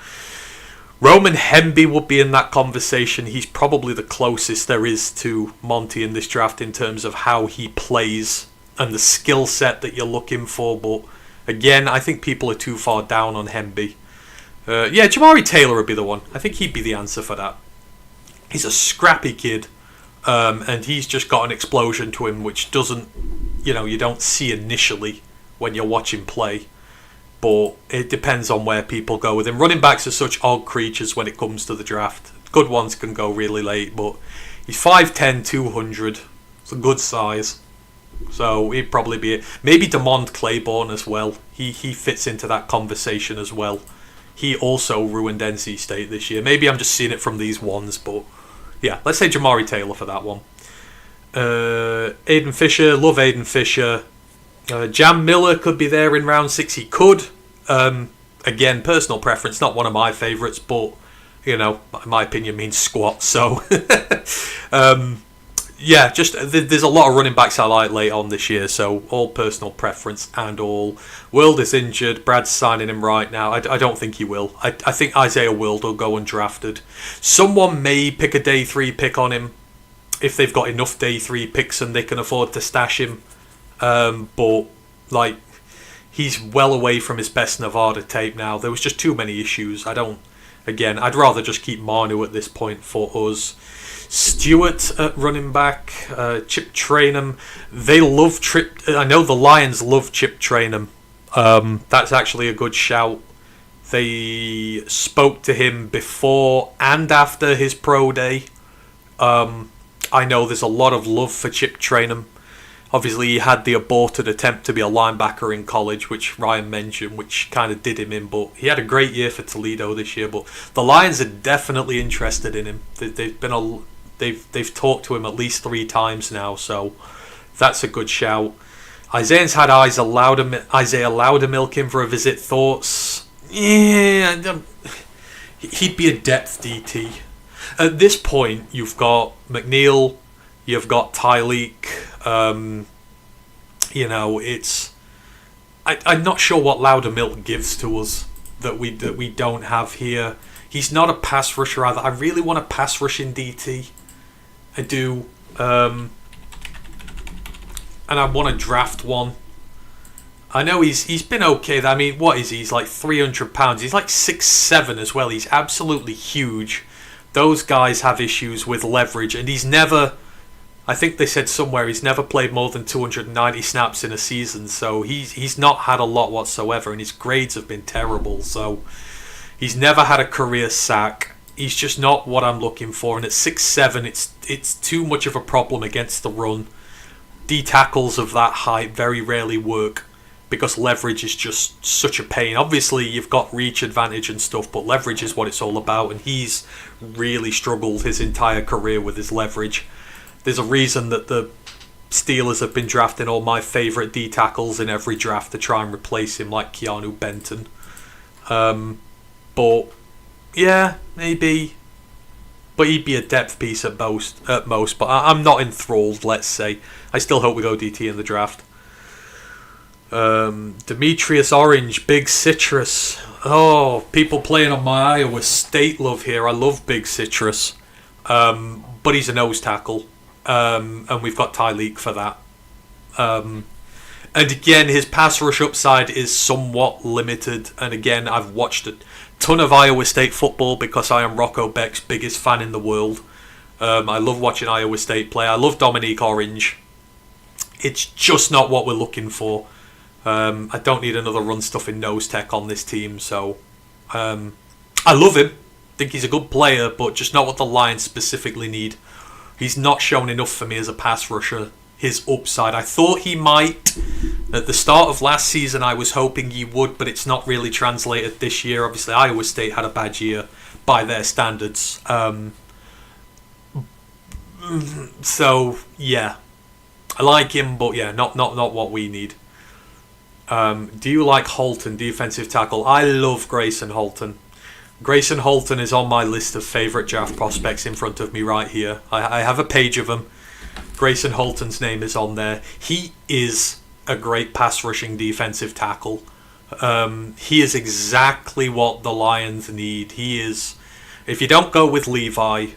Speaker 1: Roman Hemby would be in that conversation. He's probably the closest there is to Monty in this draft in terms of how he plays and the skill set that you're looking for. But again, I think people are too far down on Hemby. Jamari Taylor would be the one. I think he'd be the answer for that. He's a scrappy kid. And he's just got an explosion to him which doesn't, you don't see initially when you're watching play, but it depends on where people go with him. Running backs are such odd creatures when it comes to the draft. Good ones can go really late, but he's 5'10", 200. It's a good size, so he'd probably be it. Maybe DeMond Claiborne as well. He fits into that conversation as well. He also ruined NC State this year. Maybe I'm just seeing it from these ones, but yeah, let's say Jamari Taylor for that one. Aiden Fisher, love Aiden Fisher. Jam Miller could be there in round 6. He could. Again, personal preference, not one of my favourites, but, my opinion means squat. So, there's a lot of running backs I like late on this year, so all personal preference and all. World is injured. Brad's signing him right now. I don't think he will. I think Isaiah World will go undrafted. Someone may pick a day 3 pick on him if they've got enough day 3 picks and they can afford to stash him. But he's well away from his best Nevada tape now. There was just too many issues. I'd rather just keep Manu at this point for us. Stewart at running back, Chip Trainum. I know the Lions love Chip Trainum. That's actually a good shout. They spoke to him before and after his pro day. I know there's a lot of love for Chip Trainum. Obviously, he had the aborted attempt to be a linebacker in college, which Ryan mentioned, which kind of did him in. But he had a great year for Toledo this year. But the Lions are definitely interested in him. They've talked to him at least 3 times now, so that's a good shout. Isaiah's had Isaiah Loudermilk in for a visit. Thoughts? Yeah, he'd be a depth DT. At this point, you've got McNeil, you've got Tyleek. I'm not sure what Loudermilk gives to us that we don't have here. He's not a pass rusher either. I really want a pass rushing DT. I do. And I want to draft one. I know he's been okay. I mean, what is he? He's like 300 pounds. He's like 6'7" as well. He's absolutely huge. Those guys have issues with leverage, and he's never... I think they said somewhere he's never played more than 290 snaps in a season, so he's not had a lot whatsoever, and his grades have been terrible. So he's never had a career sack. He's just not what I'm looking for, and at 6'7", it's too much of a problem against the run. D tackles of that height very rarely work because leverage is just such a pain. Obviously, you've got reach advantage and stuff, but leverage is what it's all about, and he's really struggled his entire career with his leverage. There's a reason that the Steelers have been drafting all my favourite D tackles in every draft to try and replace him, like Keanu Benton. But yeah, maybe. But he'd be a depth piece at most. But I'm not enthralled, let's say. I still hope we go DT in the draft. Demetrius Orange, Big Citrus. Oh, people playing on my Iowa State love here. I love Big Citrus. But he's a nose tackle. And we've got Tyleek for that. And again, his pass rush upside is somewhat limited. And again, I've watched a ton of Iowa State football because I am Rocco Beck's biggest fan in the world. I love watching Iowa State play. I love Dominique Orange. It's just not what we're looking for. I don't need another run stuffing nose tech on this team. So I love him. Think he's a good player, but just not what the Lions specifically need. He's not shown enough for me as a pass rusher. His upside, I thought he might. At the start of last season, I was hoping he would, but it's not really translated this year. Obviously, Iowa State had a bad year by their standards. So, yeah. I like him, but yeah, not what we need. Do you like Holton, defensive tackle? I love Grayson Holton. Grayson Holton is on my list of favourite draft prospects in front of me right here. I have a page of them. Grayson Holton's name is on there. He is a great pass rushing defensive tackle. He is exactly what the Lions need. He is... If you don't go with Levi,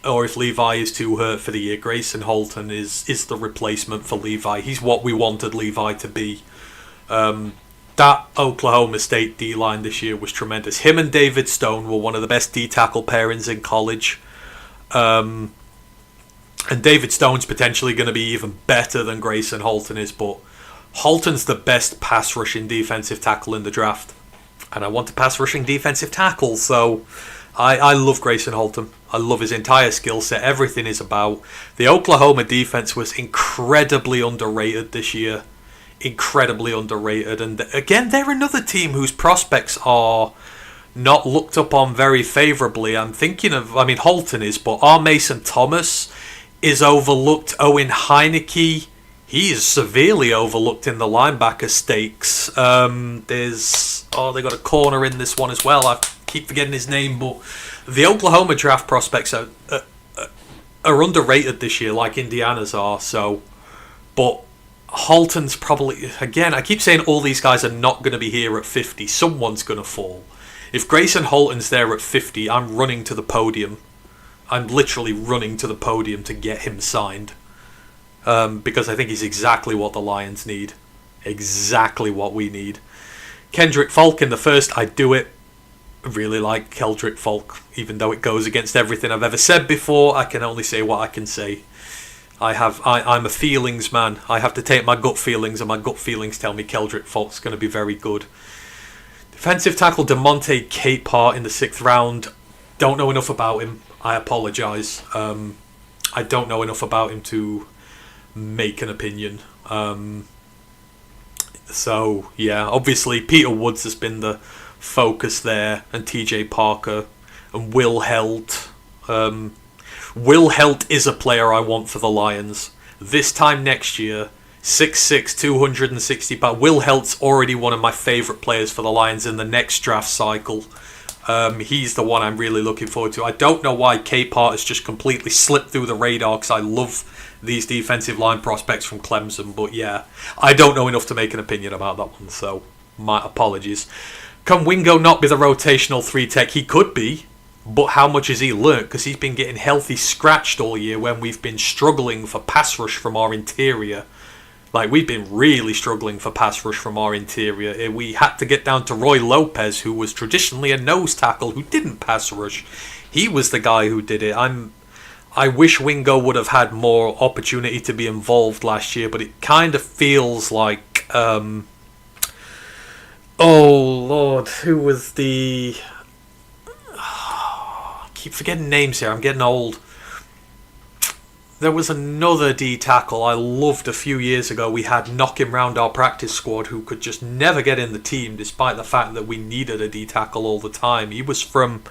Speaker 1: or if Levi is too hurt for the year, Grayson Holton is the replacement for Levi. He's what we wanted Levi to be. That Oklahoma State D-line this year was tremendous. Him and David Stone were one of the best D-tackle pairings in college. And David Stone's potentially going to be even better than Grayson Holton is, but Holton's the best pass-rushing defensive tackle in the draft. And I want a pass-rushing defensive tackle, so I love Grayson Holton. I love his entire skill set, everything is about. The Oklahoma defense was incredibly underrated this year. Incredibly underrated, and again, they're another team whose prospects are not looked upon very favourably. I'm thinking of, Holton is, but R. Mason Thomas is overlooked. Owen Heineke, he is severely overlooked in the linebacker stakes. They got a corner in this one as well. I keep forgetting his name, but the Oklahoma draft prospects are underrated this year, like Indiana's are. So, but Holton's probably, again, I keep saying all these guys are not going to be here at 50. Someone's going to fall. If Grayson Holton's there at 50, I'm running to the podium. I'm literally running to the podium to get him signed. Because I think he's exactly what the Lions need. Exactly what we need. Kendrick Falk in the first, I'd do it. really like Keldrick Folk, even though it goes against everything I've ever said before. I can only say what I can say. I'm a feelings man. I have to take my gut feelings, and my gut feelings tell me Keldrick Folk's going to be very good. Defensive tackle DeMonte Capehart in the 6th round. Don't know enough about him. I apologise. I don't know enough about him to make an opinion. So, yeah, obviously Peter Woods has been the focus there, and TJ Parker, and Will Helt. Will Helt is a player I want for the Lions. This time next year, 6'6", 260 pounds. Will Helt's already one of my favourite players for the Lions in the next draft cycle. He's the one I'm really looking forward to. I don't know why Capehart has just completely slipped through the radar, because I love these defensive line prospects from Clemson. But yeah, I don't know enough to make an opinion about that one, so my apologies. Can Wingo not be the rotational 3-tech? He could be, but how much has he learnt? Because he's been getting healthy scratched all year when we've been struggling for pass rush from our interior. Like, we've been really struggling for pass rush from our interior. We had to get down to Roy Lopez, who was traditionally a nose tackle who didn't pass rush. He was the guy who did it. I wish Wingo would have had more opportunity to be involved last year, but it kind of feels like... oh, Lord, who was the... I keep forgetting names here. I'm getting old. There was another D-tackle I loved a few years ago. We had knock him round our practice squad who could just never get in the team, despite the fact that we needed a D-tackle all the time. He was from...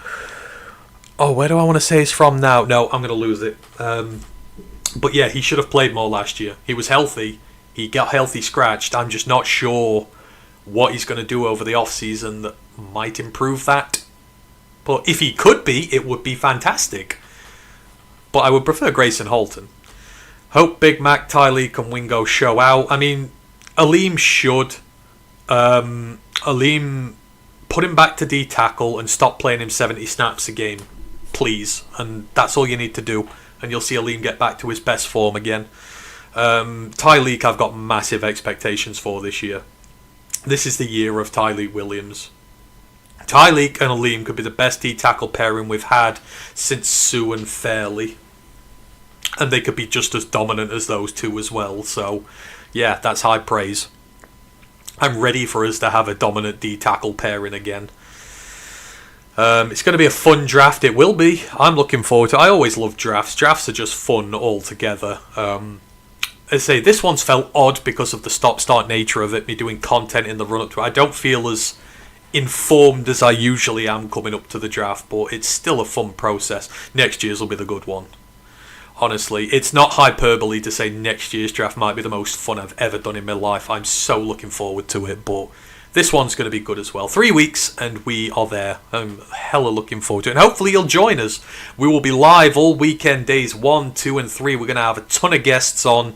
Speaker 1: oh, where do I want to say he's from now? No, I'm going to lose it. But yeah, he should have played more last year. He was healthy. He got healthy scratched. I'm just not sure what he's going to do over the off-season that might improve that. But if he could be, it would be fantastic. But I would prefer Grayson Halton. Hope Big Mac, Tyleek and Wingo show out. I mean, Aleem should. Aleem, put him back to D-tackle and stop playing him 70 snaps a game. Please. And that's all you need to do. And you'll see Aleem get back to his best form again. Tyleek I've got massive expectations for this year. This is the year of Tyleek Williams. Tyleek and Aleem could be the best D-tackle pairing we've had since Sue and Fairley. And they could be just as dominant as those two as well. So, yeah, that's high praise. I'm ready for us to have a dominant D-tackle pairing again. It's going to be a fun draft. It will be. I'm looking forward to it. I always love drafts. Drafts are just fun altogether. As I say, this one's felt odd because of the stop-start nature of it, me doing content in the run-up to it. I don't feel as informed as I usually am coming up to the draft, but it's still a fun process. Next year's will be the good one. Honestly, it's not hyperbole to say next year's draft might be the most fun I've ever done in my life. I'm so looking forward to it, but this one's going to be good as well. 3 weeks and we are there. I'm hella looking forward to it. And hopefully you'll join us. We will be live all weekend days 1, 2 and 3. We're going to have a ton of guests on.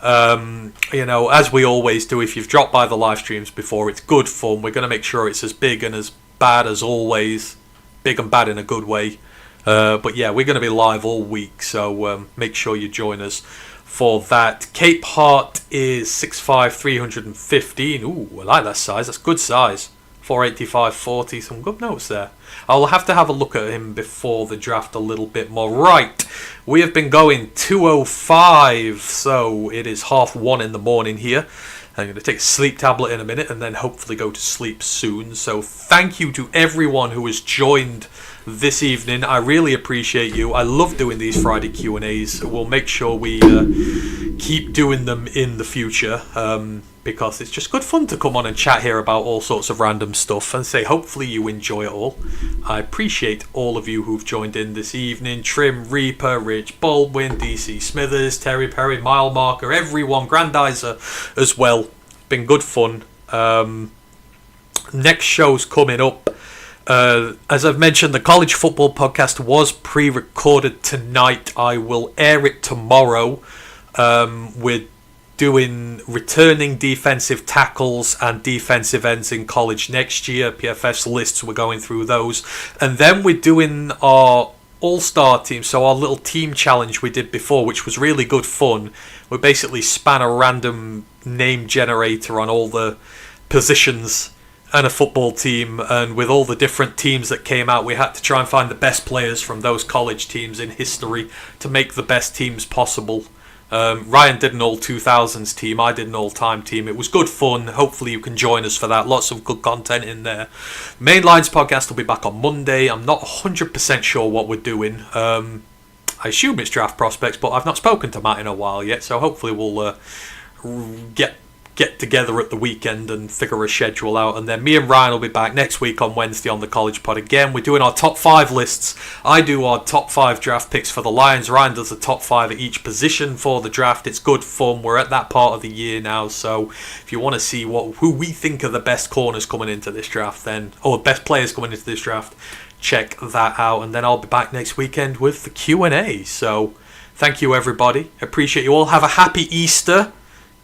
Speaker 1: As we always do. If you've dropped by the live streams before, it's good fun. We're going to make sure it's as big and as bad as always. Big and bad in a good way. But yeah, we're going to be live all week, so make sure you join us for that. Capehart is 6'5", 315. Ooh, I like that size. That's good size. 485, 40. Some good notes there. I'll have to have a look at him before the draft a little bit more. Right, we have been going 2:05, so it is 1:30 in the morning here. I'm going to take a sleep tablet in a minute and then hopefully go to sleep soon. So thank you to everyone who has joined this evening. I really appreciate you. I love doing these Friday Q&As. We'll make sure we keep doing them in the future because it's just good fun to come on and chat here about all sorts of random stuff, and say hopefully you enjoy it all. I appreciate all of you who've joined in this evening. Trim, Reaper, Rich Baldwin, DC Smithers, Terry Perry, Mile Marker, everyone, Grandizer as well. Been good fun. Next show's coming up. As I've mentioned, the college football podcast was pre-recorded tonight. I will air it tomorrow. We're doing returning defensive tackles and defensive ends in college next year. PFF's lists, we're going through those. And then we're doing our all-star team, so our little team challenge we did before, which was really good fun. We basically span a random name generator on all the positions and a football team, and with all the different teams that came out, we had to try and find the best players from those college teams in history to make the best teams possible. Ryan did an all 2000s team, I did an all-time team. It was good fun. Hopefully you can join us for that. Lots of good content in there. Main Lines podcast will be back on Monday. I'm not 100% sure what we're doing. I assume it's draft prospects, but I've not spoken to Matt in a while yet, so hopefully we'll get together at the weekend and figure a schedule out, and then me and Ryan will be back next week on Wednesday on the College Pod again. We're doing our top 5 lists. I do our top 5 draft picks for the Lions. Ryan does the top 5 at each position for the draft. It's good fun. We're at that part of the year now, so if you want to see who we think are the best corners coming into this draft, then or best players coming into this draft, check that out. And then I'll be back next weekend with the Q&A. So thank you, everybody. Appreciate you all. Have a happy Easter.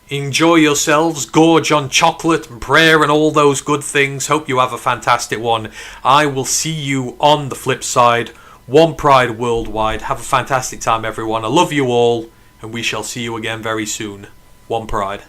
Speaker 1: Enjoy yourselves, gorge on chocolate and prayer and all those good things. Hope you have a fantastic one. I will see you on the flip side. One Pride worldwide. Have a fantastic time, everyone. I love you all, and we shall see you again very soon. One Pride.